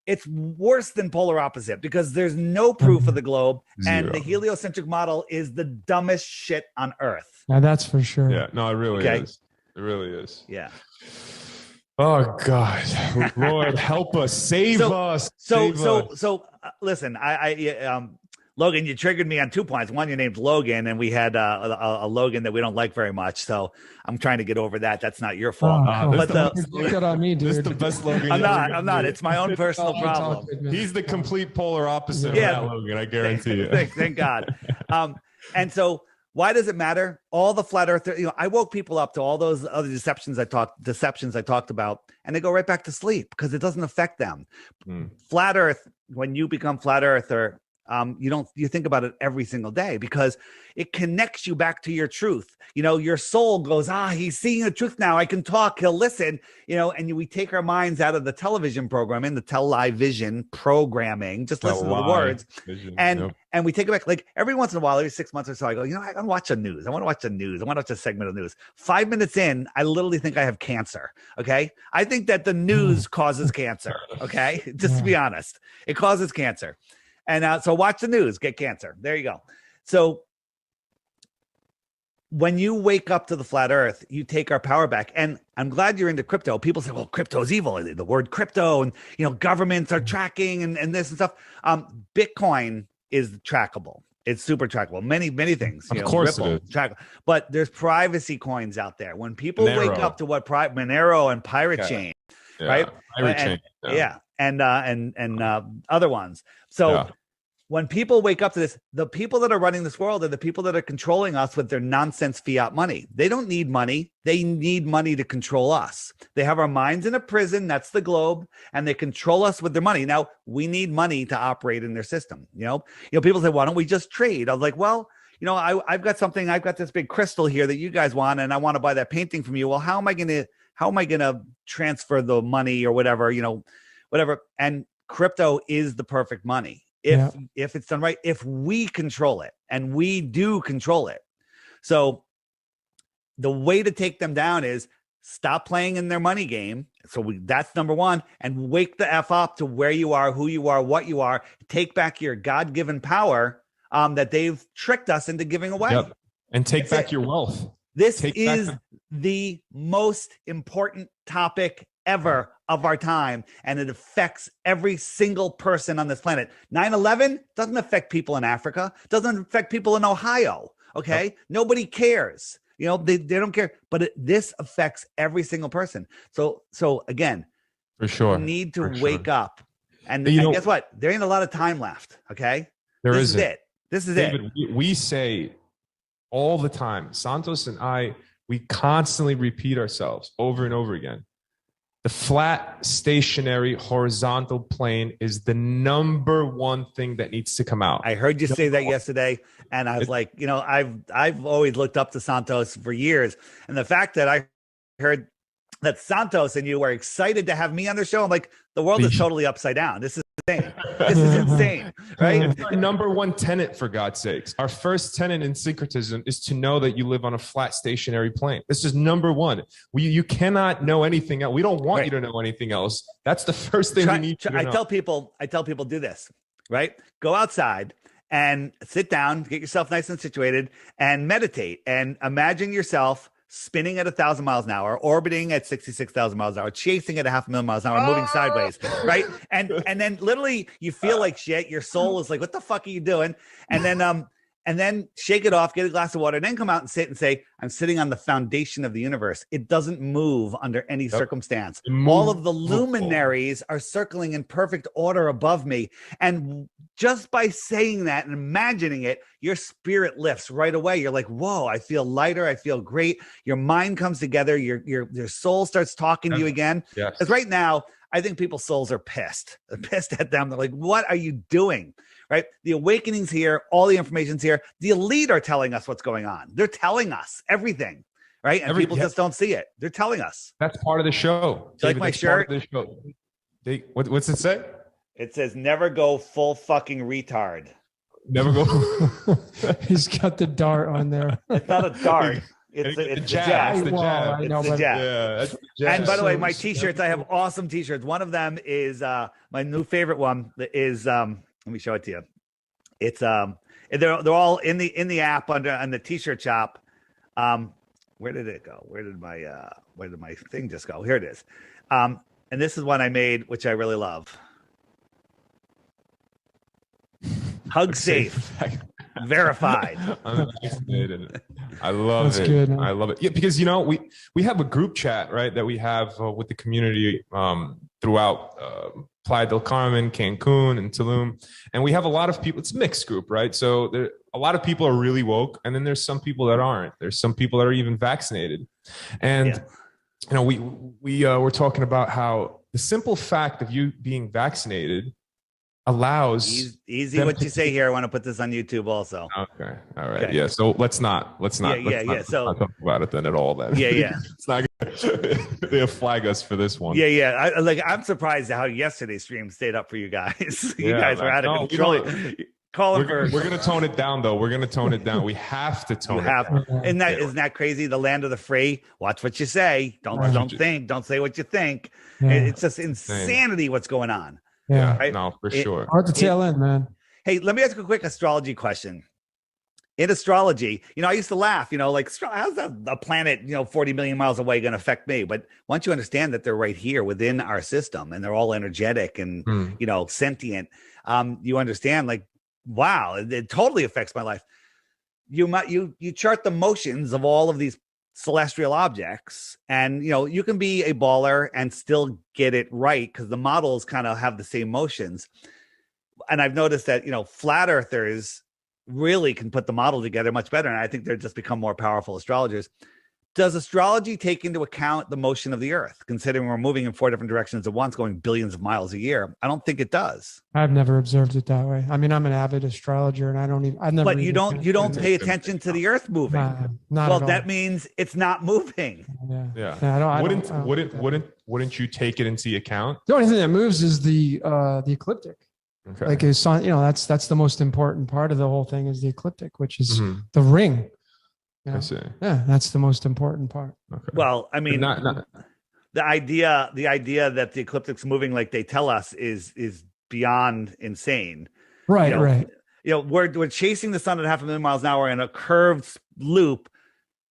it's worse than polar opposite because there's no proof of the globe, and the heliocentric model is the dumbest shit on Earth. Now that's for sure. Yeah, no, it really is. It really is. Yeah. Oh God, Lord, help us, save us. Listen, Logan, you triggered me on 2 points. One, your name's Logan, and we had a Logan that we don't like very much. So I'm trying to get over that. That's not your fault. But that on me, dude. This is the best Logan. I'm not. It's my own personal problem. He's the complete polar opposite of that Logan. I guarantee you. Thank God. And so, why does it matter? All the flat Earth, I woke people up to all those other deceptions I talked about, and they go right back to sleep because it doesn't affect them. Flat Earth, when you become flat Earther, you think about it every single day because it connects you back to your truth. Your soul goes, he's seeing the truth now. I can talk. He'll listen, and we take our minds out of the television programming, the television programming, just listen to the words. And we take it back. Like every once in a while, every 6 months or so, I go, I want to watch the news. I want to watch the news. I want to watch a segment of the news. 5 minutes in, I literally think I have cancer. Okay. I think that the news causes cancer. Okay. Just to be honest, it causes cancer. And so watch the news, get cancer. There you go. So when you wake up to the flat Earth, you take our power back. And I'm glad you're into crypto. People say, well, crypto is evil. The word crypto and, governments are tracking and this and stuff. Bitcoin is trackable. It's super trackable. Many things. Of course Ripple, it is. trackable. But there's privacy coins out there. When people wake Monero. up to what Monero and Pirate Chain, right? Pirate Chain. Yeah. And other ones. So when people wake up to this, the people that are running this world are the people that are controlling us with their nonsense fiat money. They don't need money. They need money to control us. They have our minds in a prison. That's the globe. And they control us with their money. Now we need money to operate in their system. People say, why don't we just trade? I was like, well, I've got something. I've got this big crystal here that you guys want, and I want to buy that painting from you. Well, how am I going to transfer the money or whatever, whatever. And crypto is the perfect money. If it's done right, if we control it, and we do control it. So the way to take them down is stop playing in their money game. So that's number one, and wake the F up to where you are, who you are, what you are. Take back your God-given power that they've tricked us into giving away. And take back your wealth. This is the most important topic ever of our time, and it affects every single person on this planet. 9/11 doesn't affect people in Africa, doesn't affect people in Ohio. Okay, nobody cares. You know, they don't care, but this affects every single person. So again, For sure. you need to For wake sure. up, and You know- guess what? There ain't a lot of time left. Okay, There this isn't. is it. This is David, it. we say all the time, Santos and I, we constantly repeat ourselves over and over again. The flat, stationary, horizontal plane is the number one thing that needs to come out. I heard you say that yesterday, and I was like, you know, I've always looked up to Santos for years, and the fact that I heard that Santos and you were excited to have me on the show, I'm like, the world is totally upside down. This is insane. This is insane, right? It's our number one tenet, for God's sakes. Our first tenet in syncretism is to know that you live on a flat, stationary plane. This is number one. You cannot know anything else. We don't want you to know anything else. That's the first thing we need to know. I tell people do this, right? Go outside and sit down, get yourself nice and situated, and meditate, and imagine yourself spinning at 1,000 miles an hour, orbiting at 66,000 miles an hour, chasing at 500,000 miles an hour, moving sideways, right? And then literally you feel like shit. Your soul is like, what the fuck are you doing? And then shake it off, get a glass of water, and then come out and sit and say, I'm sitting on the foundation of the universe. It doesn't move under any circumstance. All of the luminaries are circling in perfect order above me. And just by saying that and imagining it, your spirit lifts right away. You're like, whoa, I feel lighter. I feel great. Your mind comes together. Your soul starts talking to you again. Because right now, I think people's souls are pissed. They're pissed at them. They're like, what are you doing? Right? The awakening's here. All the information's here. The elite are telling us what's going on. They're telling us everything. Right? And people just don't see it. They're telling us. That's part of the show. Do you like my shirt? What's it say? It says, never go full fucking retard. Never go. He's got the dart on there. It's not a dart. It's the jab. It's the jab. It's the jab. Yeah, that's the jab. And by the way, my t-shirts, I have awesome t-shirts. One of them is my new favorite one is let me show it to you. It's they're all in the app on the t-shirt shop. Where did it go? Where did my thing just go? Here it is. And this is one I made, which I really love. Hug safe. Verified. I'm fascinated. I love That's it. good, man. I love it. Yeah, because we have a group chat, right, that we have with the community throughout Playa del Carmen, Cancun, and Tulum, and we have a lot of people. It's a mixed group, right? So a lot of people are really woke, and then there's some people that aren't. There's some people that are even vaccinated, and we're talking about how the simple fact of you being vaccinated allows easy what you say here. I want to put this on YouTube also. Okay. All right. Okay. Yeah. So let's not So talk about it then at all. Then it's not gonna, they'll flag us for this one. I'm surprised how yesterday's stream stayed up for you guys. You guys were out of control. We're gonna tone it down though. We're gonna tone it down. We have to tone it down. Isn't that crazy? The land of the free. Watch what you say. Don't think. Don't say what you think. It's just insanity what's going on. Yeah, right? No, for sure. Hard to tail in, man. Hey, let me ask you a quick astrology question. In astrology, I used to laugh, like, how's a planet, 40 million miles away going to affect me? But once you understand that they're right here within our system and they're all energetic and, sentient, you understand, like, wow, it totally affects my life. You chart the motions of all of these celestial objects, and you can be a baller and still get it right because the models kind of have the same motions. And I've noticed that flat earthers really can put the model together much better, and I think they're just become more powerful astrologers. Does astrology take into account the motion of the earth, considering we're moving in 4 different directions at once, going billions of miles a year? I don't think it does. I've never observed it that way. I mean, I'm an avid astrologer, and I've never. But you don't pay attention to the earth moving. Not well, at all. that means it's not moving. Yeah. Wouldn't you take it into account? The only thing that moves is the ecliptic. Okay. Like it's that's the most important part of the whole thing is the ecliptic, which is the ring. I see. Yeah, that's the most important part. Okay. Well, I mean, the idea that the ecliptic's moving like they tell us is beyond insane. Right, right. We're chasing the sun at 500,000 miles an hour in a curved loop,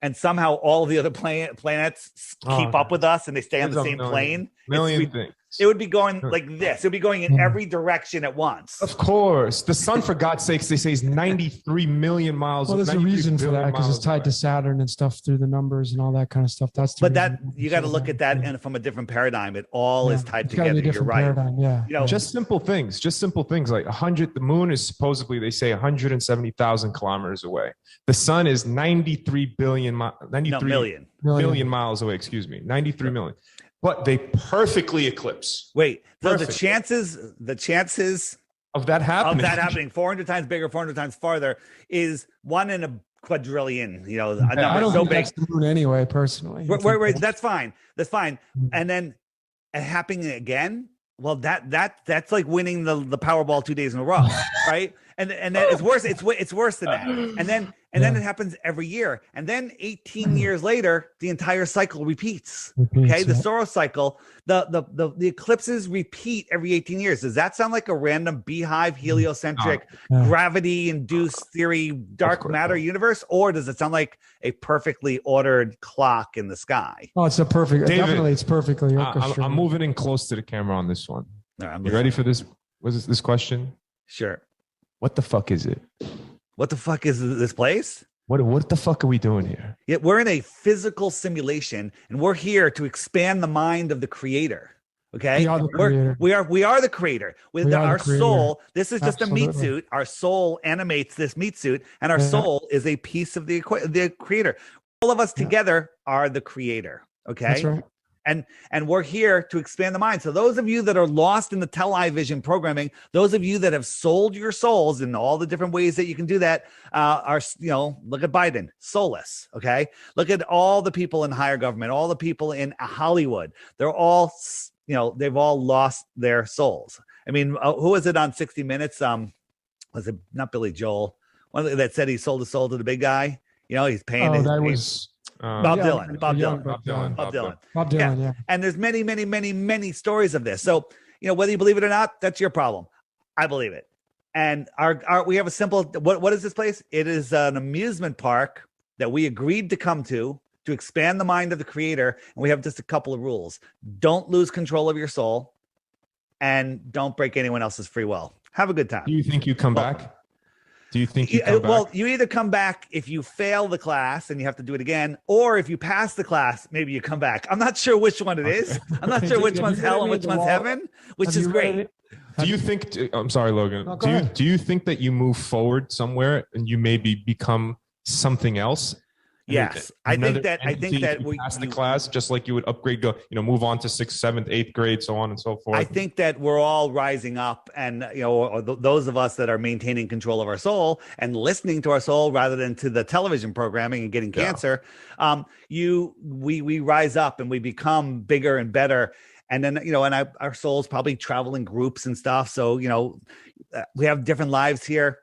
and somehow all of the other planets keep up with us and they stay on the same plane. Million things. It would be going like this. It would be going in every direction at once. Of course. The sun, for God's sakes, they say is 93 million miles. Well, there's a reason for that because it's tied to Saturn and stuff through the numbers and all that kind of stuff. That's the reason. You got to look at that and from a different paradigm. It all is tied together. You're right. Paradigm, yeah. You know, just simple things. Like 100. The moon is supposedly, they say, 170,000 kilometers away. The sun is 93 billion. 93 billion miles away. Excuse me. 93 million. But they perfectly eclipse. Wait, so the chances of that happening 400 times bigger, 400 times farther is 1 in a quadrillion. You know, a number I don't so think big. that's the moon anyway, personally. Wait, that's fine. That's fine. And then happening again. Well, that's like winning the Powerball 2 days in a row, right? And then it's worse. It's worse than that. And then it happens every year. And then 18 years later, the entire cycle repeats. Okay, the Soros cycle, the eclipses repeat every 18 years. Does that sound like a random beehive, heliocentric, gravity-induced theory, dark matter universe, or does it sound like a perfectly ordered clock in the sky? Oh, it's a perfect. David, definitely, it's perfectly orchestrated. I'm moving in close to the camera on this one. Right, you ready for this? Was this question? Sure. What the fuck is it? What the fuck is this place? What the fuck are we doing here? Yeah, we're in a physical simulation, and we're here to expand the mind of the creator. Okay, we are the creator. We are the creator. With our soul, this is just Absolutely. a meat suit. Our soul animates this meat suit, and our soul is a piece of the creator. All of us together are the creator. Okay, That's right. And we're here to expand the mind. So those of you that are lost in the television programming, those of you that have sold your souls in all the different ways that you can do that, are, you know, look at Biden, soulless. Okay, look at all the people in higher government, all the people in Hollywood. They're all, you know, they've all lost their souls. I mean, who was it on 60 Minutes? Was it not Billy Joel? One that said he sold his soul to the big guy. You know, he's paying. Bob Dylan. Yeah. And there's many stories of this. So, you know, whether you believe it or not, that's your problem. I believe it. And we have a simple, what is this place? It is an amusement park that we agreed to come to expand the mind of the creator. And we have just a couple of rules. Don't lose control of your soul and don't break anyone else's free will. Have a good time. Do you think you come back? Do you think you come back? Well, you either come back if you fail the class and you have to do it again, or if you pass the class, maybe you come back. I'm not sure which one it is. I'm not sure which one's hell and which one's heaven, which is great. Do you think, I'm sorry, Logan, do you think that you move forward somewhere and you maybe become something else? Yes, I think that we pass the class just like you would upgrade, move on to 6th, 7th, 8th grade, so on and so forth. I think that we're all rising up, and those of us that are maintaining control of our soul and listening to our soul rather than to the television programming and getting cancer. We rise up and we become bigger and better. And then, and our souls probably travel in groups and stuff. So, we have different lives here.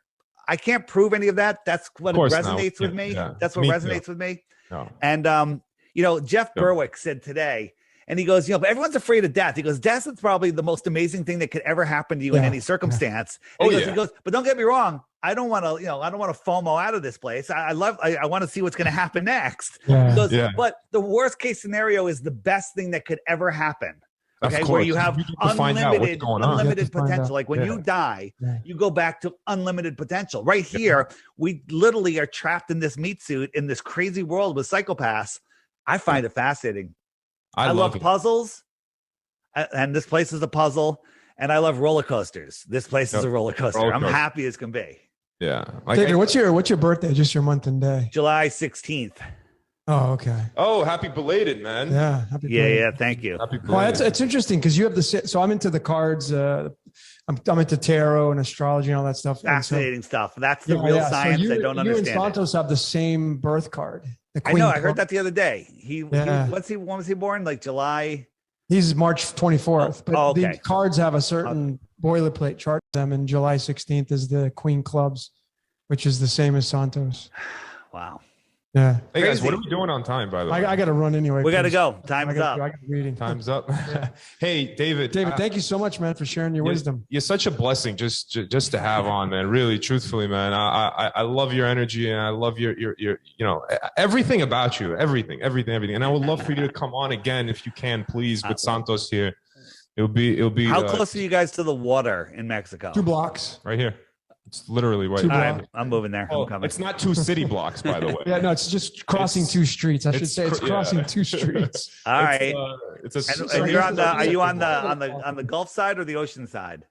I can't prove any of that. That's what resonates with me. Yeah. That's what resonates with me. No. And, Jeff Berwick said today, and he goes, but everyone's afraid of death. He goes, death is probably the most amazing thing that could ever happen to you in any circumstance. And he goes, but don't get me wrong. I don't want to, I don't want to FOMO out of this place. I want to see what's going to happen next. Yeah. He goes, but the worst case scenario is the best thing that could ever happen. Okay, where you have unlimited potential. Like when you die, you go back to unlimited potential. Right here, we literally are trapped in this meat suit in this crazy world with psychopaths. I find it fascinating. I love puzzles, and this place is a puzzle. And I love roller coasters. This place is a roller coaster. I'm happy as can be. Yeah. David, what's your birthday? Just your month and day? July 16th. Oh, okay. Oh, happy belated, man. Yeah. Happy belated. Yeah. Thank you. Well, it's interesting because you have so I'm into the cards. I'm into tarot and astrology and all that stuff. Fascinating stuff. That's the real science. I don't understand. You and Santos have the same birth card. I know. I heard that the other day. When was he born? Like July? He's March 24th. But these cards have a certain boilerplate chart to them, and July 16th is the Queen Clubs, which is the same as Santos. Wow. Yeah. Hey guys, Crazy. what are we doing on time, by the way? I got to run anyway. We got to 'cause go. Time's I got up. reading. Time's up. Hey, David. David, thank you so much, man, for sharing your wisdom. You're such a blessing just to have on, man. Really, truthfully, man. I love your energy and I love your everything about you. Everything. And I would love for you to come on again if you can, please, with Santos here. It'll be. How close are you guys to the water in Mexico? 2 blocks. Right here. It's literally right. Two here. blocks. I'm moving there. I'm coming. It's not 2 city blocks, by the way. Yeah, no, it's just crossing 2 streets. I should say it's crossing 2 streets. All right. It's And you're on the. Are you on the Gulf side or the ocean side?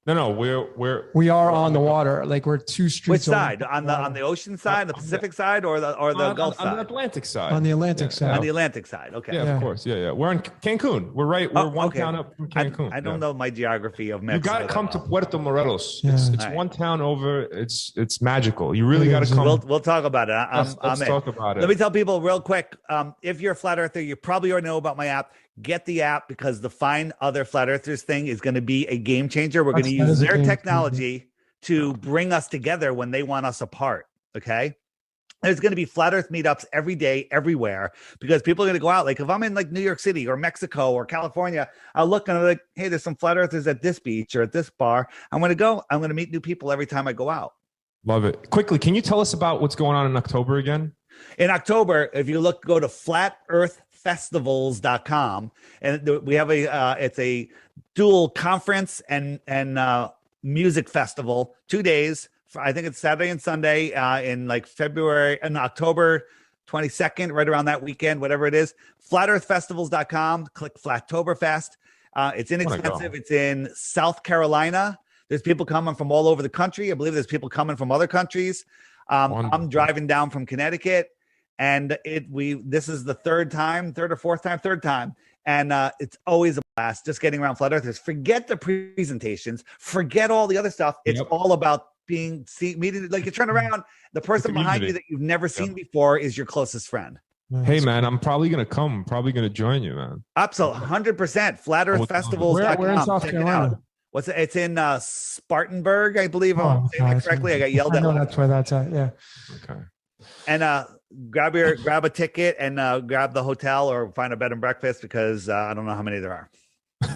No, We are on the water. Like we're 2 streets. Which side? On the ocean side, the Pacific side, or the Gulf side? on the Atlantic side. On the Atlantic side. On the Atlantic side. Okay. Yeah, of course. Yeah. We're in Cancun. We're one town up from Cancun. I don't know my geography of Mexico. You got to come to Puerto Morelos. Yeah. It's Right. one town over. It's magical. You really got to come. We'll talk about it. Let's talk about it. Let me tell people real quick. If you're a flat earther, you probably already know about my app. Get the app because the Find Other Flat Earthers thing is going to be a game changer. We're going to use their technology to bring us together when they want us apart. Okay. There's going to be flat earth meetups every day, everywhere, because people are going to go out. Like if I'm in like New York City or Mexico or California, I'll look and I'm like, hey, there's some flat earthers at this beach or at this bar. I'm going to go. I'm going to meet new people every time I go out. Love it. Quickly, can you tell us about what's going on in October again? In October, if you go to flatearthfestivals.com, and we have it's a dual conference and music festival, 2 days. I think it's Saturday and Sunday in like February and October 22nd, right around that weekend, whatever it is. Flatearthfestivals.com. Click Flattoberfest. It's inexpensive. It's in South Carolina. There's people coming from all over the country. I believe there's people coming from other countries. I'm driving down from Connecticut, and this is the third or fourth time, and it's always a blast just getting around flat earthers. Forget the presentations, forget all the other stuff. It's all about meeting. Like you turn around, the person behind you that you've never seen before is your closest friend. Hey man, I'm probably gonna come. I'm probably gonna join you, man. Absolutely, 100%. Flatearthfestivals.com. We're in South Carolina. It's in Spartanburg, I believe. I'm saying that correctly. I got yelled at. That's where that's at. Yeah. Okay. And grab a ticket and grab the hotel or find a bed and breakfast because I don't know how many there are.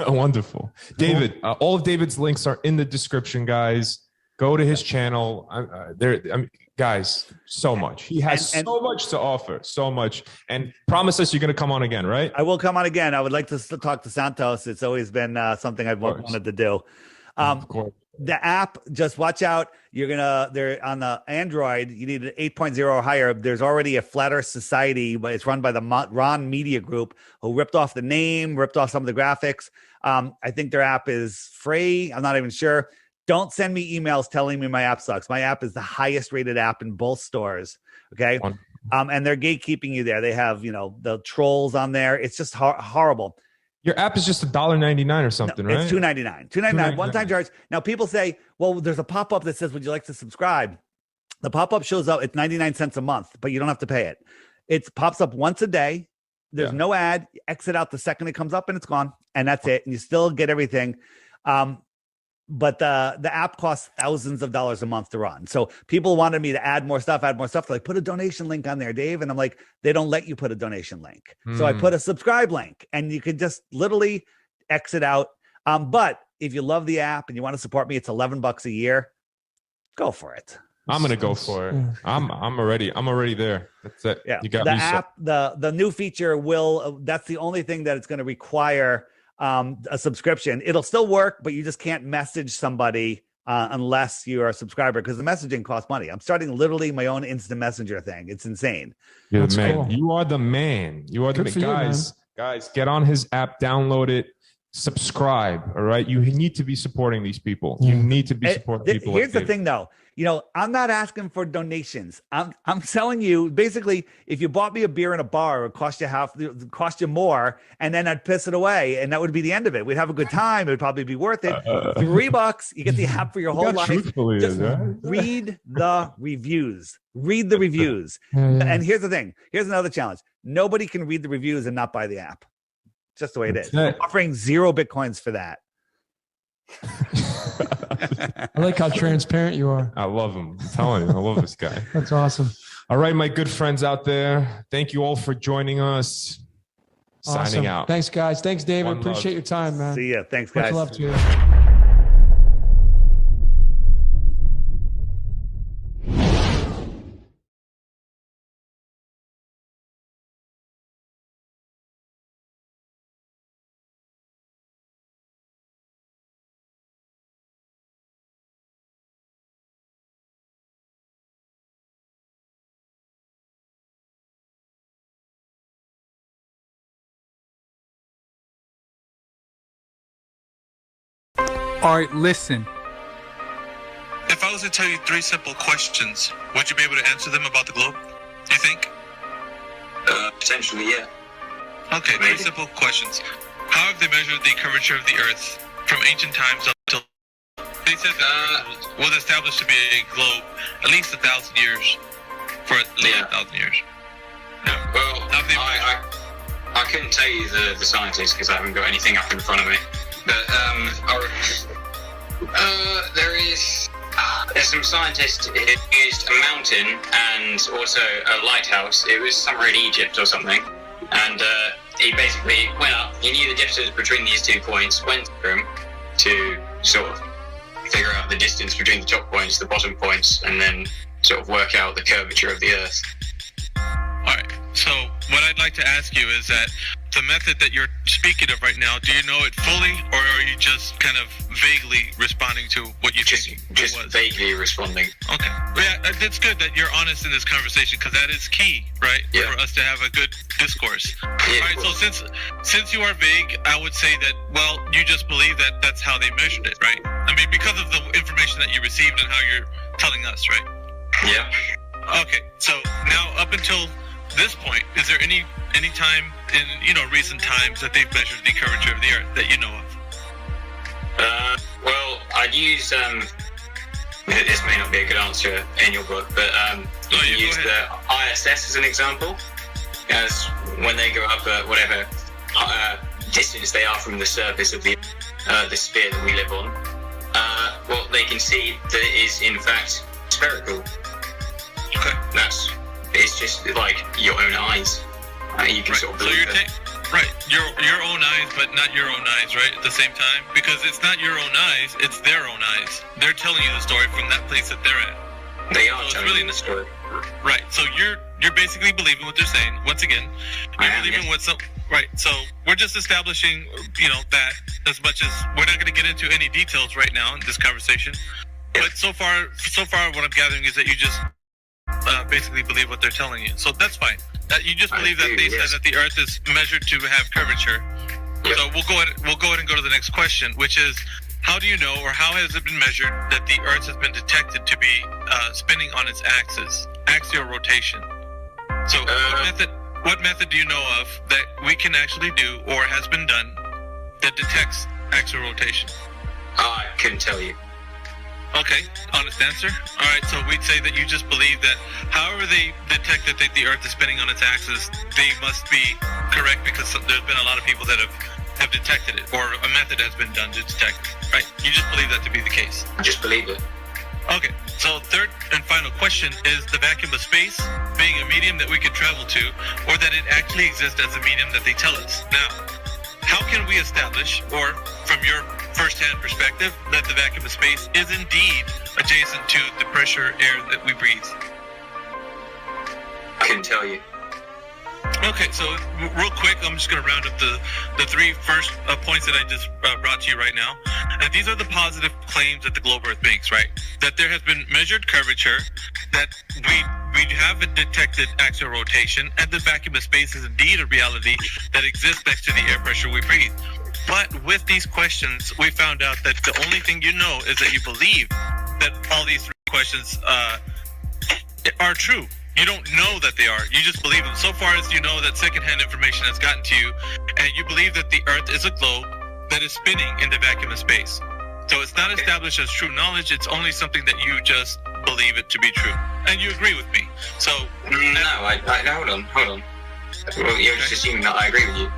Wonderful, David. All of David's links are in the description, guys. Go to his channel. Guys, so much. He has so much to offer, so much. And promise us you're going to come on again, right? I will come on again. I would like to talk to Santos. It's always been something I've wanted to do. Of course. The app, just watch out. They're on the Android. You need an 8.0 or higher. There's already a Flat Earth Society, but it's run by the Ron Media Group, who ripped off the name, ripped off some of the graphics. I think their app is free. I'm not even sure. Don't send me emails telling me my app sucks. My app is the highest rated app in both stores. Okay. And they're gatekeeping you there. They have, the trolls on there. It's just horrible. Your app is just $1.99 or something, right? It's $2.99. $2.99 one-time charge. Now people say, well, there's a pop-up that says, would you like to subscribe? The pop-up shows up. It's 99 cents a month, but you don't have to pay it. It pops up once a day. There's no ad. You exit out the second it comes up and it's gone. And that's it. And you still get everything. But the app costs thousands of dollars a month to run. So people wanted me to add more stuff. They're like, put a donation link on there, Dave. And I'm like, they don't let you put a donation link. So I put a subscribe link and you could just literally exit out. But if you love the app and you want to support me, it's $11 a year. Go for it. I'm going to go for it. I'm already there. That's it. Yeah. You got the me app, the new feature that's the only thing that it's going to require a subscription. It'll still work, but you just can't message somebody unless you're a subscriber because the messaging costs money. I'm starting literally my own instant messenger thing. It's insane. You're the man. Cool. You are the man. You are the man. Guys, get on his app, download it, subscribe. All right. You need to be supporting these people. You need to be supporting people. Here's the thing though. I'm not asking for donations. I'm telling you, basically, if you bought me a beer in a bar, it would cost you more, and then I'd piss it away, and that would be the end of it. We'd have a good time. It would probably be worth it. $3, you get the app for your whole life. Just read the reviews. Read the reviews. And here's the thing. Here's another challenge. Nobody can read the reviews and not buy the app. Just the way it is. I'm offering 0 Bitcoins for that. I like how transparent you are. I love him. I'm telling you, I love this guy. That's awesome. All right, my good friends out there. Thank you all for joining us. Awesome. Signing out. Thanks, guys. Thanks, David. One Appreciate love. your time, man. See ya. Thanks, Much guys. love to you. All right, listen. If I was to tell you 3 simple questions, would you be able to answer them about the globe? Do you think? Potentially, yeah. Okay, 3 simple questions. How have they measured the curvature of the Earth from ancient times up till? They said that the Earth was established to be a globe at least 1,000 years. For at least 1,000 years. Yeah. Well, I couldn't tell you the scientists because I haven't got anything up in front of me. But there's some scientists who used a mountain and also a lighthouse. It was somewhere in Egypt or something. And he basically went up. He knew the distance between these 2 points, went through them to sort of figure out the distance between the top points, the bottom points, and then sort of work out the curvature of the Earth. Alright, so what I'd like to ask you is that the method that you're speaking of right now, do you know it fully, or are you just kind of vaguely responding to what you think it was? Just vaguely responding. Okay. Yeah, it's good that you're honest in this conversation because that is key, right? Yeah. For us to have a good discourse. Yeah, All right, so since you are vague, I would say that, well, you just believe that that's how they measured it, right? I mean, because of the information that you received and how you're telling us, right? Yeah. Okay, so now up until this point, is there any time in recent times that they've measured the curvature of the Earth that you know of? Well, I'd use this may not be a good answer in your book, but you can use the ISS as an example, as when they go up at whatever distance they are from the surface of the sphere that we live on. Well, they can see that it is in fact spherical. Okay. It's just like your own eyes. You can sort of believe it. Right, your own eyes, but not your own eyes, right? At the same time, because it's not your own eyes, it's their own eyes. They're telling you the story from that place that they're at. They are telling you the story. Right. So you're basically believing what they're saying. Once again, you're believing what some. Right. So we're just establishing, that as much as we're not going to get into any details right now in this conversation. But so far, what I'm gathering is that you just basically believe what they're telling you. So that's fine. You just believe that they said that the Earth is measured to have curvature. Yep. So we'll go ahead and go to the next question, which is, how do you know, or how has it been measured that the Earth has been detected to be spinning on its axis, axial rotation? So what method do you know of that we can actually do, or has been done, that detects axial rotation? I couldn't tell you. Okay, honest answer. All right, so we'd say that you just believe that however they detect that the Earth is spinning on its axis, they must be correct because there's been a lot of people that have detected it, or a method has been done to detect it, right? You just believe that to be the case. I just believe it. Okay, so third and final question is the vacuum of space being a medium that we could travel to, or that it actually exists as a medium that they tell us. Now, how can we establish, or from your first-hand perspective, that the vacuum of space is indeed adjacent to the pressure air that we breathe? I can tell you. Okay, so real quick, I'm just going to round up the 3 first points that I just brought to you right now. And these are the positive claims that the globe Earth makes, right? That there has been measured curvature, that we have a detected axial rotation, and the vacuum of space is indeed a reality that exists next to the air pressure we breathe. But with these questions, we found out that the only thing you know is that you believe that all these 3 questions are true. You don't know that they are. You just believe them. So far as you know that secondhand information has gotten to you, and you believe that the Earth is a globe that is spinning in the vacuum of space. So it's not established as true knowledge. It's only something that you just believe it to be true. And you agree with me. So no, hold on. Well, you're just assuming that I agree with you.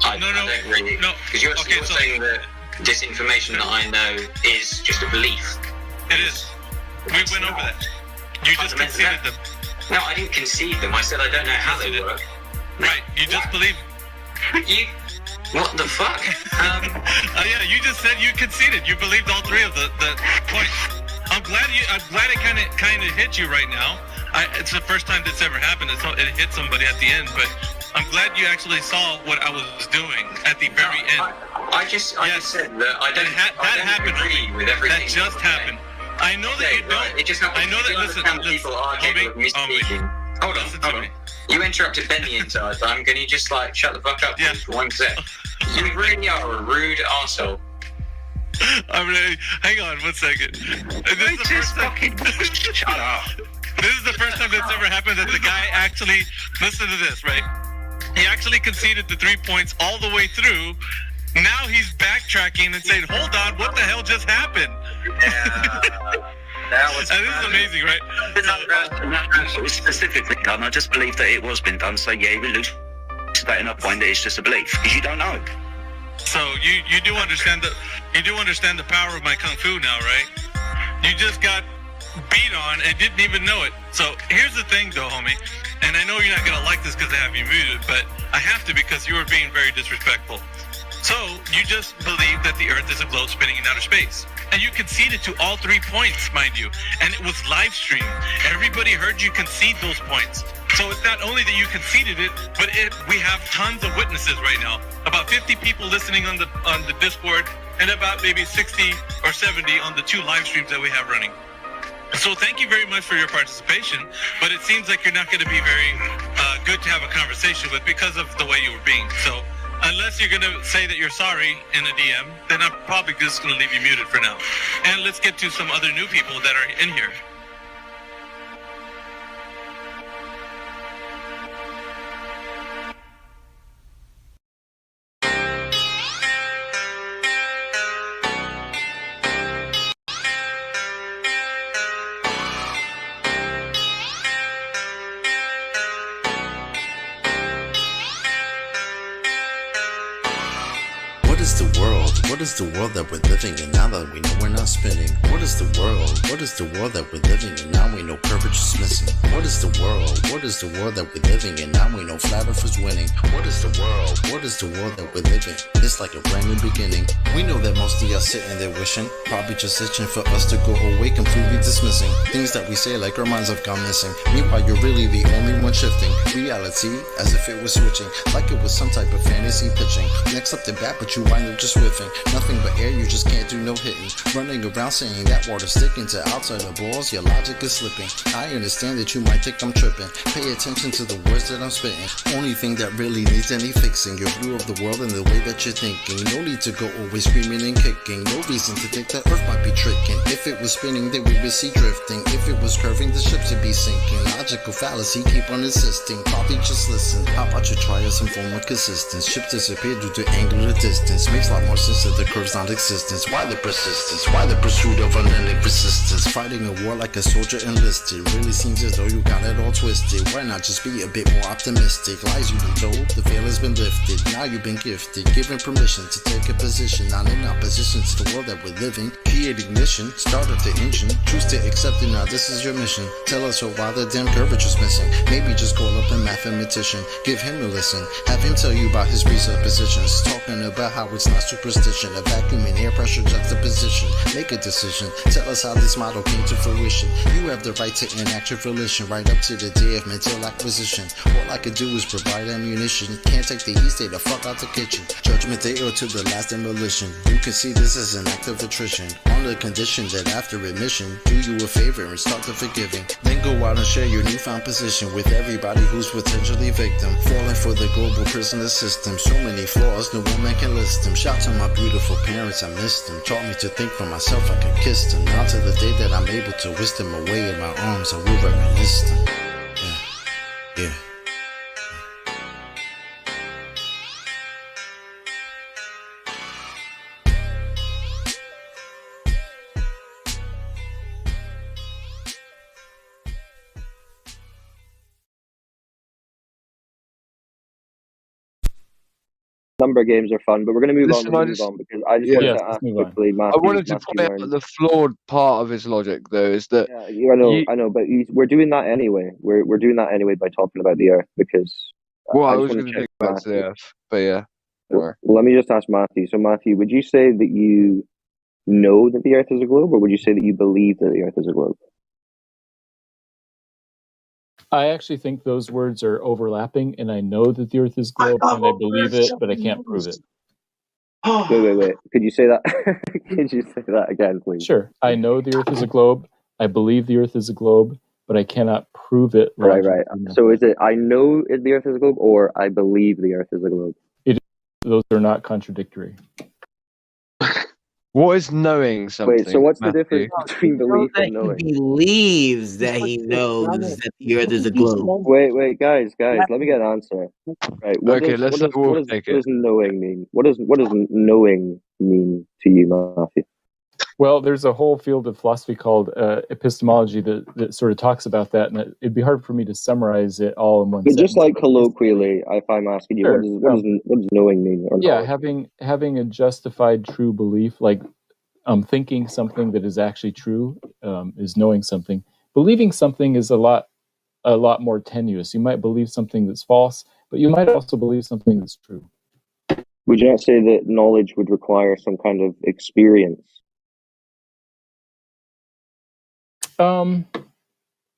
I don't really. No. Because you're saying that this information that I know is just a belief. It is. We went over that. You just conceded them. No, I didn't concede them. I said I don't know how they work. Right, you just believe. You. What the fuck? Yeah, you just said you conceded. You believed all three of the points. I'm glad it kind of hit you right now. It's the first time this ever happened. It hit somebody at the end, but I'm glad you actually saw what I was doing at the very end. I just said that I don't. That happened. Agree with everything. That just happened. I know that you don't. It just happened. I know that. Listen, people are capable of misspeaking. Hold on. You interrupted Ben the entire time. Can you just shut the fuck up for 1 sec? You really are a rude arsehole. I'm ready. Hang on 1 second. This is the first time. Shut up. This is the first time that's ever happened that the guy actually, listen to this, right? He actually conceded the 3 points all the way through. Now he's backtracking and saying, hold on, what the hell just happened? That was and this is amazing, right? It was specifically done. I just believe that it was been done. So yeah, we lose stating a point that it's just a belief because you don't know. So you do understand the power of my kung fu now, right? You just got beat on and didn't even know it. So here's the thing, though, homie. And I know you're not gonna like this because I have you muted, but I have to because you were being very disrespectful. So you just believe that the Earth is a globe spinning in outer space. And you conceded to all 3 points, mind you. And it was live streamed. Everybody heard you concede those points. So it's not only that you conceded it, but we have tons of witnesses right now. About 50 people listening on the Discord, and about maybe 60 or 70 on the 2 live streams that we have running. So thank you very much for your participation, but it seems like you're not going to be very good to have a conversation with because of the way you were being. So unless you're going to say that you're sorry in a DM, then I'm probably just going to leave you muted for now. And let's get to some other new people that are in here. What is the world? What is the world that we're living in now that we know we're not spinning? What is the world? What is the world that we're living in now we know courage is missing? What is the world? What is the world that we're living in now we know flat earth is winning? What is the world? What is the world that we're living? It's like a brand new beginning. We know that most of y'all sitting there wishing, probably just itching for us to go away, completely dismissing things that we say like our minds have gone missing. Meanwhile, you're really the only one shifting reality as if it was switching, like it was some type of fantasy pitching. Next up the bat, but you wind up just whiffing. Nothing but air, you just can't do no hitting. Running around saying that water's sticking to outside the balls, your logic is slipping. I understand that you might think I'm tripping. Pay attention to the words that I'm spitting. Only thing that really needs any fixing, your view of the world and the way that you're thinking. No need to go always screaming and kicking. No reason to think that Earth might be tricking. If it was spinning, then we would see drifting. If it was curving, the ships would be sinking. Logical fallacy, keep on insisting. Probably just listen. How about you try some form of consistence? Ships disappear due to angular distance. Makes a lot more sense that the curve's not existence. Why the persistence? Why the pursuit of unending persistence? Fighting a war like a soldier enlisted. Really seems as though you got it all twisted. Why not just be a bit more optimistic? Lies you've been told, the veil has been lifted. Now you've been gifted, given permission to take a position, not in opposition to the world that we're living. Create ignition, start up the engine. Choose to accept it now, this is your mission. Tell us why the damn curvature's missing. Maybe just call up a mathematician, give him a listen. Have him tell you about his presuppositions. Talking about how it's not superstition. A vacuum and air pressure juxtaposition. Make a decision, tell us how this model came to fruition. You have the right to enact your volition, right up to the day of mental acquisition. All I could do is provide ammunition. Can't take the heat, stay the fuck out the kitchen. Judgment day or to the last demolition. You can see this as an act of attrition, on the condition that after admission, do you a favor and start the forgiving. Then go out and share your newfound position with everybody who's potentially victim, falling for the global prisoner system. So many flaws, no woman can list them. Shout to my beautiful parents, I missed them. Taught me to think for myself, I could kiss them. Now to the day that I'm able to whisk them away in my arms, I will reminisce them. Yeah, yeah. number games are fun, but we're going to move on. Listen, We're I going to just move on because I just yeah. wanted Yes, to let's ask move on. quickly, I Matthew. wanted to Matthew point out learned. the flawed part of his logic, though, is that Yeah, I know, but we're doing that anyway. We're doing that anyway by talking about the Earth because well, I I just was want going to to check take back to Matthew. the Earth, but yeah. Well, let me just ask Matthew. So, Matthew, would you say that you know that the Earth is a globe, or would you say that you believe that the Earth is a globe? I actually think those words are overlapping, and I know that the Earth is globe, and I believe it, but I can't prove it. Wait. Could you say that? Could you say that again, please? Sure, I know the Earth is a globe. I believe the Earth is a globe, but I cannot prove it. Right. logically. So, is it I know the Earth is a globe, or I believe the Earth is a globe? Those are not contradictory. What is knowing something? Wait, so what's the Matthew? difference between belief and He knowing? believes that he knows that the Earth is a globe. Wait, guys, let me get an answer. Right, what Okay, let's let Wolf take what it. does knowing mean? What does knowing mean to you, Matthew? Well, there's a whole field of philosophy called epistemology that sort of talks about that, and it'd be hard for me to summarize it all in one But sentence. just like colloquially, if I'm asking you, Sure, what does knowing mean? Or yeah, knowledge? having a justified true belief, like thinking something that is actually true, is knowing something. Believing something is a lot more tenuous. You might believe something that's false, but you might also believe something that's true. Would you not say that knowledge would require some kind of experience?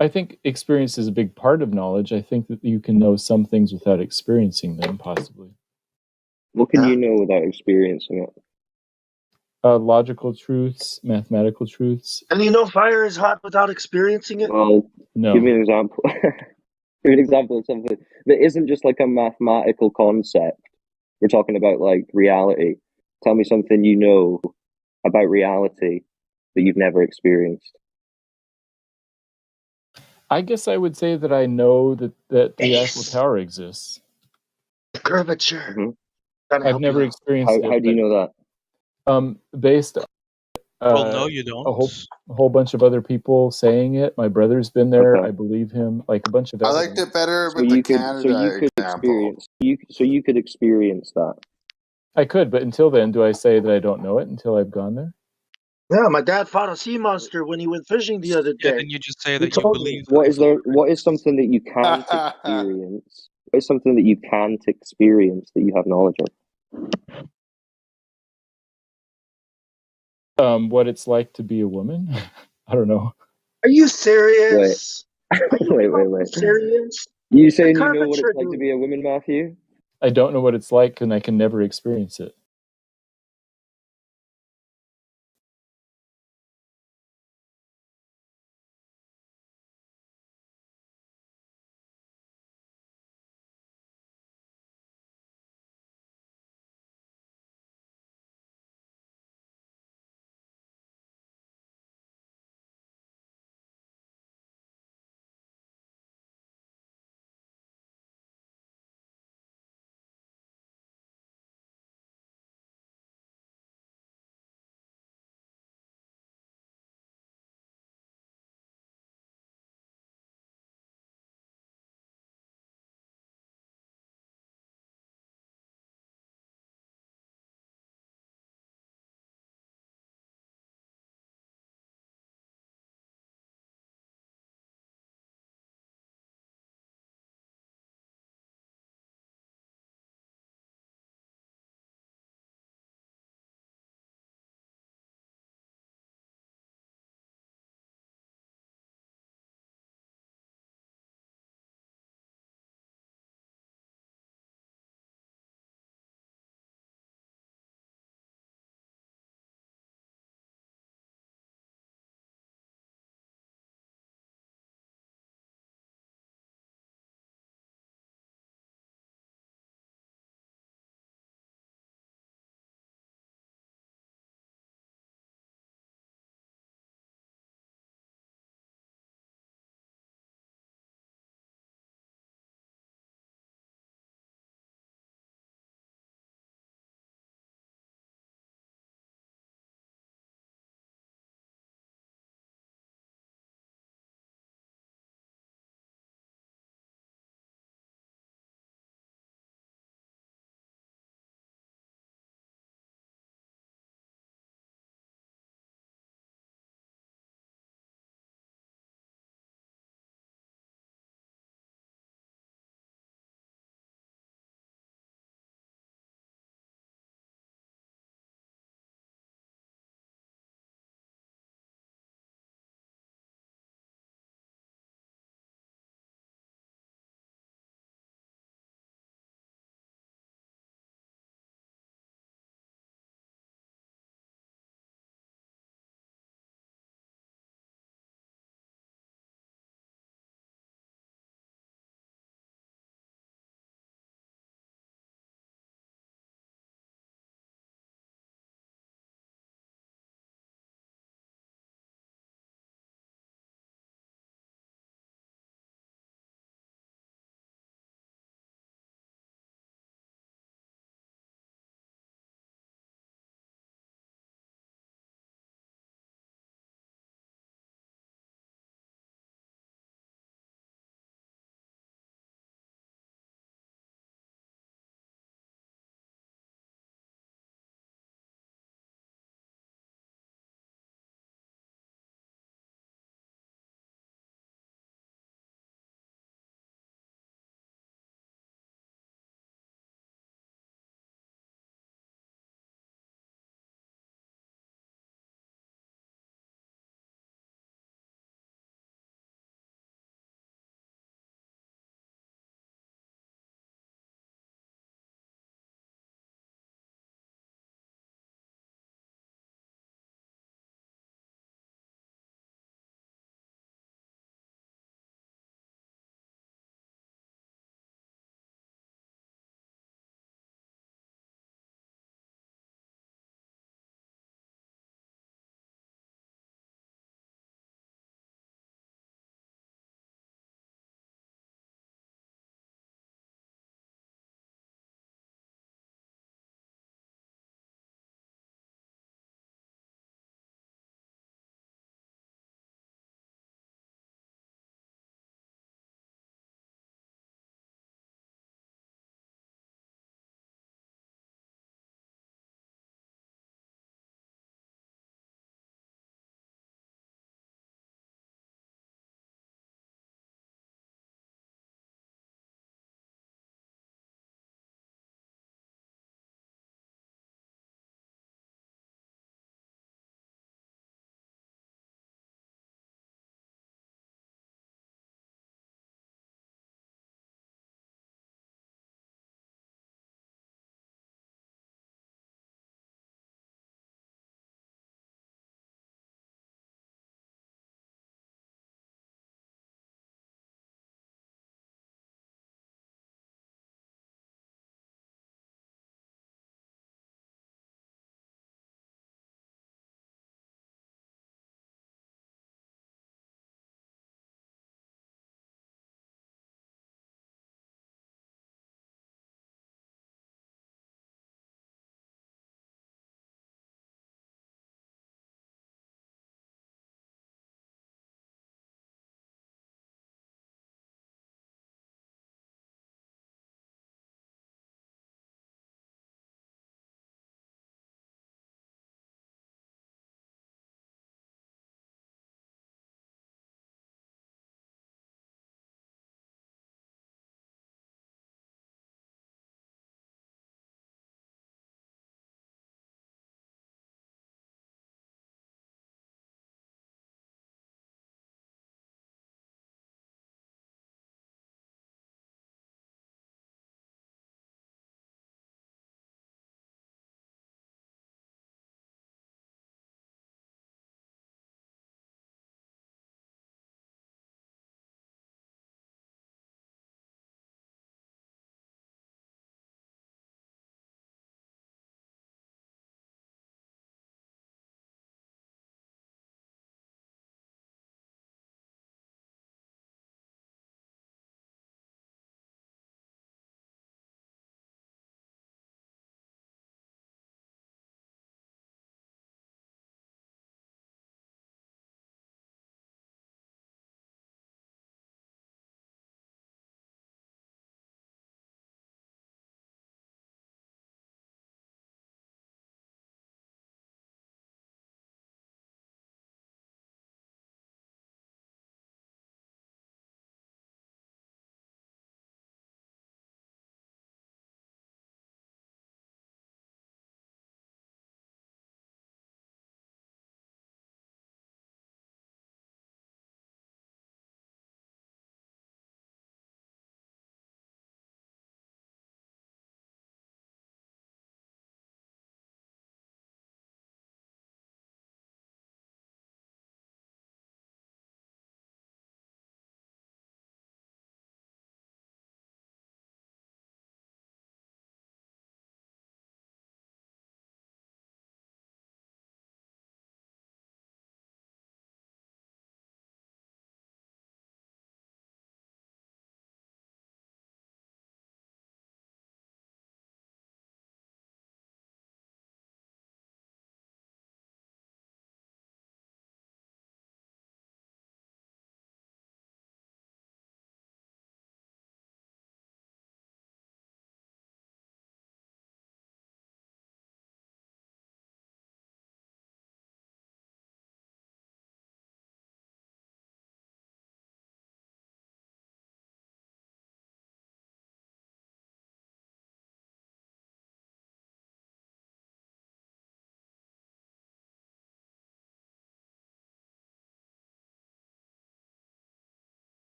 I think experience is a big part of knowledge. I think that you can know some things without experiencing them, possibly. What can you know without experiencing it? Logical truths, mathematical truths. And you know fire is hot without experiencing it? Well, No. give me an example. Give me an example of something that isn't just like a mathematical concept. We're talking about like reality. Tell me something you know about reality that you've never experienced. I guess I would say that I know that the Eiffel Tower exists. Curvature. Mm-hmm. I've never experienced it. How do you know that? Based Well, no, you don't. a whole bunch of other people saying it. My brother's been there. I believe him. Like a bunch of I evidence. liked it better So with the you Canada could example. experience that. I could, but until then, do I say that I don't know it until I've gone there? Yeah, my dad fought a sea monster when he went fishing the other day. Yeah, then you just say He that you told me. believe. What is something that you can't experience? What is something that you can't experience that you have knowledge of? What it's like to be a woman? I don't know. Are you serious? Wait. Serious? You saying you know what it's like to be a woman, Matthew? I don't know what it's like, and I can never experience it.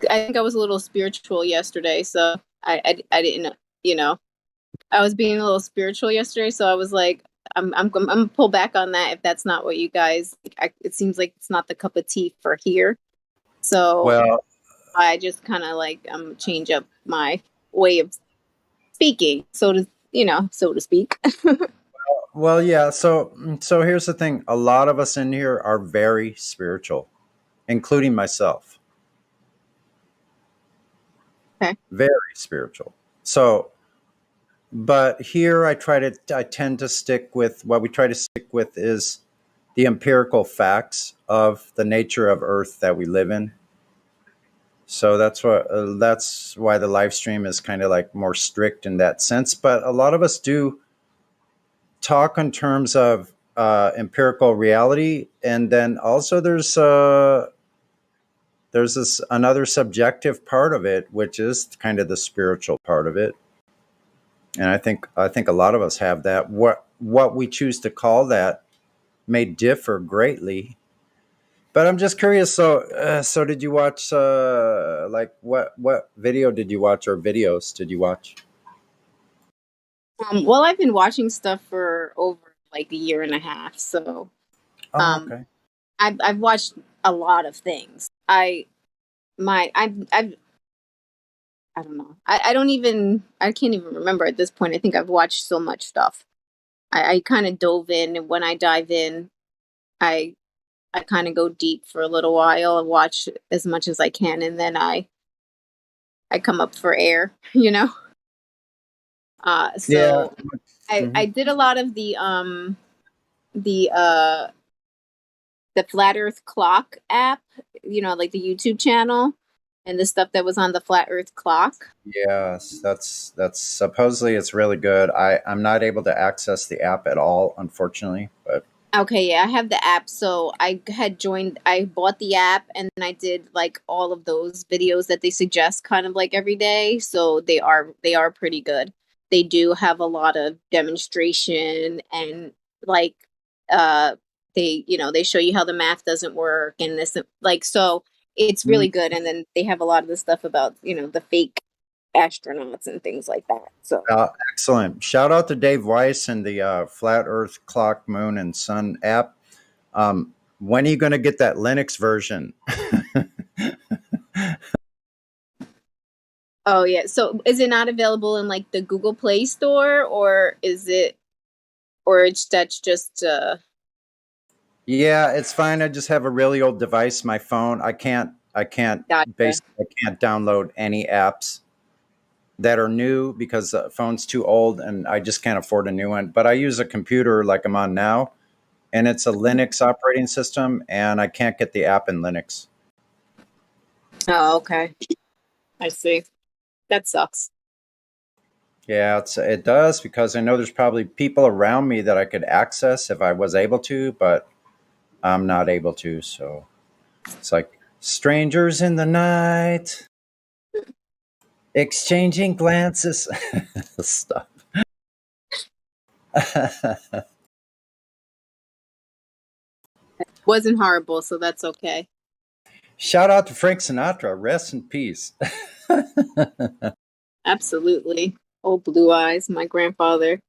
I think I was a little spiritual yesterday, so I didn't, you know, I was being a little spiritual yesterday, so I was like, I'm gonna pull back on that if that's not what you guys. It seems like it's not the cup of tea for here, so Well, I just kind of like change up my way of speaking, so to speak. well, yeah. So here's the thing. A lot of us in here are very spiritual, including myself. Okay. Very spiritual. So, but here I tend to stick with what we try to stick with is the empirical facts of the nature of Earth that we live in. So that's why the live stream is kind of like more strict in that sense. But a lot of us do talk in terms of empirical reality, and then also there's this another subjective part of it, which is kind of the spiritual part of it. And I think a lot of us have that. What we choose to call that may differ greatly. But I'm just curious. So did you watch? Like, what video did you watch, or videos did you watch? Well, I've been watching stuff for over like a year and a half, so Okay. I've watched a lot of things. I don't know. I can't even remember at this point. I think I've watched so much stuff. I kind of dove in, and when I dive in, I I kind of go deep for a little while and watch as much as I can, and then I come up for air, you know. Yeah. So I did a lot of the uh the Flat Earth Clock app, you know, like the YouTube channel and the stuff that was on the Flat Earth Clock. Yes, that's supposedly it's really good. I'm not able to access the app at all, unfortunately, but Okay, yeah, I have the app. So I bought the app and then I did like all of those videos that they suggest kind of like every day. So they are pretty good. They do have a lot of demonstration and like uh they show you how the math doesn't work and this like so it's really good, and then they have a lot of the stuff about, the fake astronauts and things like that. So excellent. Shout out to Dave Weiss and the Flat Earth Clock, Moon, and Sun app. When are you going to get that Linux version? oh yeah. So is it not available in like the Google Play Store, or that's just Yeah, it's fine. I just have a really old device, my phone. I can't Gotcha. basically I can't download any apps that are new because the phone's too old and I just can't afford a new one. But I use a computer like I'm on now, and it's a Linux operating system, and I can't get the app in Linux. Oh, okay. I see. That sucks. Yeah, it does, because I know there's probably people around me that I could access if I was able to, but I'm not able to. So it's like strangers in the night, exchanging glances, stuff. Wasn't horrible, so that's okay. Shout out to Frank Sinatra. Rest in peace. Absolutely. Old blue eyes. My grandfather.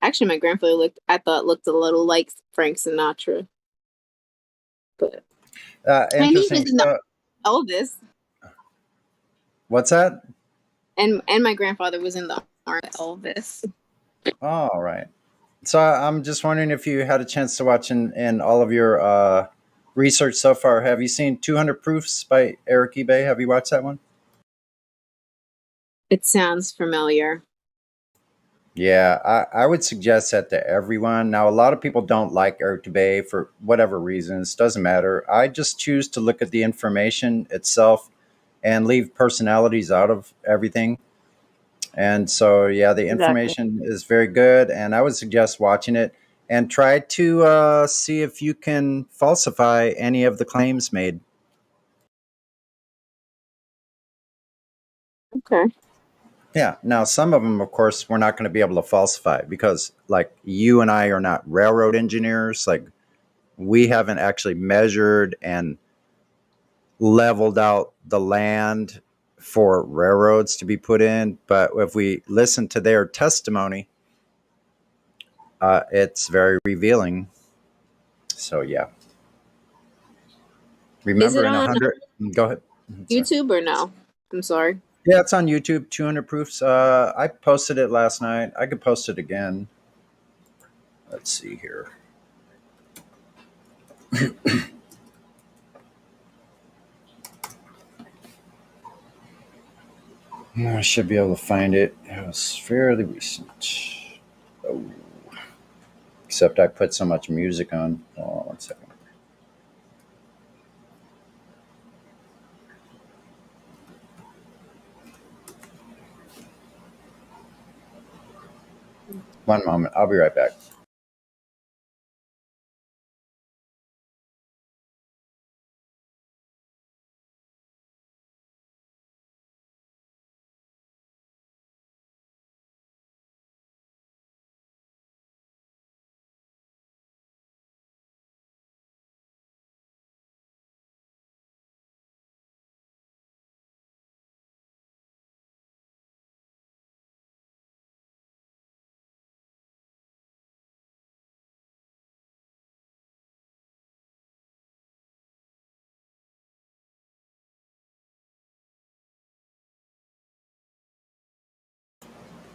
Actually, my grandfather looked a little like Frank Sinatra. But and he Interesting. was in the Elvis. What's that? And my grandfather was in the Elvis. All right. So I'm just wondering if you had a chance to watch in all of your research so far. Have you seen 200 Proofs by Eric Ebay? Have you watched that one? It sounds familiar. Yeah, I would suggest that to everyone. Now, a lot of people don't like Eric Dubay for whatever reasons. Doesn't matter. I just choose to look at the information itself and leave personalities out of everything. And so, yeah, the information is very good, and I would suggest watching it and try to see if you can falsify any of the claims made. Okay. Yeah. Now, some of them, of course, we're not going to be able to falsify because, like, you and I are not railroad engineers. Like, we haven't actually measured and leveled out the land for railroads to be put in. But if we listen to their testimony, it's very revealing. So yeah. Remember, Is it in on 100. Go ahead. YouTube or no? I'm sorry. Yeah, it's on YouTube. 200 proofs. I posted it last night. I could post it again. Let's see here. I should be able to find it. It was fairly recent. Oh. Except I put so much music on. Oh, 1 second. One moment. I'll be right back.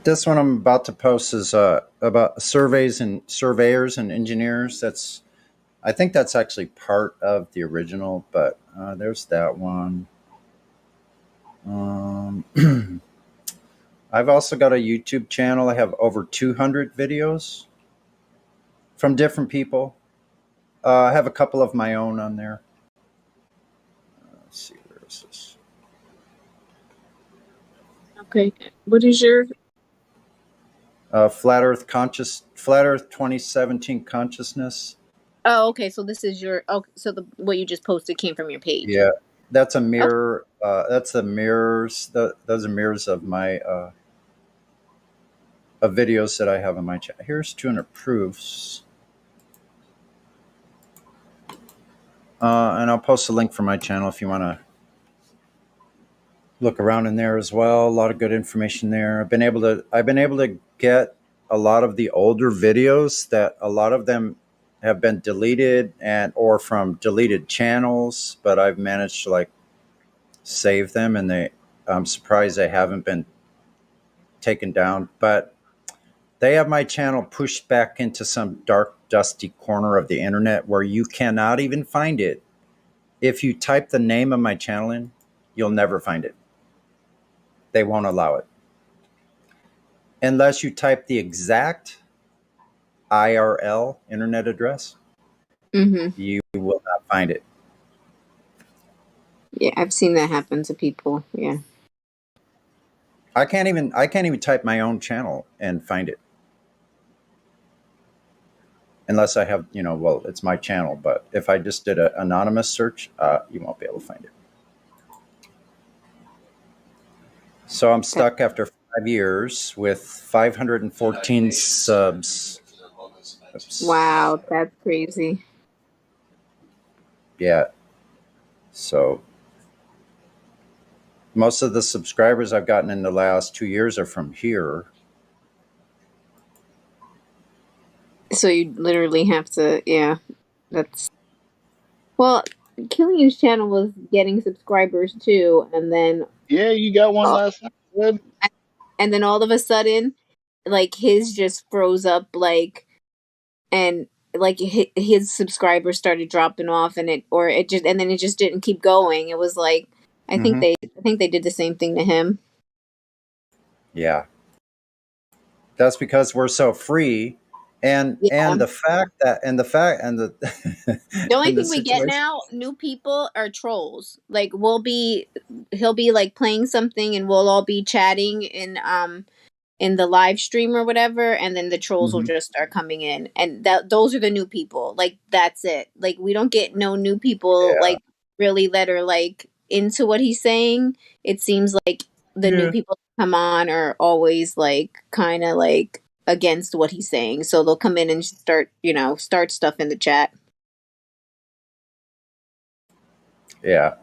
This one I'm about to post is about surveys and surveyors and engineers. I think that's actually part of the original, but there's that one. I've also got a YouTube channel. I have over 200 videos from different people. I have a couple of my own on there. Let's see, where is this? Okay. What is your Flat Earth 2017 Consciousness. Oh, okay. So this is your so what you just posted came from your page. Yeah, that's a mirror. That's the mirrors. Those are mirrors of my of videos that I have on my channel. Here's 200 proofs. And I'll post a link for my channel if you want to look around in there as well. A lot of good information there. I've been able to get a lot of the older videos that a lot of them have been deleted or from deleted channels, but I've managed to save them, and I'm surprised they haven't been taken down. But they have my channel pushed back into some dark, dusty corner of the internet where you cannot even find it. If you type the name of my channel in, you'll never find it. They won't allow it. Unless you type the exact IRL internet address, you will not find it. Yeah, I've seen that happen to people. Yeah. I can't even type my own channel and find it. Unless I have, well, it's my channel, but if I just did an anonymous search, you won't be able to find it. So I'm stuck after 5 years with 514 subs. Oops. Wow, that's crazy. Yeah. So most of the subscribers I've gotten in the last 2 years are from here. So you literally have to, yeah, that's, well, Killing You's channel was getting subscribers too, and then yeah, you got one last night. And then all of a sudden, his just froze up, and his subscribers started dropping off, and it just didn't keep going. It was like I think they did the same thing to him. Yeah, that's because we're so free. And the fact that the only thing we get now, new people are trolls. He'll be playing something, and we'll all be chatting in the live stream or whatever, and then the trolls will just start coming in, and those are the new people. That's it. We don't get no new people really that are into what he's saying. It seems like the new people that come on are always kind of against what he's saying, so they'll come in and start stuff in the chat. Yeah,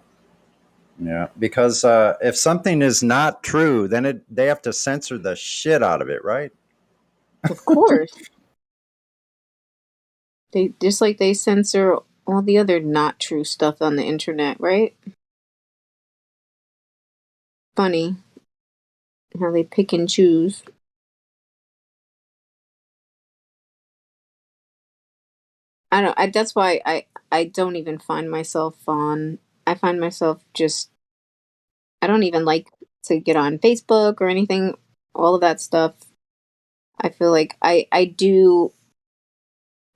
Yeah, because if something is not true, then they have to censor the shit out of it, right? Of course. They just like they censor all the other not true stuff on the internet, right? Funny how they pick and choose. I don't. That's why I don't even find myself on. I find myself just. I don't even like to get on Facebook or anything. All of that stuff. I feel like I do.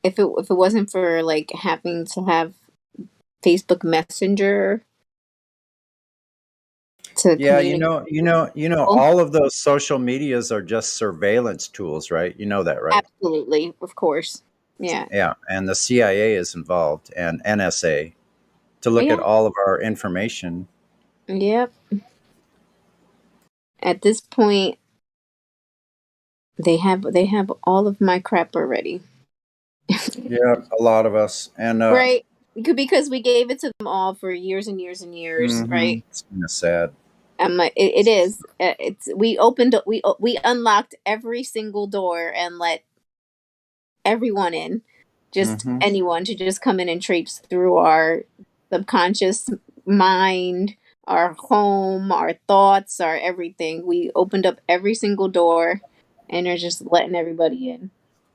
If it wasn't for like having to have Facebook Messenger to Yeah, communicate. all of those social medias are just surveillance tools, right? You know that, right? Absolutely, of course. Yeah. Yeah, and the CIA is involved and NSA to look at Yeah. all of our information. Yep. At this point, they have all of my crap already. Yeah, a lot of us. And Right? Because we gave it to them all for years and years and years, right? it's kind of sad. I'm like, it is. It's we unlocked every single door and let everyone in, just Hmm. anyone to just come in and traipse through our subconscious mind, our home, our thoughts, our everything. We opened up every single door and are just letting everybody in,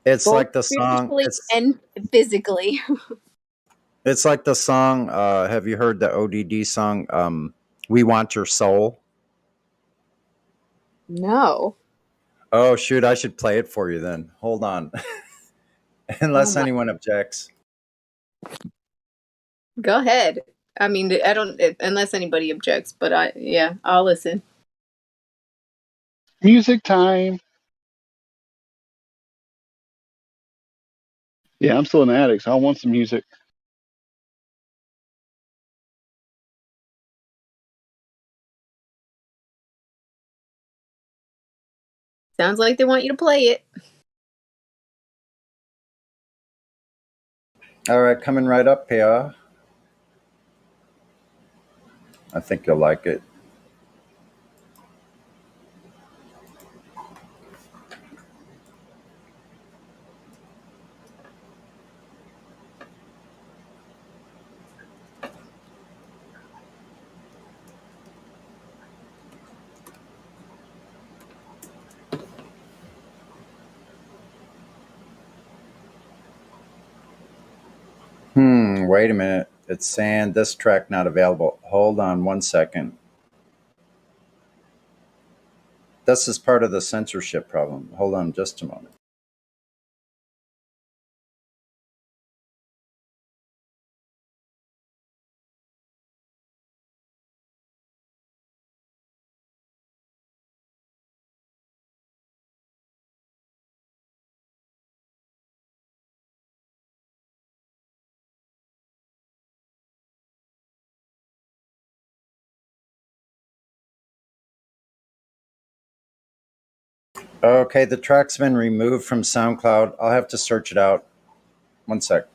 It's both like the song. spiritually and physically. It's like the song. Have you heard the ODD song? We want your soul. No. Oh shoot! I should play it for you then. Hold on, Oh unless my. anyone objects. Go ahead. I mean, I don't, unless anybody objects, but yeah, I'll listen. Music time. Yeah, I'm still an addict, so I want some music. Sounds like they want you to play it. All right, coming right up here. I think you'll like it. Wait a minute. It's saying this track not available. Hold on one second. This is part of the censorship problem. Hold on just a moment. Okay, the track's been removed from SoundCloud. I'll have to search it out. One sec.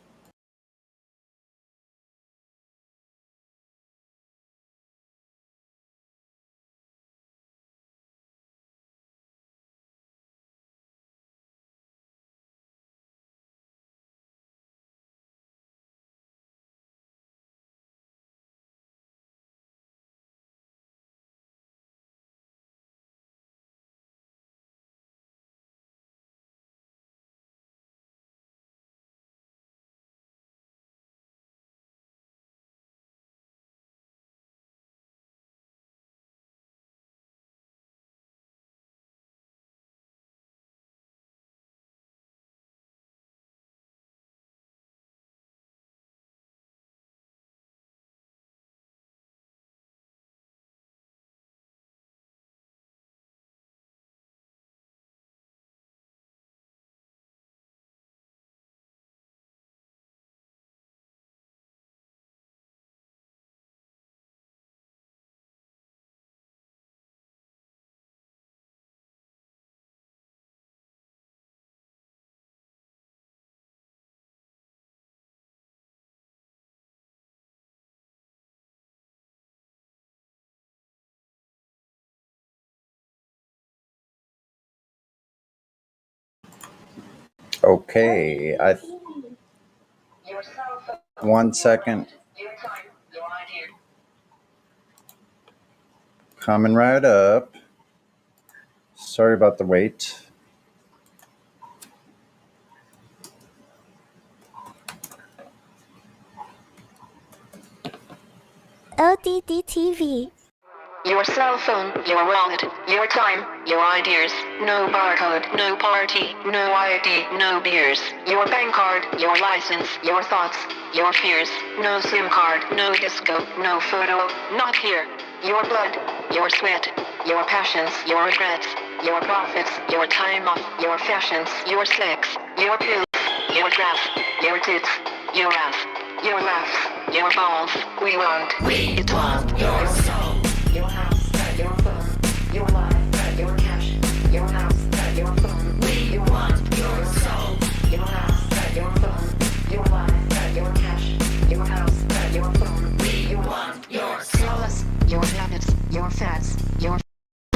Okay, 1 second. Coming right up. Sorry about the wait. ODD TV. Your cell phone, your wallet, your time, your ideas. No barcode, no party, no ID, no beers. Your bank card, your license, your thoughts, your fears. No SIM card, no disco, no photo, not here. Your blood, your sweat, your passions, your regrets, your profits, your time off, your fashions, your sex, your pills, your grass, your tits, your ass, your laughs, your balls. We want your soul. Your house, your phone, your life, your cash, your house, your phone. We want your soul. Your house, your phone, your life, your cash, your house, your phone. We want your soul. Tell us your habits, your fads, your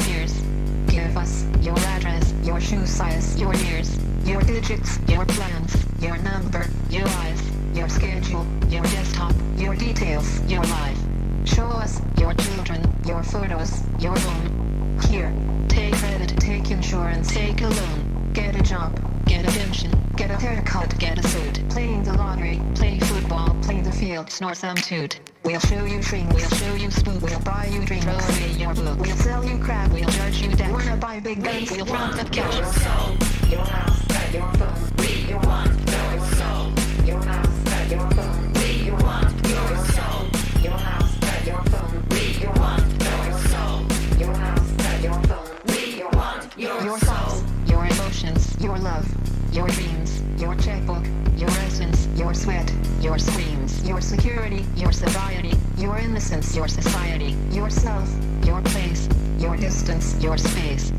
fears. Give us your address, your shoe size, your years, your digits, your plans, your number, your eyes, your schedule, your desktop, your details, your life. Show us your children, your photos, your home. Here, take credit, take insurance, take a loan. Get a job, get a pension, get a haircut, get a suit. Playing the lottery, play football, play the field, snore some toot. We'll show you shrink, we'll show you spook, we'll buy you drink, throw away your book. We'll sell you crap, we'll judge you down. Wanna buy big guns, we'll front that cash. Your soul, your house, your phone. We want your soul. Your house, your phone. We want your soul. Your house, your phone. We want your soul. Your house, your phone. We want your soul. Your emotions, your love, your dreams, your checkbook, your essence, your sweat, your screams, your security, your sobriety, your innocence, your society, yourself, your place, your distance, your space.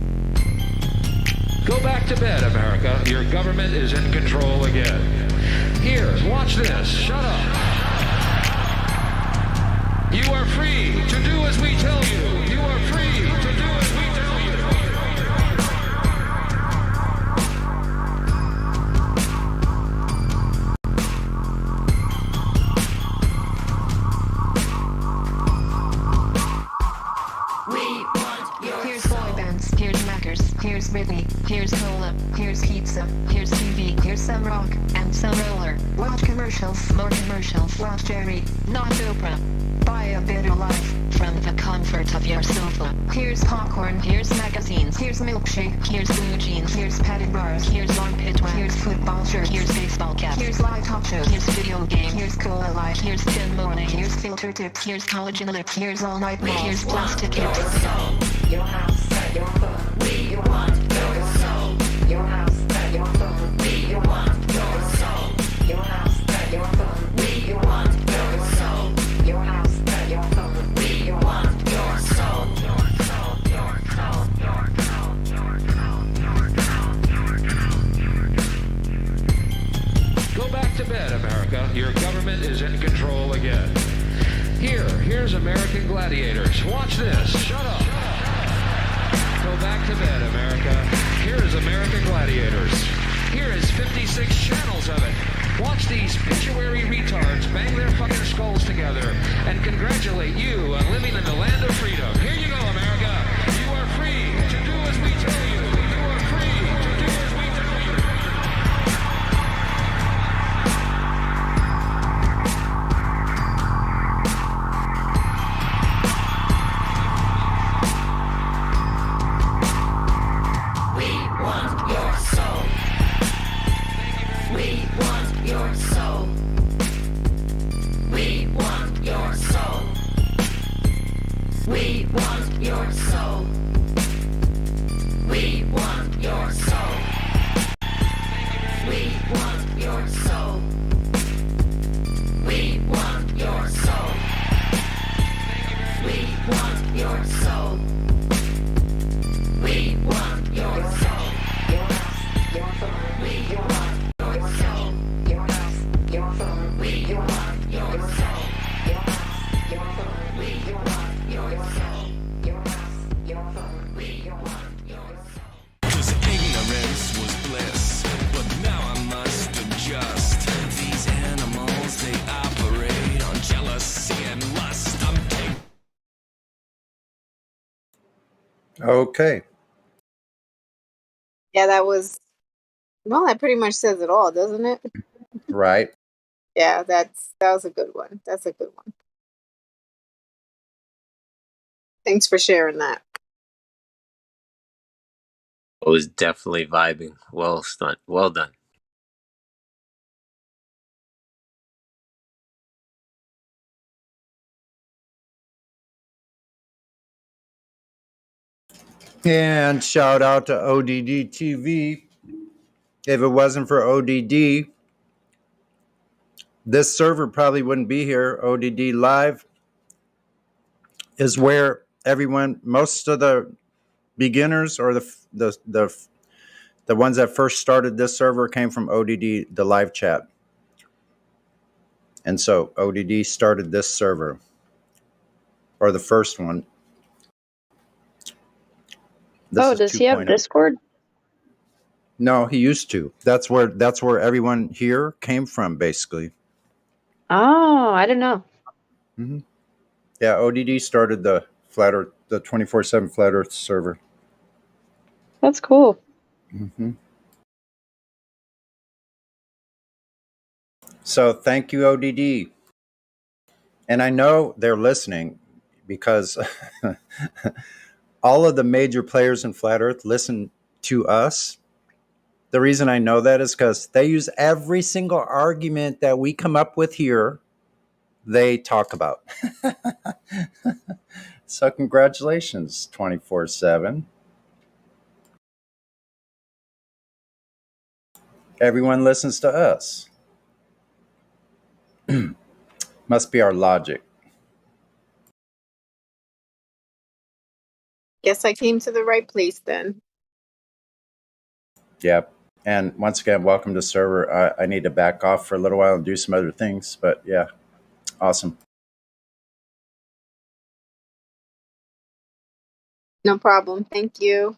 Go back to bed, America. Your government is in control again. Here, watch this. Shut up. You are free to do as we tell you. You are free to do as we tell you. Here's boy bands, here's Mackers, here's Britney, here's cola, here's pizza, here's TV, here's some rock, and some roller. Watch commercials, more commercials, watch Jerry, not Oprah. Buy a better life, from the comfort of your sofa. Here's popcorn, here's magazines, here's milkshake, here's blue jeans, here's padded bars, here's armpit wax, here's football shirts, here's baseball caps, here's live talk shows, here's video game, here's cola light, here's thin morning, here's filter tips, here's collagen lips, here's all night malls, here's plastic hips. Your house, your phone. We want your soul. Your house, your phone. We want your soul. Your house, your phone. We want your soul. Your house, your phone. We want your soul. Your soul, your soul, your soul, your soul, Go back to bed, America. Your government is in control again. Here's American Gladiators. Watch this. Shut up. Go back to bed, America. Here is American Gladiators. Here is 56 channels of it. Watch these pituitary retards bang their fucking skulls together and congratulate you on living in the land of freedom. Here you go, America. You are free to do as we tell you. You are free to do as we tell you. We want your soul. We want your soul. We want your soul. We want Okay. Yeah, that was, well, that pretty much says it all, doesn't it? Right. Yeah, that was a good one. That's a good one. Thanks for sharing that. I was definitely vibing. Well done. Well done. And shout out to ODD TV. If it wasn't for ODD, this server probably wouldn't be here. ODD Live is where everyone, most of the beginners or the ones that first started this server came from ODD, the live chat. And so ODD started this server, or the first one. This is does he have 2.0. Discord? No, he used to. That's where everyone here came from, basically. Oh, I didn't know. Mm-hmm. Yeah, ODD started the Flat Earth, the 24/7 Flat Earth server. That's cool. Mm-hmm. So thank you, ODD. And I know they're listening because all of the major players in Flat Earth listen to us. The reason I know that is because they use every single argument that we come up with here, they talk about. So congratulations, 24/7. Everyone listens to us. Must be our logic. Guess I came to the right place then. Yep. And once again, welcome to server. I need to back off for a little while and do some other things, but yeah, awesome. No problem. Thank you.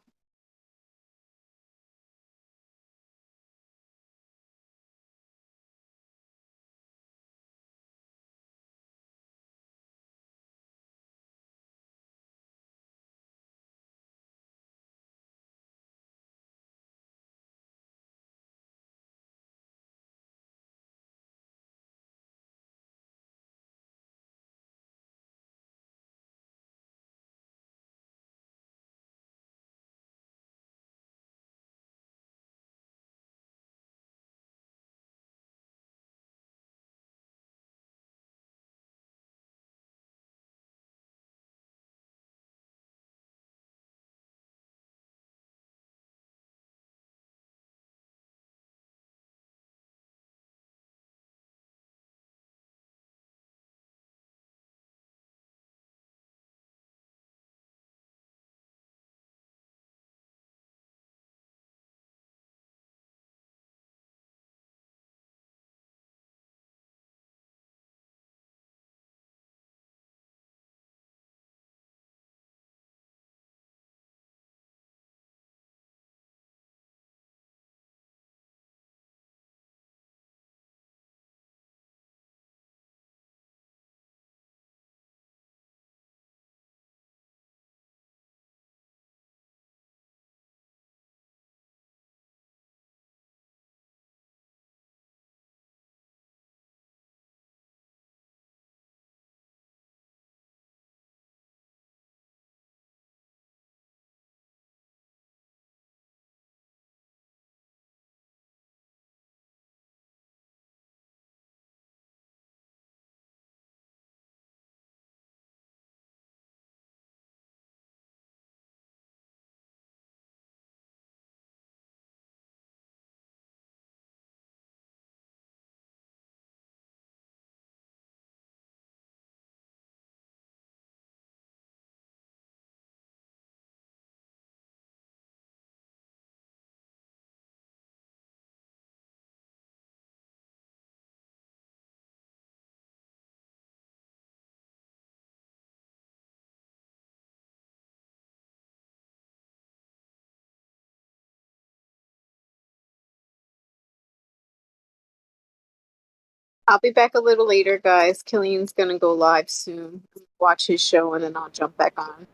I'll be back a little later, guys. Killian's gonna go live soon. Watch his show and then I'll jump back on.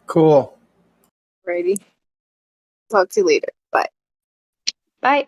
Cool. Alrighty. Talk to you later. Bye. Bye.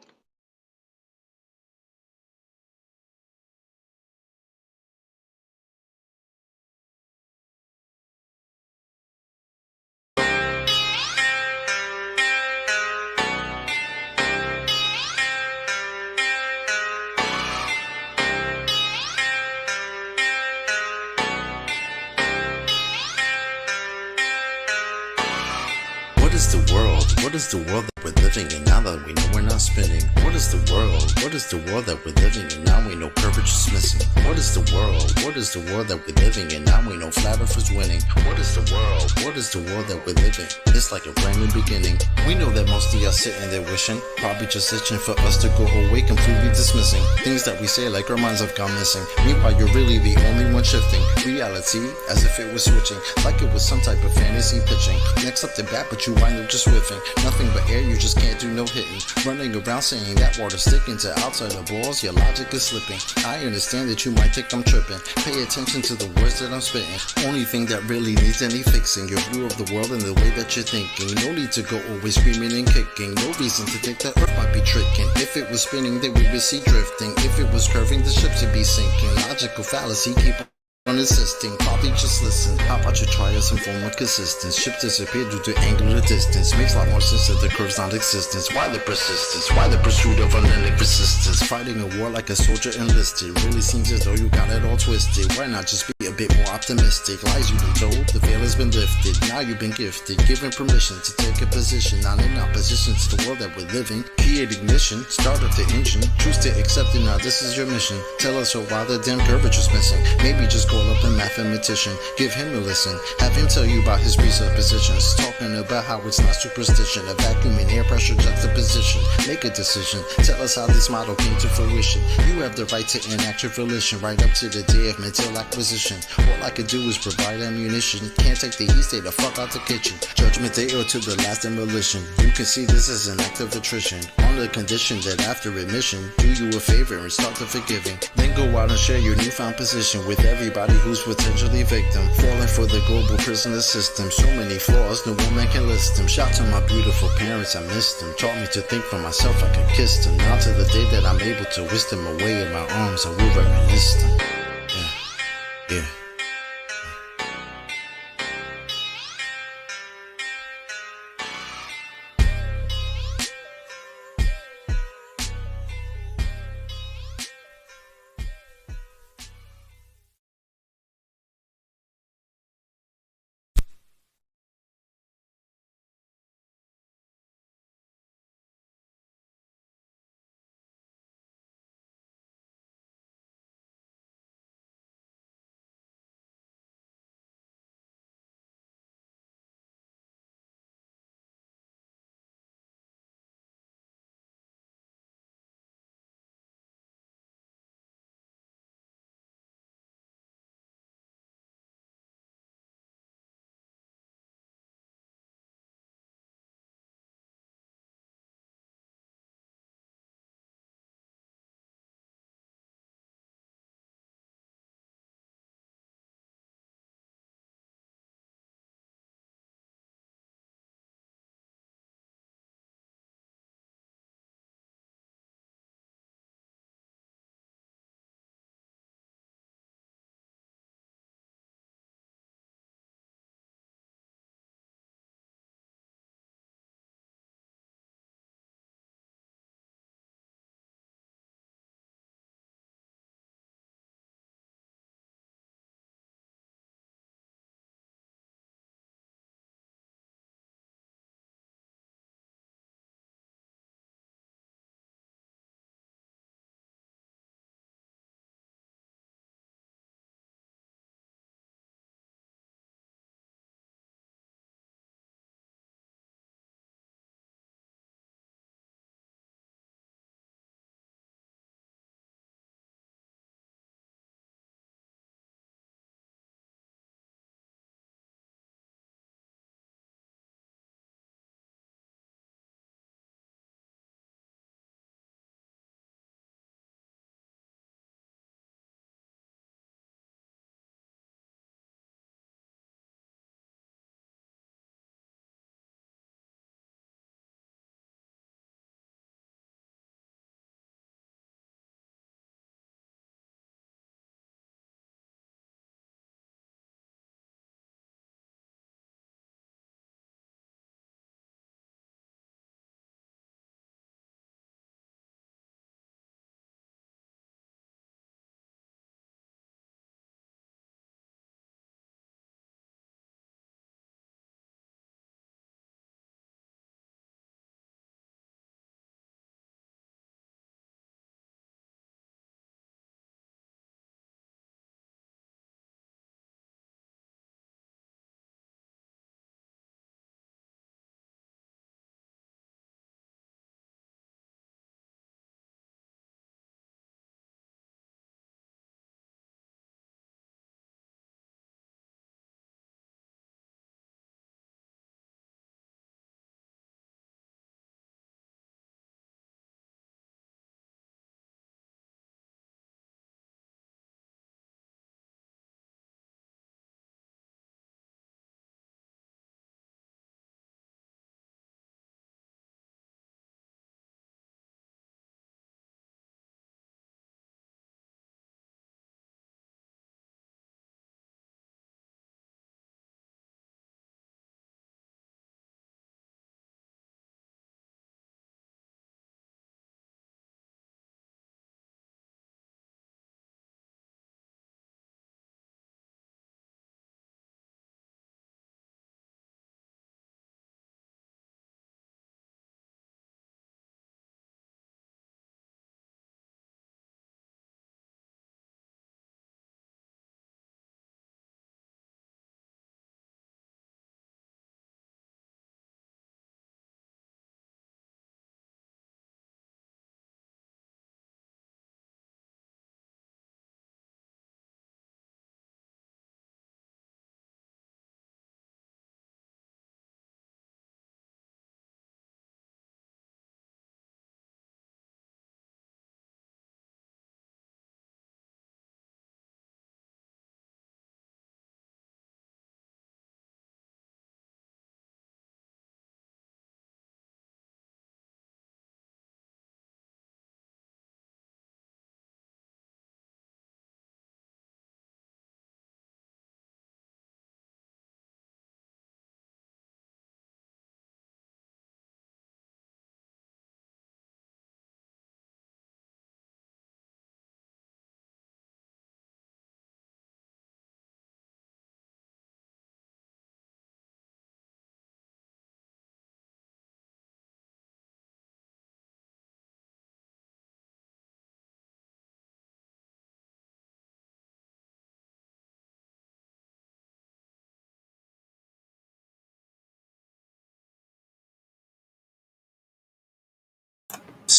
What is the world? What is the world that we're living in now that we know we're not spinning? What is the world? What is the world that we're living in now we know courage is missing? What is the world? What is the world that we're living in now we know flat earth is winning? What is the world? What is the world that we're living? It's like a brand new beginning. We know that most of y'all sitting there wishing, probably just itching for us to go away, completely dismissing things that we say like our minds have gone missing. Meanwhile, you're really the only one shifting reality as if it was switching, like it was some type of fantasy pitching. Next up the bat, but you wind up just whiffing. Nothing but air, you just can't do no hitting. Running around saying that water's sticking to outside the balls, your logic is slipping. I understand that you might think I'm tripping. Pay attention to the words that I'm spitting. Only thing that really needs any fixing, your view of the world and the way that you're thinking. No need to go always screaming and kicking. No reason to think that Earth might be tricking. If it was spinning, then we would see drifting. If it was curving, the ships would be sinking. Logical fallacy, keep on insisting, probably just listen. How about you try some form of consistence? Ships disappear due to angular distance. Makes a lot more sense that the curve's non-existence. Why the persistence? Why the pursuit of unending resistance? Fighting a war like a soldier enlisted. Really seems as though you got it all twisted. Why not just be a bit more optimistic? Lies you've been told, the veil has been lifted. Now you've been gifted, given permission to take a position. Not in opposition to the world that we're living. Create ignition, start up the engine. Choose to accept it, now this is your mission. Tell us why the damn courage is missing. Maybe just call up a mathematician, give him a listen. Have him tell you about his presuppositions. Talking about how it's not superstition. A vacuum and air pressure juxtaposition. Make a decision, tell us how this model came to fruition. You have the right to enact your volition, right up to the day of mental acquisition. All I could do is provide ammunition. Can't take the heat, stay the fuck out the kitchen. Judgment day or to the last demolition. You can see this as an act of attrition, on the condition that after admission, do you a favor and start the forgiving. Then go out and share your newfound position with everybody who's potentially victim. Falling for the global prisoner system. So many flaws, no woman can list them. Shout to my beautiful parents, I missed them. Taught me to think for myself, I could kiss them. Now to the day that I'm able to whisk them away in my arms, I will reminisce them. Yeah, yeah.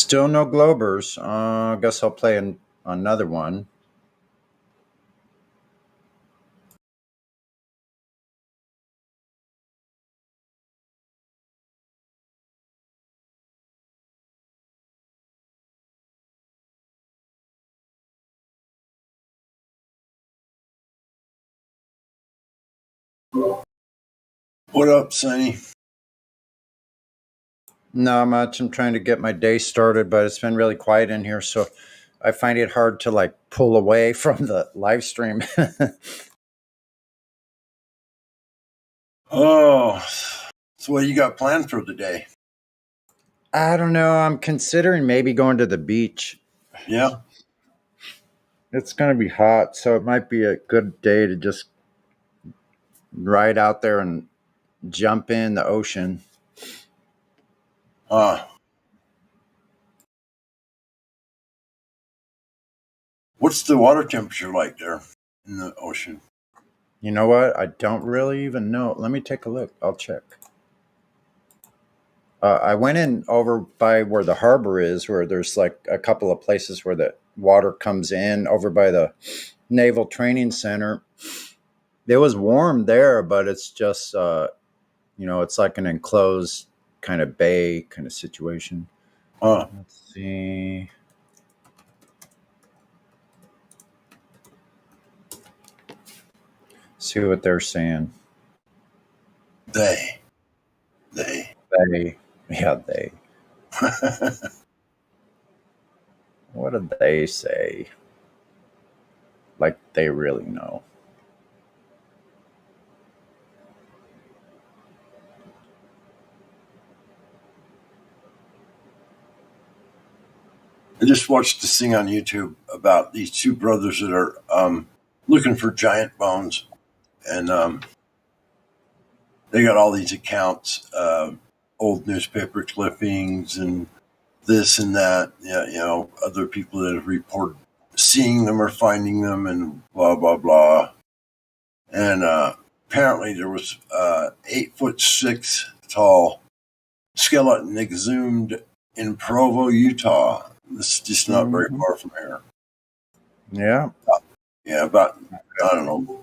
Still no Globers. I guess I'll play another one. What up, Sonny? Not much. I'm trying to get my day started, but it's been really quiet in here, so I find it hard to like pull away from the live stream. Oh, so what you got planned for the day? I don't know. I'm considering maybe going to the beach. Yeah. It's going to be hot, so it might be a good day to just ride out there and jump in the ocean. What's the water temperature like there in the ocean? You know what? I don't really even know. Let me take a look. I'll check. I went in over by where the harbor is, where there's like a couple of places where the water comes in over by the Naval Training Center. It was warm there, but it's just, it's like an enclosed kind of bay kind of situation. Let's see. See what they're saying. They. Yeah, they. What did they say? Like they really know. I just watched this thing on YouTube about these two brothers that are looking for giant bones, and they got all these accounts, old newspaper clippings, and this and that. Yeah, other people that have reported seeing them or finding them, and blah blah blah. And apparently, there was 8'6" tall skeleton exhumed in Provo, Utah. This is just not very far from here. Yeah. Yeah, about, I don't know,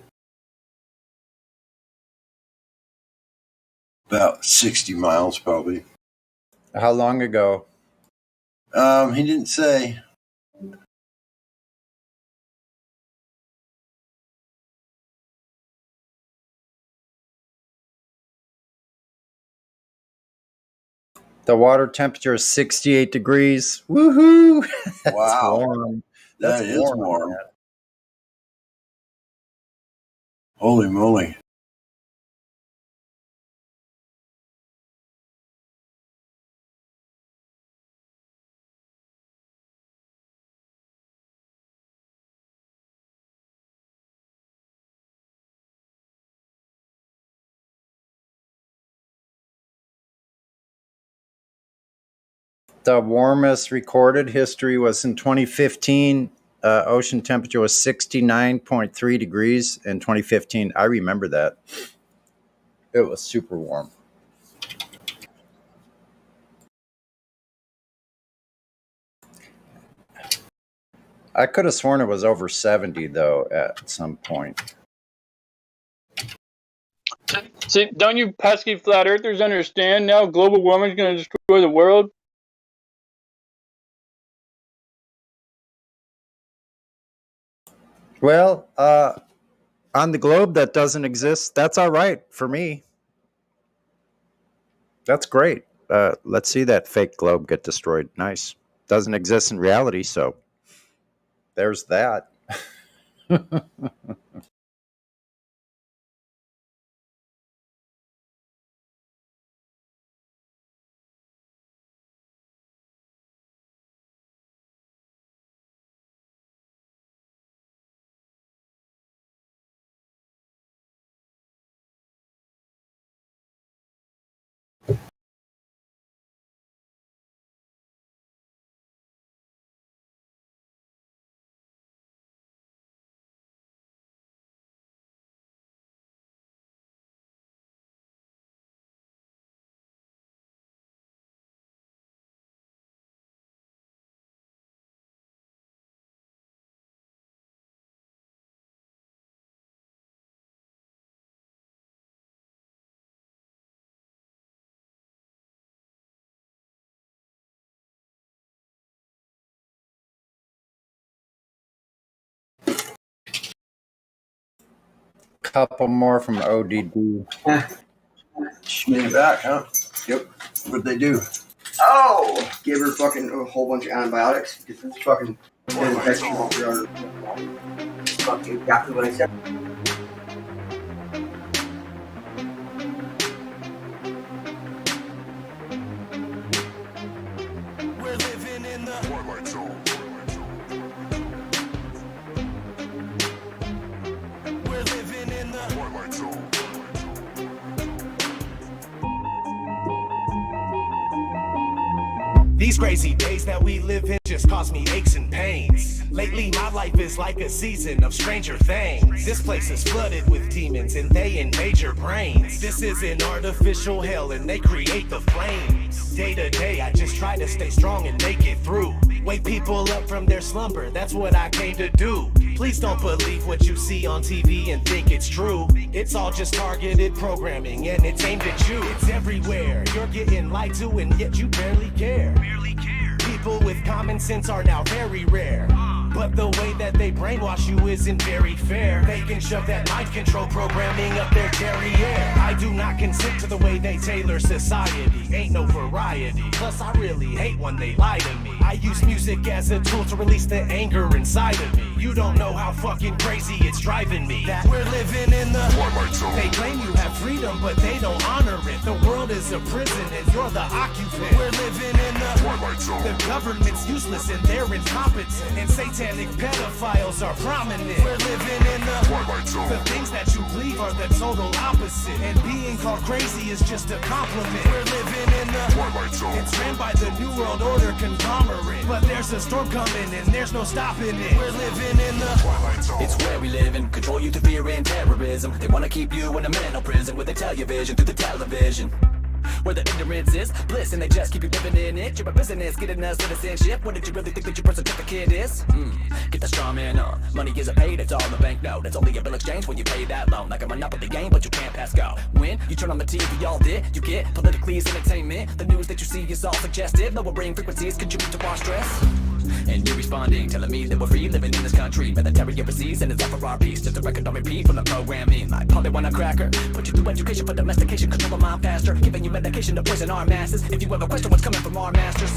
about 60 miles probably. How long ago? He didn't say. The water temperature is 68 degrees. Woohoo! That's Wow. warm. That That's is warm. man. Holy moly. The warmest recorded history was in 2015. Ocean temperature was 69.3 degrees in 2015. I remember that. It was super warm. I could have sworn it was over 70 though at some point. See, don't you pesky flat earthers understand now global warming is going to destroy the world? Well, on the globe that doesn't exist, that's all right for me. That's great. Let's see that fake globe get destroyed. Nice. Doesn't exist in reality, so there's that. couple more from ODD. Bring it back, huh? Yep. What'd they do? Oh! Gave her fucking a whole bunch of antibiotics. Just fucking infection all throughout her. Fucking exactly what I said. We're living in the Twilight Zone. We're living in the Twilight Zone. These crazy days that we live in just cause me aches and pains. Lately my life is like a season of Stranger Things. This place is flooded with demons and they invade your brains. This is an artificial hell and they create the flames. Day to day I just try to stay strong and make it through. Wake people up from their slumber, that's what I came to do. Please don't believe what you see on TV and think it's true. It's all just targeted programming and it's aimed at you. It's everywhere, you're getting lied to and yet you barely care. People with common sense are now very rare. But the way that they brainwash you isn't very fair. They can shove that mind control programming up their derriere. I do not consent to the way they tailor society. Ain't no variety. Plus I really hate when they lie to me. I use music as a tool to release the anger inside of me. You don't know how fucking crazy it's driving me. That we're living in the Twilight Zone. They claim you have freedom, but they don't honor it. The world is a prison and you're the occupant. We're living in the Twilight Zone. The government's useless and they're incompetent. And satanic pedophiles are prominent. We're living in the Twilight Zone. The things that you believe are the total opposite. And being called crazy is just a compliment. We're living in the Twilight Zone. It's ran by the New World Order conglomerate. But there's a storm coming and there's no stopping it. We're living in the Twilight Zone. It's where we live and control you through fear and terrorism. They wanna keep you in a mental prison where they tell your vision through the television. Where the ignorance is bliss and they just keep you living in it. You're a business, getting us citizenship. What did you really think that your birth certificate is? Get the straw man on. Money isn't paid, it's all in the bank note. It's only a bill exchange when you pay that loan. Like a monopoly game, but you can't pass go. When you turn on the TV all day, you get politically as entertainment. The news that you see is all suggestive. Lowering frequencies contribute to our stress. And you're responding, telling me that we're free living in this country. Military overseas and it's all for our peace. Just a record on repeat from the programming. Like probably want a cracker. Put you through education for domestication, control the mind faster. Giving you medication to poison our masses. If you ever question what's coming from our masters.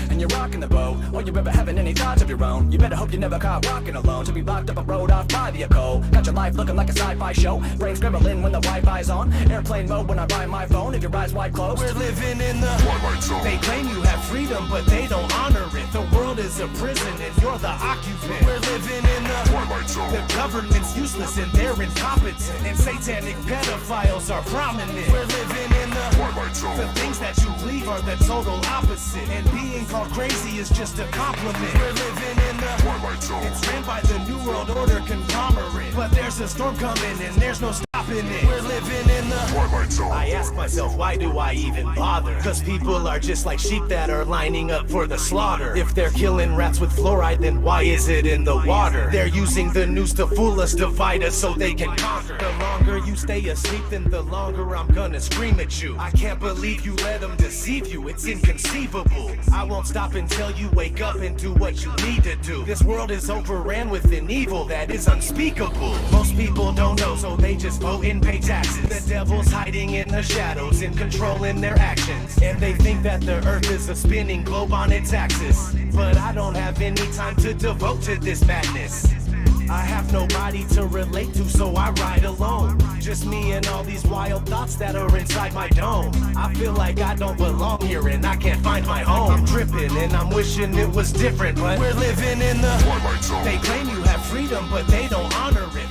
And you're rocking the boat, or you ever having any thoughts of your own. You better hope you never caught walking alone. To be locked up a road off by the vehicle. Got your life looking like a sci-fi show. Brain scrambling when the Wi-Fi's on. Airplane mode when I buy my phone. If your eyes wide closed. We're living in the Twilight Zone. They claim you have freedom, but they don't honor it. The world is a prison and you're the occupant. We're living in the Twilight Zone. The government's useless and they're incompetent. And satanic pedophiles are prominent. We're living in the Twilight Zone. The things that you believe are the total opposite. And being called crazy is just a compliment. We're living in the Twilight Zone. It's ran by the New World Order conglomerate. But there's a storm coming and there's no stopping it. We're living in the Twilight Zone. I ask myself, why do I even bother? Cause people are just like sheep that are lining up for the slaughter. If they're killing rats with fluoride, then why is it in the water? They're using the news to fool us, divide us so they can conquer. The longer you stay asleep, then the longer I'm gonna scream at you. I can't believe you let them deceive you, it's inconceivable. I won't stop until you wake up and do what you need to do. This world is overran with an evil that is unspeakable. Most people don't know, so they just vote and pay taxes. The devil's hiding in the shadows and controlling their actions. And they think that the earth is a spinning globe on its axis. But I don't have any time to devote to this madness. I have nobody to relate to, so I ride alone. Just me and all these wild thoughts that are inside my dome. I feel like I don't belong here and I can't find my home. I'm tripping and I'm wishing it was different, but we're living in the Twilight Zone. They claim you have freedom, but they don't honor